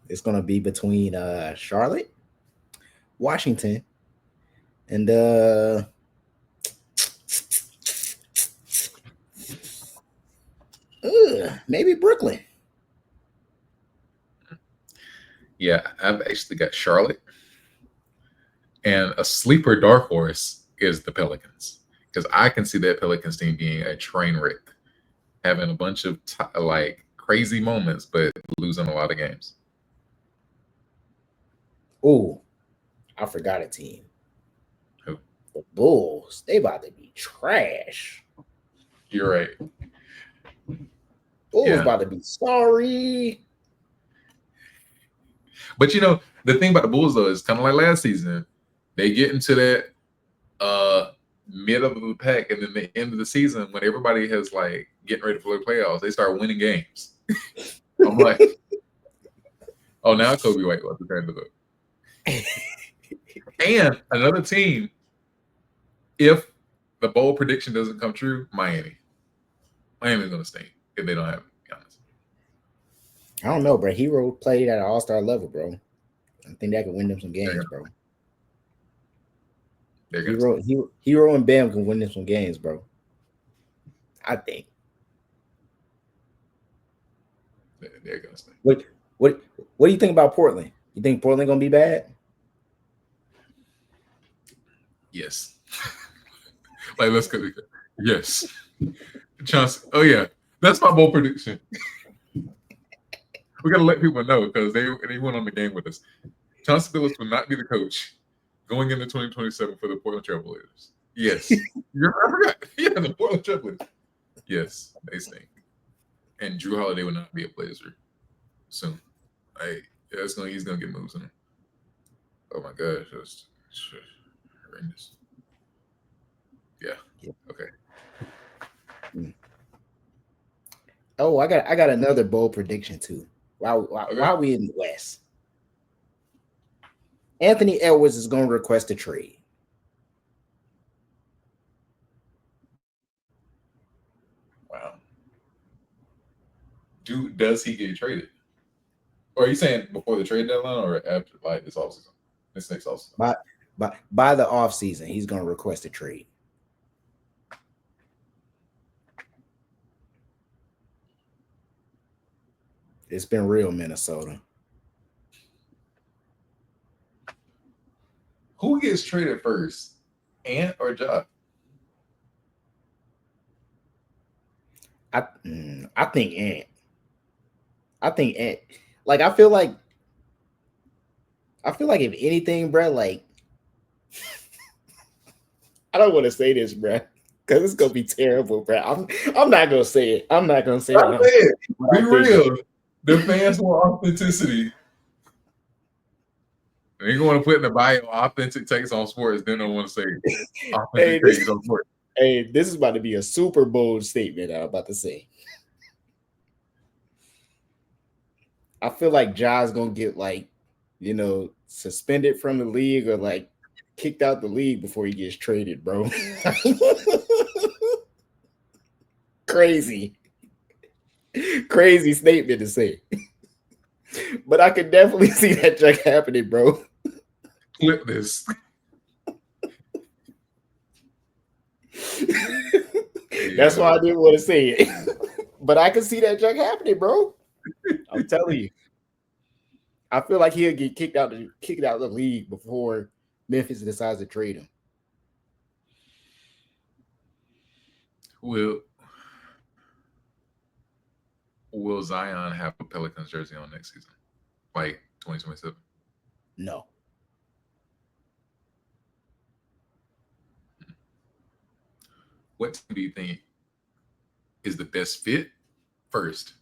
[SPEAKER 2] It's going to be between Charlotte, Washington, and maybe Brooklyn.
[SPEAKER 1] Yeah, I've actually got Charlotte, and a sleeper dark horse is the Pelicans, because I can see that Pelicans team being a train wreck, having a bunch of like crazy moments, but losing a lot of games.
[SPEAKER 2] Oh, I forgot a team.
[SPEAKER 1] Who?
[SPEAKER 2] The Bulls. They about to be trash.
[SPEAKER 1] You're right.
[SPEAKER 2] Bulls
[SPEAKER 1] Yeah,
[SPEAKER 2] about to be sorry.
[SPEAKER 1] but the thing about the Bulls though is kind of like last season, they get into that middle of the pack, and then the end of the season when everybody has like getting ready for the playoffs, they start winning games. I'm like, oh, now Kobe White wants to turn to the. And another team, if the bold prediction doesn't come true, Miami. Miami's gonna stay if they don't have Giannis.
[SPEAKER 2] I don't know, bro. Hero played at an all-star level, bro. I think that could win them some
[SPEAKER 1] They're
[SPEAKER 2] games,
[SPEAKER 1] gonna,
[SPEAKER 2] bro.
[SPEAKER 1] they're gonna stay.
[SPEAKER 2] Hero and Bam can win them some games, bro. I think.
[SPEAKER 1] They're gonna stay.
[SPEAKER 2] What what do you think about Portland? You think Portland gonna be bad?
[SPEAKER 1] Yes. Like let's go. Yes. Chance. Oh yeah, that's my bold prediction. We gotta let people know because they went on the game with us. Chauncey Billups will not be the coach going into 2027 for the Portland Trailblazers. Yes. I forgot. Yeah, the Portland Trailblazers. Yes, they stink. And Drew Holiday will not be a Blazer soon. Yeah, he's gonna get moves in him. Oh my gosh, that's horrendous. Yeah.
[SPEAKER 2] Yeah.
[SPEAKER 1] Okay.
[SPEAKER 2] Mm. Oh, I got another bold prediction too. Why
[SPEAKER 1] Okay.
[SPEAKER 2] are we in the West? Anthony Edwards is going to request a trade.
[SPEAKER 1] Wow. Does he get traded? Or are you saying before the trade deadline or after like this offseason? This next offseason?
[SPEAKER 2] By by the offseason, he's going to request a trade. It's been real, Minnesota.
[SPEAKER 1] Who gets traded first? Ant or Josh?
[SPEAKER 2] I think Ant. I think Ant. Like I feel like if anything, bro, like I don't want to say this, bro, because it's gonna be terrible, bro. I'm not gonna say it. I'm not gonna say
[SPEAKER 1] I
[SPEAKER 2] what
[SPEAKER 1] said, be
[SPEAKER 2] I'm thinking.
[SPEAKER 1] real. The fans want authenticity. They want to put in the bio authentic takes on sports. Then they want to say
[SPEAKER 2] Hey,
[SPEAKER 1] authentic
[SPEAKER 2] this
[SPEAKER 1] takes on sports.
[SPEAKER 2] hey, this is about to be a super bold statement I'm about to say. I feel like Ja's gonna get like, suspended from the league or like kicked out the league before he gets traded, bro. Crazy, crazy statement to say. But I could definitely see that junk happening, bro.
[SPEAKER 1] Flip this.
[SPEAKER 2] That's
[SPEAKER 1] Yeah.
[SPEAKER 2] why I didn't want to say it. But I can see that junk happening, bro. I'm telling you. I feel like he'll get kicked out of the league before Memphis decides to trade him.
[SPEAKER 1] Will Will Zion have a Pelicans jersey on next season? Like 2027?
[SPEAKER 2] No.
[SPEAKER 1] What team do you think is the best fit first?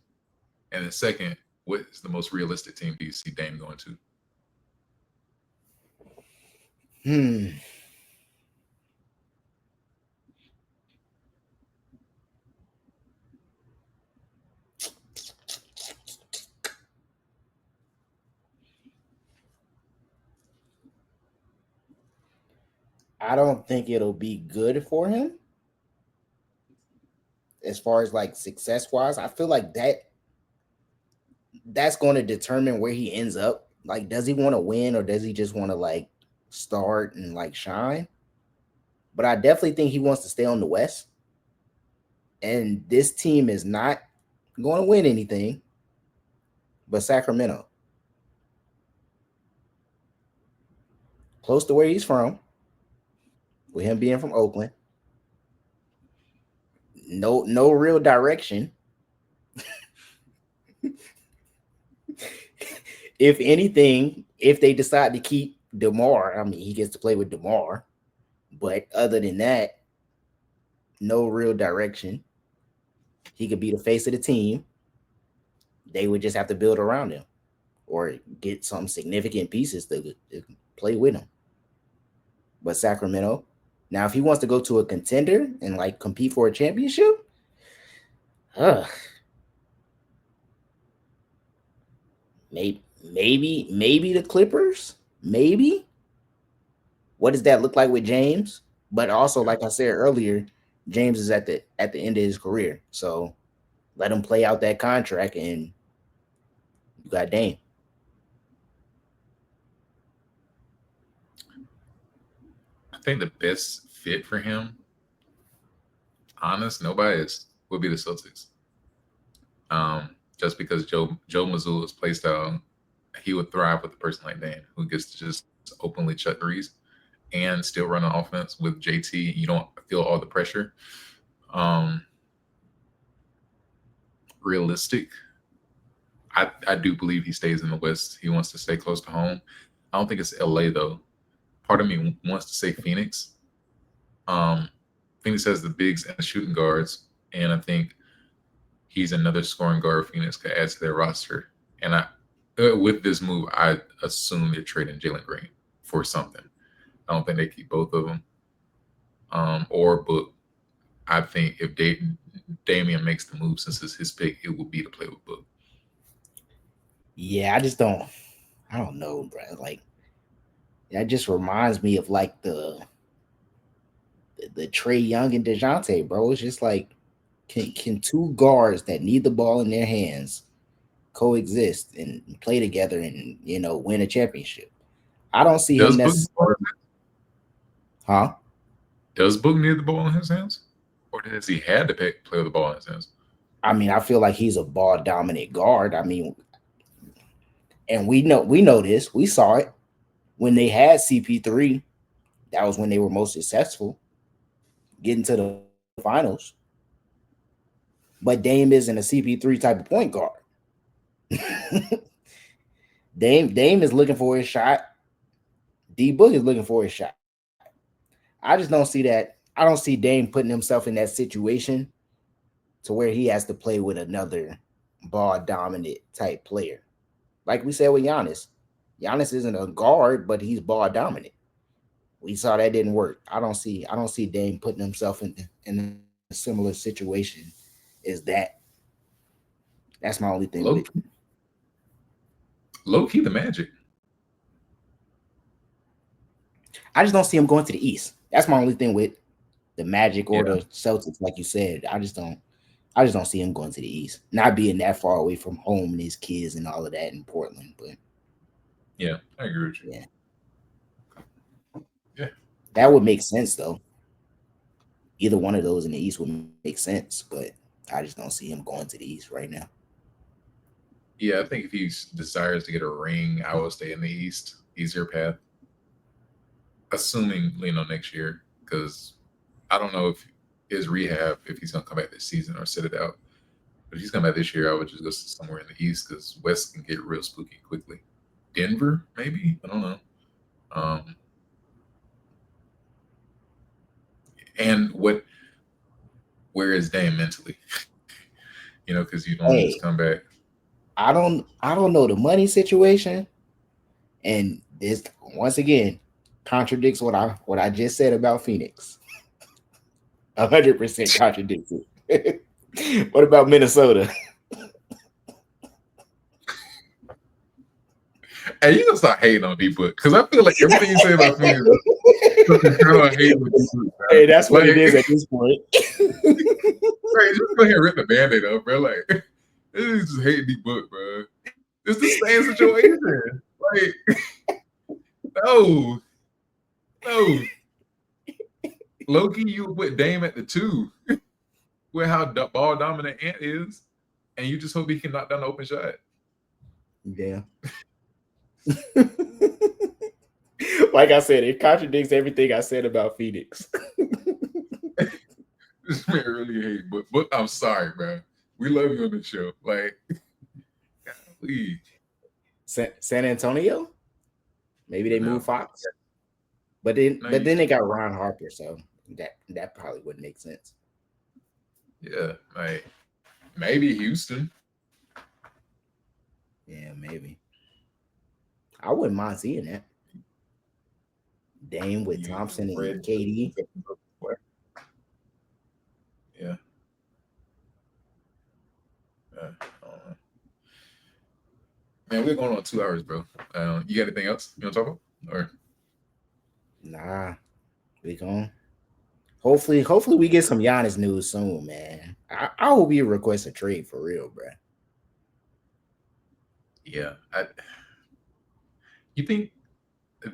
[SPEAKER 1] And then second, what is the most realistic team do you see Dame going to?
[SPEAKER 2] Hmm. I don't think it'll be good for him as far as like success wise. I feel like that's going to determine where he ends up. Like, does he want to win or does he just want to like start and like shine? But I definitely think he wants to stay on the West. And this team is not going to win anything but Sacramento, close to where he's from, with him being from Oakland. No real direction. If anything, if they decide to keep DeMar, I mean, he gets to play with DeMar. But other than that, no real direction. He could be the face of the team. They would just have to build around him or get some significant pieces to play with him. But Sacramento, now if he wants to go to a contender and like compete for a championship, uh, maybe the Clippers, maybe. What does that look like with James? But also,
[SPEAKER 1] Yeah.
[SPEAKER 2] like I said earlier, James is at the end of his career, so let him play out that contract, and you got Dame.
[SPEAKER 1] I think the best fit for him, honest, nobody is would be the Celtics. Just because Joe Mazzulla's play style, he would thrive with a person like Dame who gets to just openly chuck threes and still run an offense with JT. You don't feel all the pressure. Um, Realistic. I do believe he stays in the West. He wants to stay close to home. I don't think it's LA though. Part of me wants to say Phoenix. Um, Phoenix has the bigs and the shooting guards, and I think he's another scoring guard Phoenix could add to their roster. And with this move, I assume they're trading Jalen Green for something. I don't think they keep both of them. Or Book. I think if Damian makes the move, since it's his pick, it would be to play with Book.
[SPEAKER 2] Yeah, I just don't. I don't know, bro. Like That just reminds me of like the Trey Young and Dejounte, bro. It's just like can two guards that need the ball in their hands coexist and play together and win a championship? I don't see him
[SPEAKER 1] Does Book
[SPEAKER 2] necessarily, huh?
[SPEAKER 1] does Book need the ball in his hands, or has he had to play with the ball in his hands?
[SPEAKER 2] I mean, I feel like he's a ball dominant guard. I mean, and we know this. We saw it when they had CP3. That was when they were most successful, getting to the finals. But Dame isn't a CP3 type of point guard. Dame is looking for his shot. D Book is looking for his shot. I just don't see that. I don't see Dame putting himself in that situation to where he has to play with another ball dominant type player. Like we said with Giannis. Giannis isn't a guard, but he's ball dominant. We saw that didn't work. I don't see Dame putting himself in a similar situation as that. That's my only thing with it.
[SPEAKER 1] Low, low key, the Magic.
[SPEAKER 2] I just don't see him going to the East. That's my only thing with the Magic or
[SPEAKER 1] Yeah,
[SPEAKER 2] the Celtics, like you said. I just don't see him going to the East. Not being that far away from home and his kids and all of that in Portland. But
[SPEAKER 1] yeah, I agree with
[SPEAKER 2] yeah,
[SPEAKER 1] you. Yeah,
[SPEAKER 2] that would make sense though. Either one of those in the East would make sense, but I just don't see him going to the East right now.
[SPEAKER 1] yeah. I think if he desires to get a ring, I would stay in the East. Easier path, assuming next year, because I don't know if his rehab, if he's gonna come back this season or sit it out. But if he's coming back this year, I would just go somewhere in the East because West can get real spooky quickly. Denver, maybe, I don't know. Um, and where is Dame mentally? Because you don't just
[SPEAKER 2] Hey,
[SPEAKER 1] come back.
[SPEAKER 2] I don't know the money situation, and this once again contradicts what I just said about Phoenix. 100% contradicts it. What about Minnesota?
[SPEAKER 1] Hey, you gotta start hating on D Book because I feel like everything you say about Phoenix is kind of hating on D Book,
[SPEAKER 2] Hey, that's what it
[SPEAKER 1] Like,
[SPEAKER 2] is at this point.
[SPEAKER 1] right, just go ahead and rip the band-aid up, bro. Like, this is just hating D Book, bro. It's the same situation. Like, no, no. Loki, you put Dame at the two, with how ball dominant Ant is, and you just hope he can knock down the open shot.
[SPEAKER 2] Yeah. Like I said, it contradicts everything I said about Phoenix.
[SPEAKER 1] This man really hate but I'm sorry, bro. We love you on the show. Like, golly.
[SPEAKER 2] San Antonio, maybe they
[SPEAKER 1] No,
[SPEAKER 2] move Fox, but then
[SPEAKER 1] no,
[SPEAKER 2] but
[SPEAKER 1] you,
[SPEAKER 2] then they got Ron Harper, so that probably wouldn't make sense.
[SPEAKER 1] yeah, like maybe Houston.
[SPEAKER 2] Yeah, maybe. I wouldn't mind seeing that. Dame with
[SPEAKER 1] You
[SPEAKER 2] Thompson and
[SPEAKER 1] Fred.
[SPEAKER 2] KD.
[SPEAKER 1] Yeah. Uh, man, we're going on 2 hours, bro. You got anything else you want to talk about? Or
[SPEAKER 2] Nah, we going. Hopefully we get some Giannis news soon, man. I hope he request a trade for real, bro.
[SPEAKER 1] yeah, you think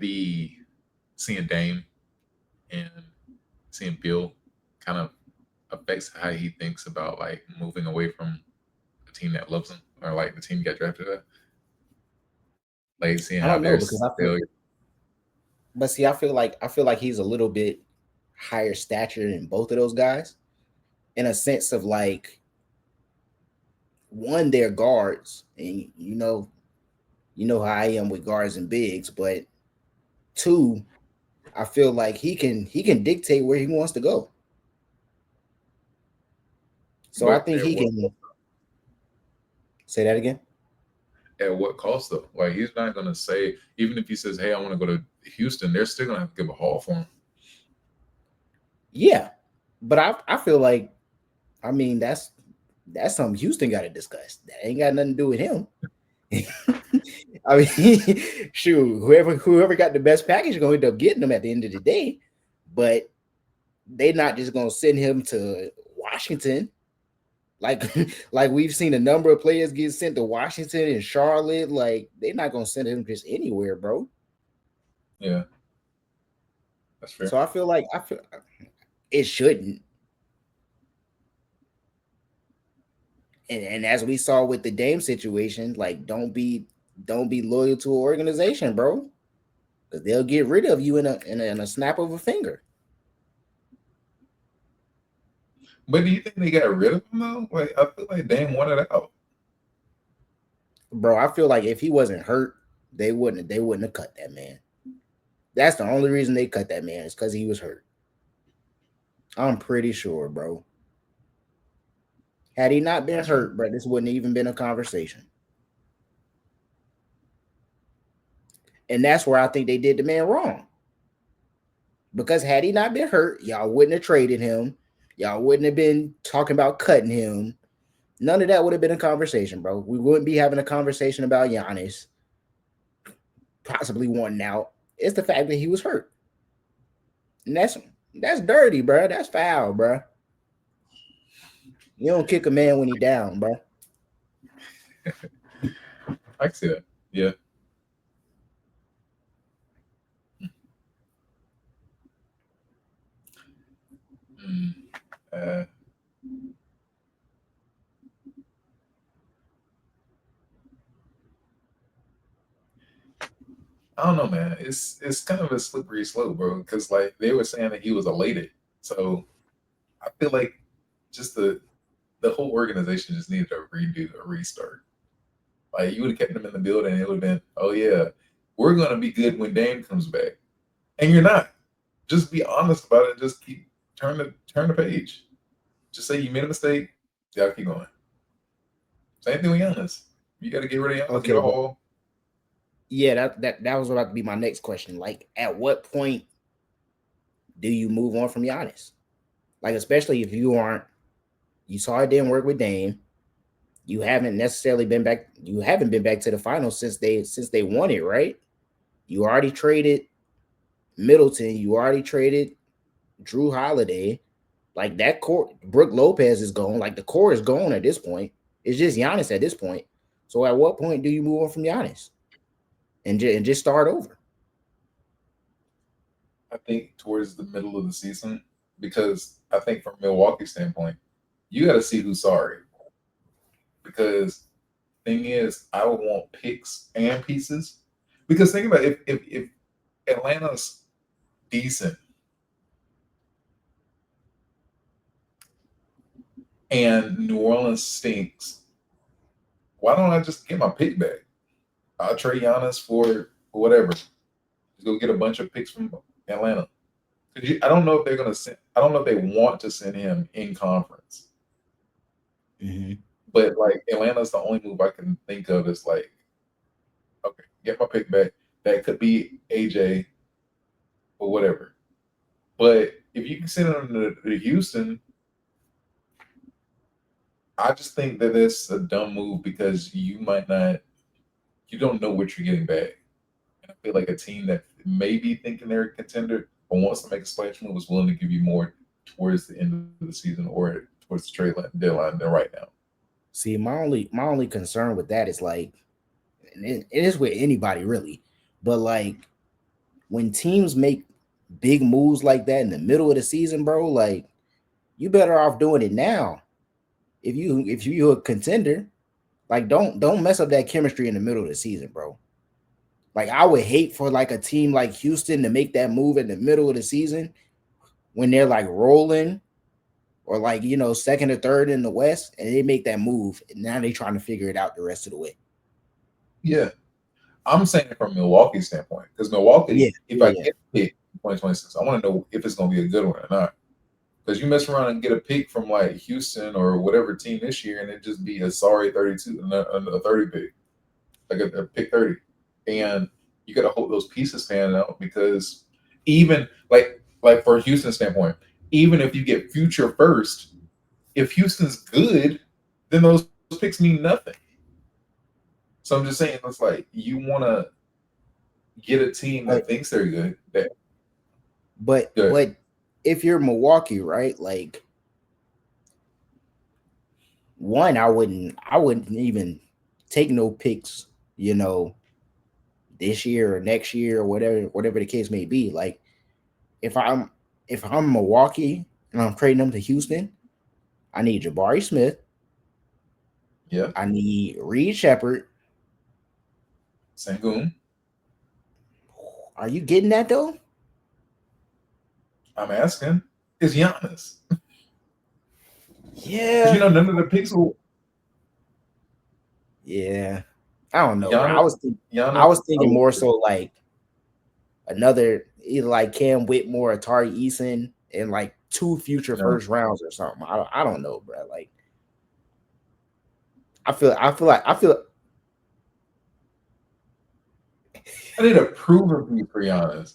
[SPEAKER 1] the seeing Dame and seeing Bill kind of affects how he thinks about like moving away from a team that loves him or like the team he got drafted at? Like seeing
[SPEAKER 2] I
[SPEAKER 1] how
[SPEAKER 2] don't know because
[SPEAKER 1] there's
[SPEAKER 2] I feel,
[SPEAKER 1] failure.
[SPEAKER 2] but see, I feel like he's a little bit higher stature than both of those guys in a sense of like one, they're guards, and you know how I am with guards and bigs, but two, I feel like he can dictate where he wants to go. So I
[SPEAKER 1] But
[SPEAKER 2] think he can say that again.
[SPEAKER 1] at what cost though? Like he's not gonna say even if he says, "Hey, I want to go to Houston," they're still gonna have to give a haul for him.
[SPEAKER 2] Yeah, but I feel like I mean that's something Houston got to discuss. That ain't got nothing to do with him. I mean, shoot, whoever got the best package is gonna end up getting them at the end of the day. But they're not just gonna send him to Washington. Like like we've seen a number of players get sent to Washington and Charlotte. Like they're not gonna send him just anywhere, bro.
[SPEAKER 1] Yeah, that's fair.
[SPEAKER 2] So I feel it shouldn't. And as we saw with the Dame situation, like don't be loyal to an organization, bro, because they'll get rid of you in a snap of a finger.
[SPEAKER 1] But do you think they got rid of him though? Like I feel like Dame wanted out.
[SPEAKER 2] Bro, I feel like if he wasn't hurt, they wouldn't have cut that man. That's the only reason they cut that man is because he was hurt. I'm pretty sure, bro. Had he not been
[SPEAKER 1] That's fair.
[SPEAKER 2] hurt, bro, this wouldn't even been a conversation. And that's where I think they did the man wrong. Because had he not been hurt, y'all wouldn't have traded him. Y'all wouldn't have been talking about cutting him. None of that would have been a conversation, bro. We wouldn't be having a conversation about Giannis possibly wanting out. It's the fact that he was hurt. And that's dirty, bro. That's foul, bro. You don't kick a man when he down, bro.
[SPEAKER 1] I can see that. Yeah. Mm. Uh, I don't know, man. It's kind of a slippery slope, bro. Because like they were saying that he was elated, so I feel like just the whole organization just needed a redo, a restart. Like you would have kept him in the building, and it would have been, oh yeah, we're gonna be good when Dame comes back, and you're not. Just be honest about it. And just keep turn the page. Just say you made a mistake. Y'all keep going. Same thing with Giannis. You got to get rid of Giannis. Get
[SPEAKER 2] Okay,
[SPEAKER 1] a
[SPEAKER 2] but
[SPEAKER 1] haul.
[SPEAKER 2] yeah, that was about to be my next question. Like, at what point do you move on from Giannis? Like, especially if you saw it didn't work with Dame. You haven't necessarily been back. You haven't been back to the finals since they won it, right? You already traded Middleton. You already traded Drew Holiday. Like that core, Brooke Lopez is gone. Like the core is gone at this point. It's just Giannis at this point. So at what point do you move on from Giannis and just start over?
[SPEAKER 1] I think towards the middle of the season, because I think from Milwaukee's standpoint, you got to see who's sorry. Because thing is, I would want picks and pieces. Because think about it, if Atlanta's decent and New Orleans stinks, why don't I just get my pick back? I'll trade Giannis for whatever. Just go get a bunch of picks from Atlanta. I don't know if they're gonna send. I don't know if they want to send him in conference.
[SPEAKER 2] Mm-hmm.
[SPEAKER 1] But like Atlanta's the only move I can think of is like, okay, get my pick back. That could be AJ or whatever. But if you can send him to Houston, I just think that it's a dumb move because you don't know what you're getting back. And I feel like a team that may be thinking they're a contender but wants to make a splash move is willing to give you more towards the end of the season or towards the trade deadline than right now.
[SPEAKER 2] See, my only concern with that is like, and it is with anybody really, but like when teams make big moves like that in the middle of the season, bro, like you better off doing it now. If you're a contender, like don't mess up that chemistry in the middle of the season, bro. Like I would hate for like a team like Houston to make that move in the middle of the season when they're like rolling or like second or third in the West, and they make that move, and now they trying to figure it out the rest of the way.
[SPEAKER 1] Yeah, I'm saying it from Milwaukee's standpoint because
[SPEAKER 2] Yeah,
[SPEAKER 1] Milwaukee, if I
[SPEAKER 2] yeah,
[SPEAKER 1] get a pick in 2026, I want to know if it's going to be a good one or not. Because you mess around and get a pick from like Houston or whatever team this year, and it just be a sorry 32, a 30 pick, like a pick 30, and you got to hope those pieces pan out because even like for Houston's standpoint, even if you get future first, if Houston's good, then those picks mean nothing. So I'm just saying, it's like you want to get a team that
[SPEAKER 2] But
[SPEAKER 1] thinks they're good. That good.
[SPEAKER 2] but if you're Milwaukee, right? Like one, I wouldn't even take no picks, you know, this year or next year or whatever the case may be. Like if I'm if I'm Milwaukee and I'm trading them to Houston, I need Jabari Smith,
[SPEAKER 1] Yeah,
[SPEAKER 2] I need Reed Shepard.
[SPEAKER 1] Sangoon.
[SPEAKER 2] Are you getting that though?
[SPEAKER 1] I'm asking, is Giannis? Because
[SPEAKER 2] Yeah,
[SPEAKER 1] none of the picks will
[SPEAKER 2] yeah. I don't know, bro.
[SPEAKER 1] Giannis.
[SPEAKER 2] I
[SPEAKER 1] Giannis.
[SPEAKER 2] was thinking more so like another either like Cam Whitmore, Atari Eason, and like two future
[SPEAKER 1] No,
[SPEAKER 2] first rounds or something. I don't know, bro. Like I feel
[SPEAKER 1] I need a proven piece for Giannis.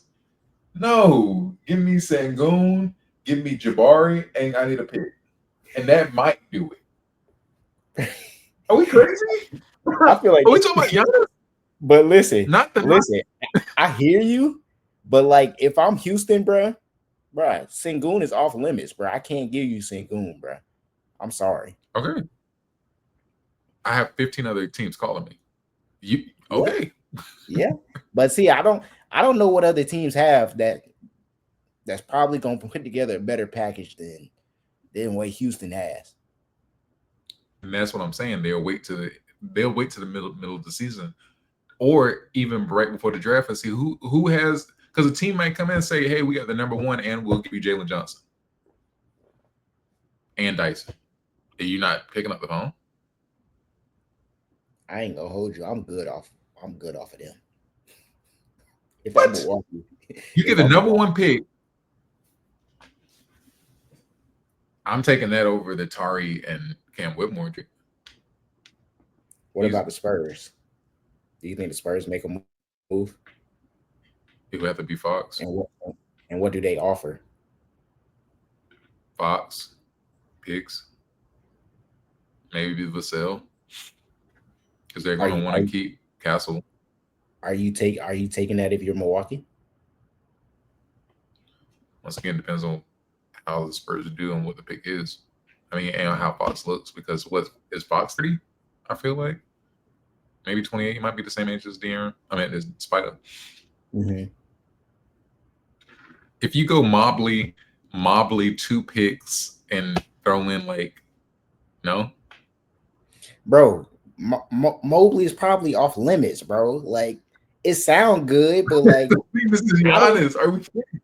[SPEAKER 1] No, give me Sangoon, give me Jabari, and I need a pick, and that might do it. Are we crazy?
[SPEAKER 2] I feel like
[SPEAKER 1] Are we
[SPEAKER 2] this.
[SPEAKER 1] talking about Giannis?
[SPEAKER 2] But listen,
[SPEAKER 1] Not the
[SPEAKER 2] listen. I hear you, but like if I'm Houston, bro, Sengun is off limits, bro. I can't give you Sengun, bro. I'm sorry.
[SPEAKER 1] okay. I have 15 other teams calling me. You
[SPEAKER 2] Yeah,
[SPEAKER 1] okay?
[SPEAKER 2] yeah. But see, I don't know what other teams have that's probably gonna put together a better package than what Houston has.
[SPEAKER 1] And that's what I'm saying. They'll wait to the middle of the season, or even right before the draft, and see who has, because a team might come in and say, "Hey, we got the number one, and we'll give you Jalen Johnson and Dyson." Are you not picking up the phone?
[SPEAKER 2] I ain't gonna hold you. I'm good off of them. If I'm
[SPEAKER 1] What?
[SPEAKER 2] Milwaukee,
[SPEAKER 1] You get
[SPEAKER 2] if
[SPEAKER 1] the
[SPEAKER 2] I'm
[SPEAKER 1] number
[SPEAKER 2] Milwaukee,
[SPEAKER 1] one pick. I'm taking that over the Tari and Cam Whitmore
[SPEAKER 2] what about
[SPEAKER 1] easily.
[SPEAKER 2] the Spurs? Do you think the Spurs make a move?
[SPEAKER 1] It would have to be Fox,
[SPEAKER 2] And what do they offer?
[SPEAKER 1] Fox, picks, maybe Vassell, because they're
[SPEAKER 2] Are
[SPEAKER 1] going to
[SPEAKER 2] you
[SPEAKER 1] want
[SPEAKER 2] are
[SPEAKER 1] to
[SPEAKER 2] you
[SPEAKER 1] keep Castle.
[SPEAKER 2] are you taking that if you're Milwaukee?
[SPEAKER 1] Once again, depends on how the Spurs do and what the pick is. I mean, and how Fox looks, because what is Fox 30? I feel like maybe 28. He might be the same age as Deandre. I mean, as Spider.
[SPEAKER 2] Hmm.
[SPEAKER 1] If you go Mobley 2 picks and throw in like no,
[SPEAKER 2] Bro, Mobley is probably off limits, bro. Like it sound good, but like
[SPEAKER 1] this is
[SPEAKER 2] I don't.
[SPEAKER 1] Giannis. Are we kidding?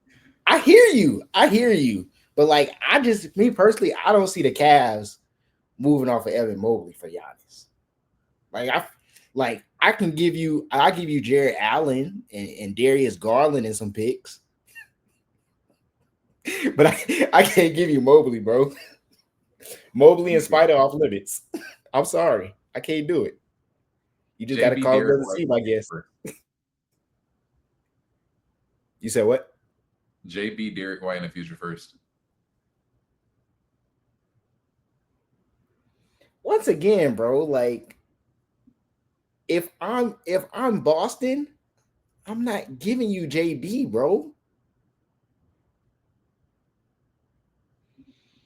[SPEAKER 2] I hear you, but like me personally, I don't see the Cavs moving off of Evan Mobley for Giannis. Like I give you Jared Allen and Darius Garland and some picks, but I can't give you Mobley, bro. Mobley and Spider off limits. I'm sorry, I can't do it. You just got to
[SPEAKER 1] JB
[SPEAKER 2] call it
[SPEAKER 1] Derek
[SPEAKER 2] doesn't
[SPEAKER 1] White
[SPEAKER 2] seem, I guess. You said what?
[SPEAKER 1] JB Derek White in the future first.
[SPEAKER 2] Once again, bro, like if I'm Boston, I'm not giving you JB, bro.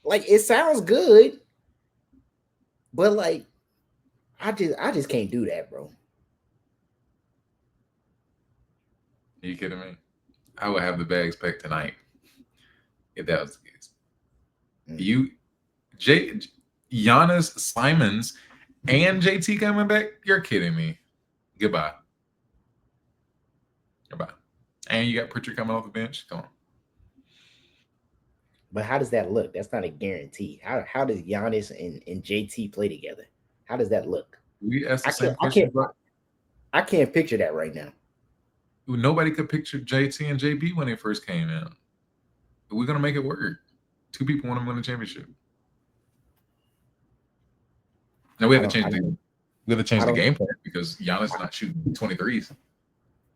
[SPEAKER 2] Like it sounds good, but like I just can't do that, bro.
[SPEAKER 1] Are you kidding me? I would have the bags packed tonight if that was the case.
[SPEAKER 2] Mm.
[SPEAKER 1] You, J, Giannis, Simons, and JT coming back? You're kidding me. Goodbye. Goodbye. And you got Pritchard coming off the bench. Come on.
[SPEAKER 2] But how does that look? That's not a guarantee. How does Giannis and JT play together? How does that look?
[SPEAKER 1] We asked the
[SPEAKER 2] I
[SPEAKER 1] same
[SPEAKER 2] can't I
[SPEAKER 1] question,
[SPEAKER 2] can't
[SPEAKER 1] but
[SPEAKER 2] I can't picture that right now.
[SPEAKER 1] nobody could picture JT and JB when they first came in. We're gonna make it work. Two people want to win a championship. Now we
[SPEAKER 2] I
[SPEAKER 1] have to
[SPEAKER 2] don't I
[SPEAKER 1] change the
[SPEAKER 2] don't
[SPEAKER 1] we have to change
[SPEAKER 2] I
[SPEAKER 1] the
[SPEAKER 2] don't
[SPEAKER 1] game plan because Giannis is not shooting 23s.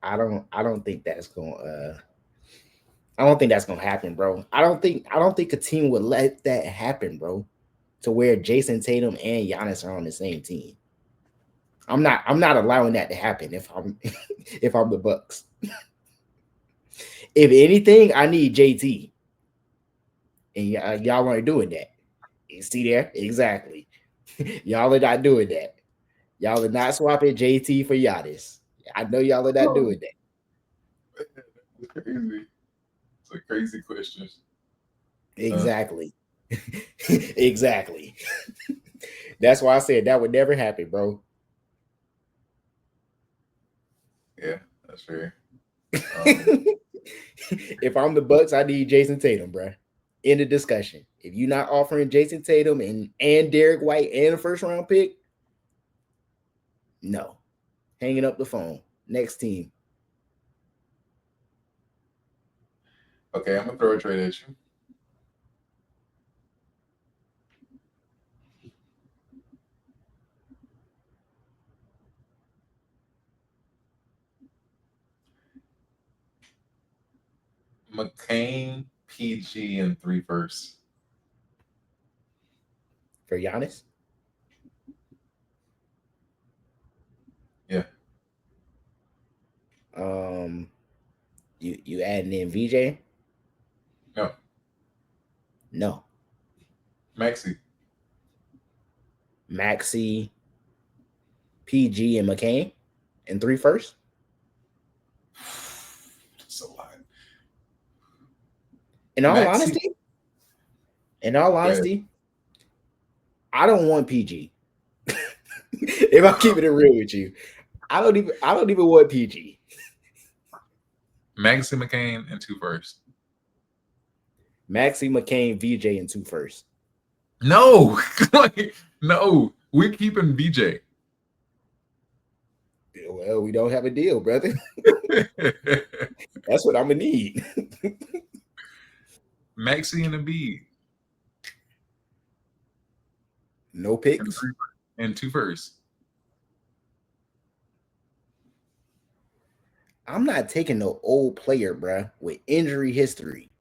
[SPEAKER 2] I don't think that's going I don't think that's gonna happen, bro. I don't think a team would let that happen, bro. To where Jason Tatum and Giannis are on the same team. I'm not allowing that to happen if I'm if I'm the Bucks. If anything, I need JT, and y'all aren't doing that. You see there exactly. Y'all are not doing that. Y'all are not swapping JT for Giannis. I know y'all are not
[SPEAKER 1] Oh,
[SPEAKER 2] doing that.
[SPEAKER 1] it's crazy. It's a crazy question. Uh,
[SPEAKER 2] Exactly. Exactly. That's why I said that would never happen, bro.
[SPEAKER 1] yeah, that's fair. Um,
[SPEAKER 2] If I'm the Bucks, I need Jason Tatum, bro. In the discussion. If you're not offering Jason Tatum and Derek White and a first round pick, no. Hanging up the phone. Next team.
[SPEAKER 1] okay, I'm gonna throw a trade at you. McCain, PG, and three firsts.
[SPEAKER 2] For Giannis.
[SPEAKER 1] Yeah,
[SPEAKER 2] Um, you adding in VJ?
[SPEAKER 1] no,
[SPEAKER 2] No.
[SPEAKER 1] Maxi.
[SPEAKER 2] Maxi, PG, and McCain and three first.
[SPEAKER 1] That's a lot.
[SPEAKER 2] In all
[SPEAKER 1] Maxi.
[SPEAKER 2] honesty, in all
[SPEAKER 1] Go ahead.
[SPEAKER 2] honesty, I don't want PG. If I'm keeping it real with you, I don't even want PG.
[SPEAKER 1] Maxi McCain and two firsts.
[SPEAKER 2] Maxi, McCain, VJ, and two first.
[SPEAKER 1] No, like, no, we're keeping BJ.
[SPEAKER 2] Well, we don't have a deal, brother. That's what I'm gonna need.
[SPEAKER 1] Maxi and Embiid
[SPEAKER 2] No
[SPEAKER 1] and
[SPEAKER 2] picks.
[SPEAKER 1] three and two firsts.
[SPEAKER 2] I'm not taking no old player, bruh, with injury history.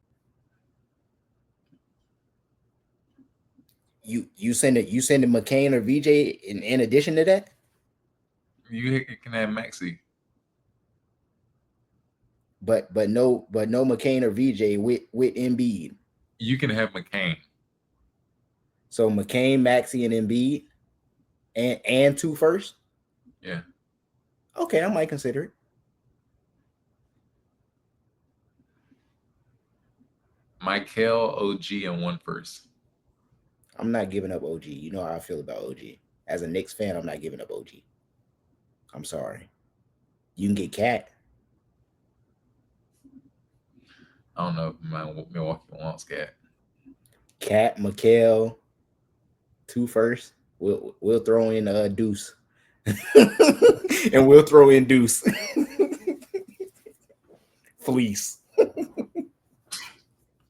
[SPEAKER 2] You send it McCain or VJ in addition to that,
[SPEAKER 1] You can have Maxi.
[SPEAKER 2] but no McCain or VJ with Embiid.
[SPEAKER 1] You can have McCain.
[SPEAKER 2] So McCain, Maxi, and Embiid, and two first.
[SPEAKER 1] Yeah,
[SPEAKER 2] Okay, I might consider it.
[SPEAKER 1] Michael, OG, and one first.
[SPEAKER 2] I'm not giving up OG. You know how I feel about OG. As a Knicks fan, I'm not giving up OG. I'm sorry. You can get Cat,
[SPEAKER 1] I don't know if Milwaukee wants Cat.
[SPEAKER 2] Cat, McHale, two first. We'll throw in Deuce, and we'll throw in Deuce, Fleece.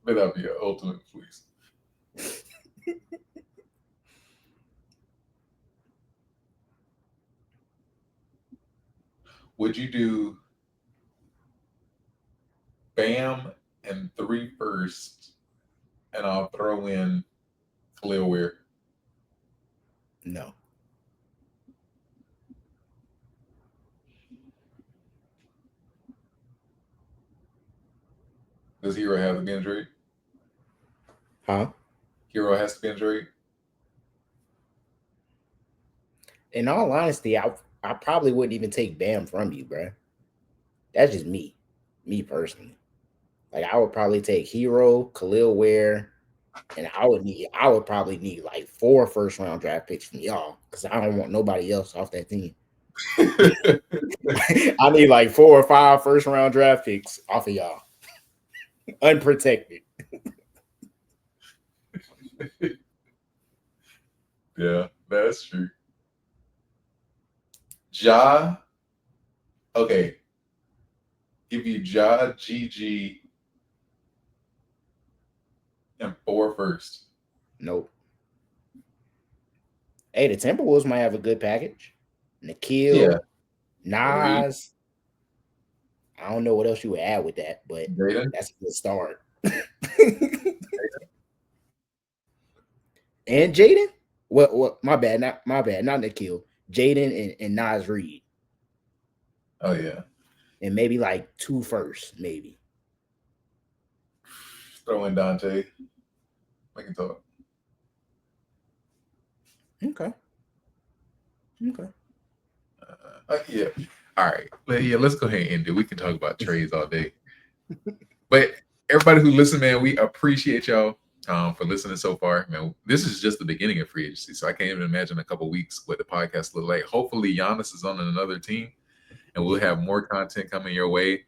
[SPEAKER 1] That'd be an ultimate fleece. Would you do Bam and three firsts, and I'll throw in Khalil Weir?
[SPEAKER 2] No,
[SPEAKER 1] Does Hero have to be injured?
[SPEAKER 2] huh?
[SPEAKER 1] Hero has to be injured.
[SPEAKER 2] In all honesty, I probably wouldn't even take Bam from you, bro. That's just me personally. Like I would probably take Hero, Khalil Ware, and I would probably need like four first round draft picks from y'all because I don't want nobody else off that team. I need like four or five first round draft picks off of y'all, unprotected.
[SPEAKER 1] Yeah, that's true. Ja, okay. Give you Ja, GG, and four first.
[SPEAKER 2] Nope. Hey, the Timberwolves might have a good package.
[SPEAKER 1] Yeah,
[SPEAKER 2] Nikhil,
[SPEAKER 1] Reed,
[SPEAKER 2] Nas. I don't know what else you would add with that, but
[SPEAKER 1] Jaden.
[SPEAKER 2] that's a good start. And Jaden? What? My bad. Not my bad. Not Nikhil. Jaden and Nas Reed,
[SPEAKER 1] Oh yeah.
[SPEAKER 2] and maybe like 2 firsts, maybe.
[SPEAKER 1] Throw in Dante. We can talk.
[SPEAKER 2] Okay. Okay.
[SPEAKER 1] Yeah. All right. Yeah, let's go ahead and end it. We can talk about trades all day. But everybody who listen, man, we appreciate y'all for listening so far. Man, this is just the beginning of free agency, so I can't even imagine a couple weeks what the podcast look like. Hopefully, Giannis is on another team, and we'll have more content coming your way.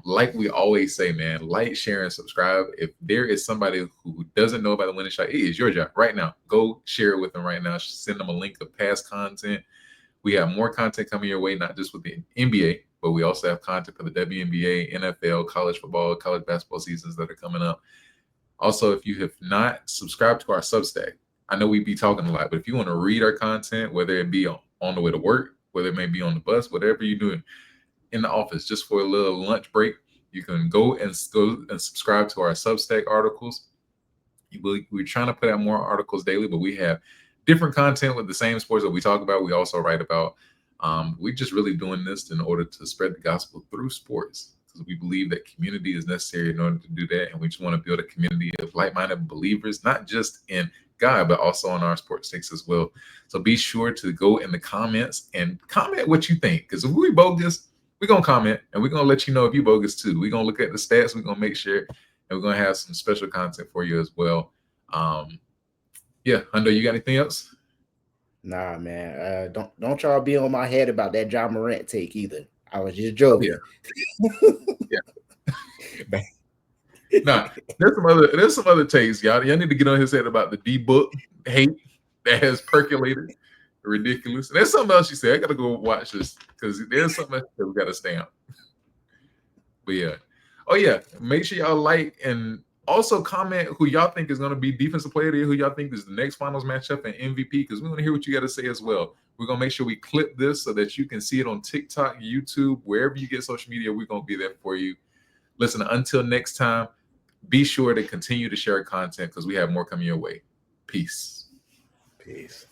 [SPEAKER 1] Like we always say, man, like, share, and subscribe. If there is somebody who doesn't know about the winning shot, it is your job right now. Go share it with them right now. Send them a link of past content. We have more content coming your way, not just with the NBA, but we also have content for the WNBA, NFL, college football, college basketball seasons that are coming up. Also, if you have not subscribed to our Substack, I know we be talking a lot, but if you want to read our content, whether it be on the way to work, whether it may be on the bus, whatever you're doing in the office, just for a little lunch break, you can go and subscribe to our Substack articles. We're trying to put out more articles daily, but we have different content with the same sports that we talk about. We also write about. We're just really doing this in order to spread the gospel through sports, because we believe that community is necessary in order to do that, and we just want to build a community of like-minded believers, not just in God, but also on our sports takes as well. So be sure to go in the comments and comment what you think, because if we bogus, we're gonna comment and we're gonna let you know if you bogus too. We're gonna look at the stats. We're gonna make sure, and we're gonna have some special content for you as well. Yeah, Hundo, you got anything else?
[SPEAKER 2] Nah, man. Don't y'all be on my head about that John Morant take either. I was just
[SPEAKER 1] Oh yeah,
[SPEAKER 2] joking.
[SPEAKER 1] yeah. Nah, there's some other takes, y'all. Y'all need to get on his head about the D book hate that has percolated. Ridiculous. And there's something else you said. I gotta go watch this because there's something else that we gotta stamp. But yeah. Oh yeah. Make sure y'all like and also comment who y'all think is gonna be defensive player of the year, who y'all think is the next finals matchup and MVP, because we want to hear what you got to say as well. We're gonna make sure we clip this so that you can see it on TikTok, YouTube, wherever you get social media. We're gonna be there for you. Listen, until next time, be sure to continue to share content because we have more coming your way. Peace.
[SPEAKER 2] Peace.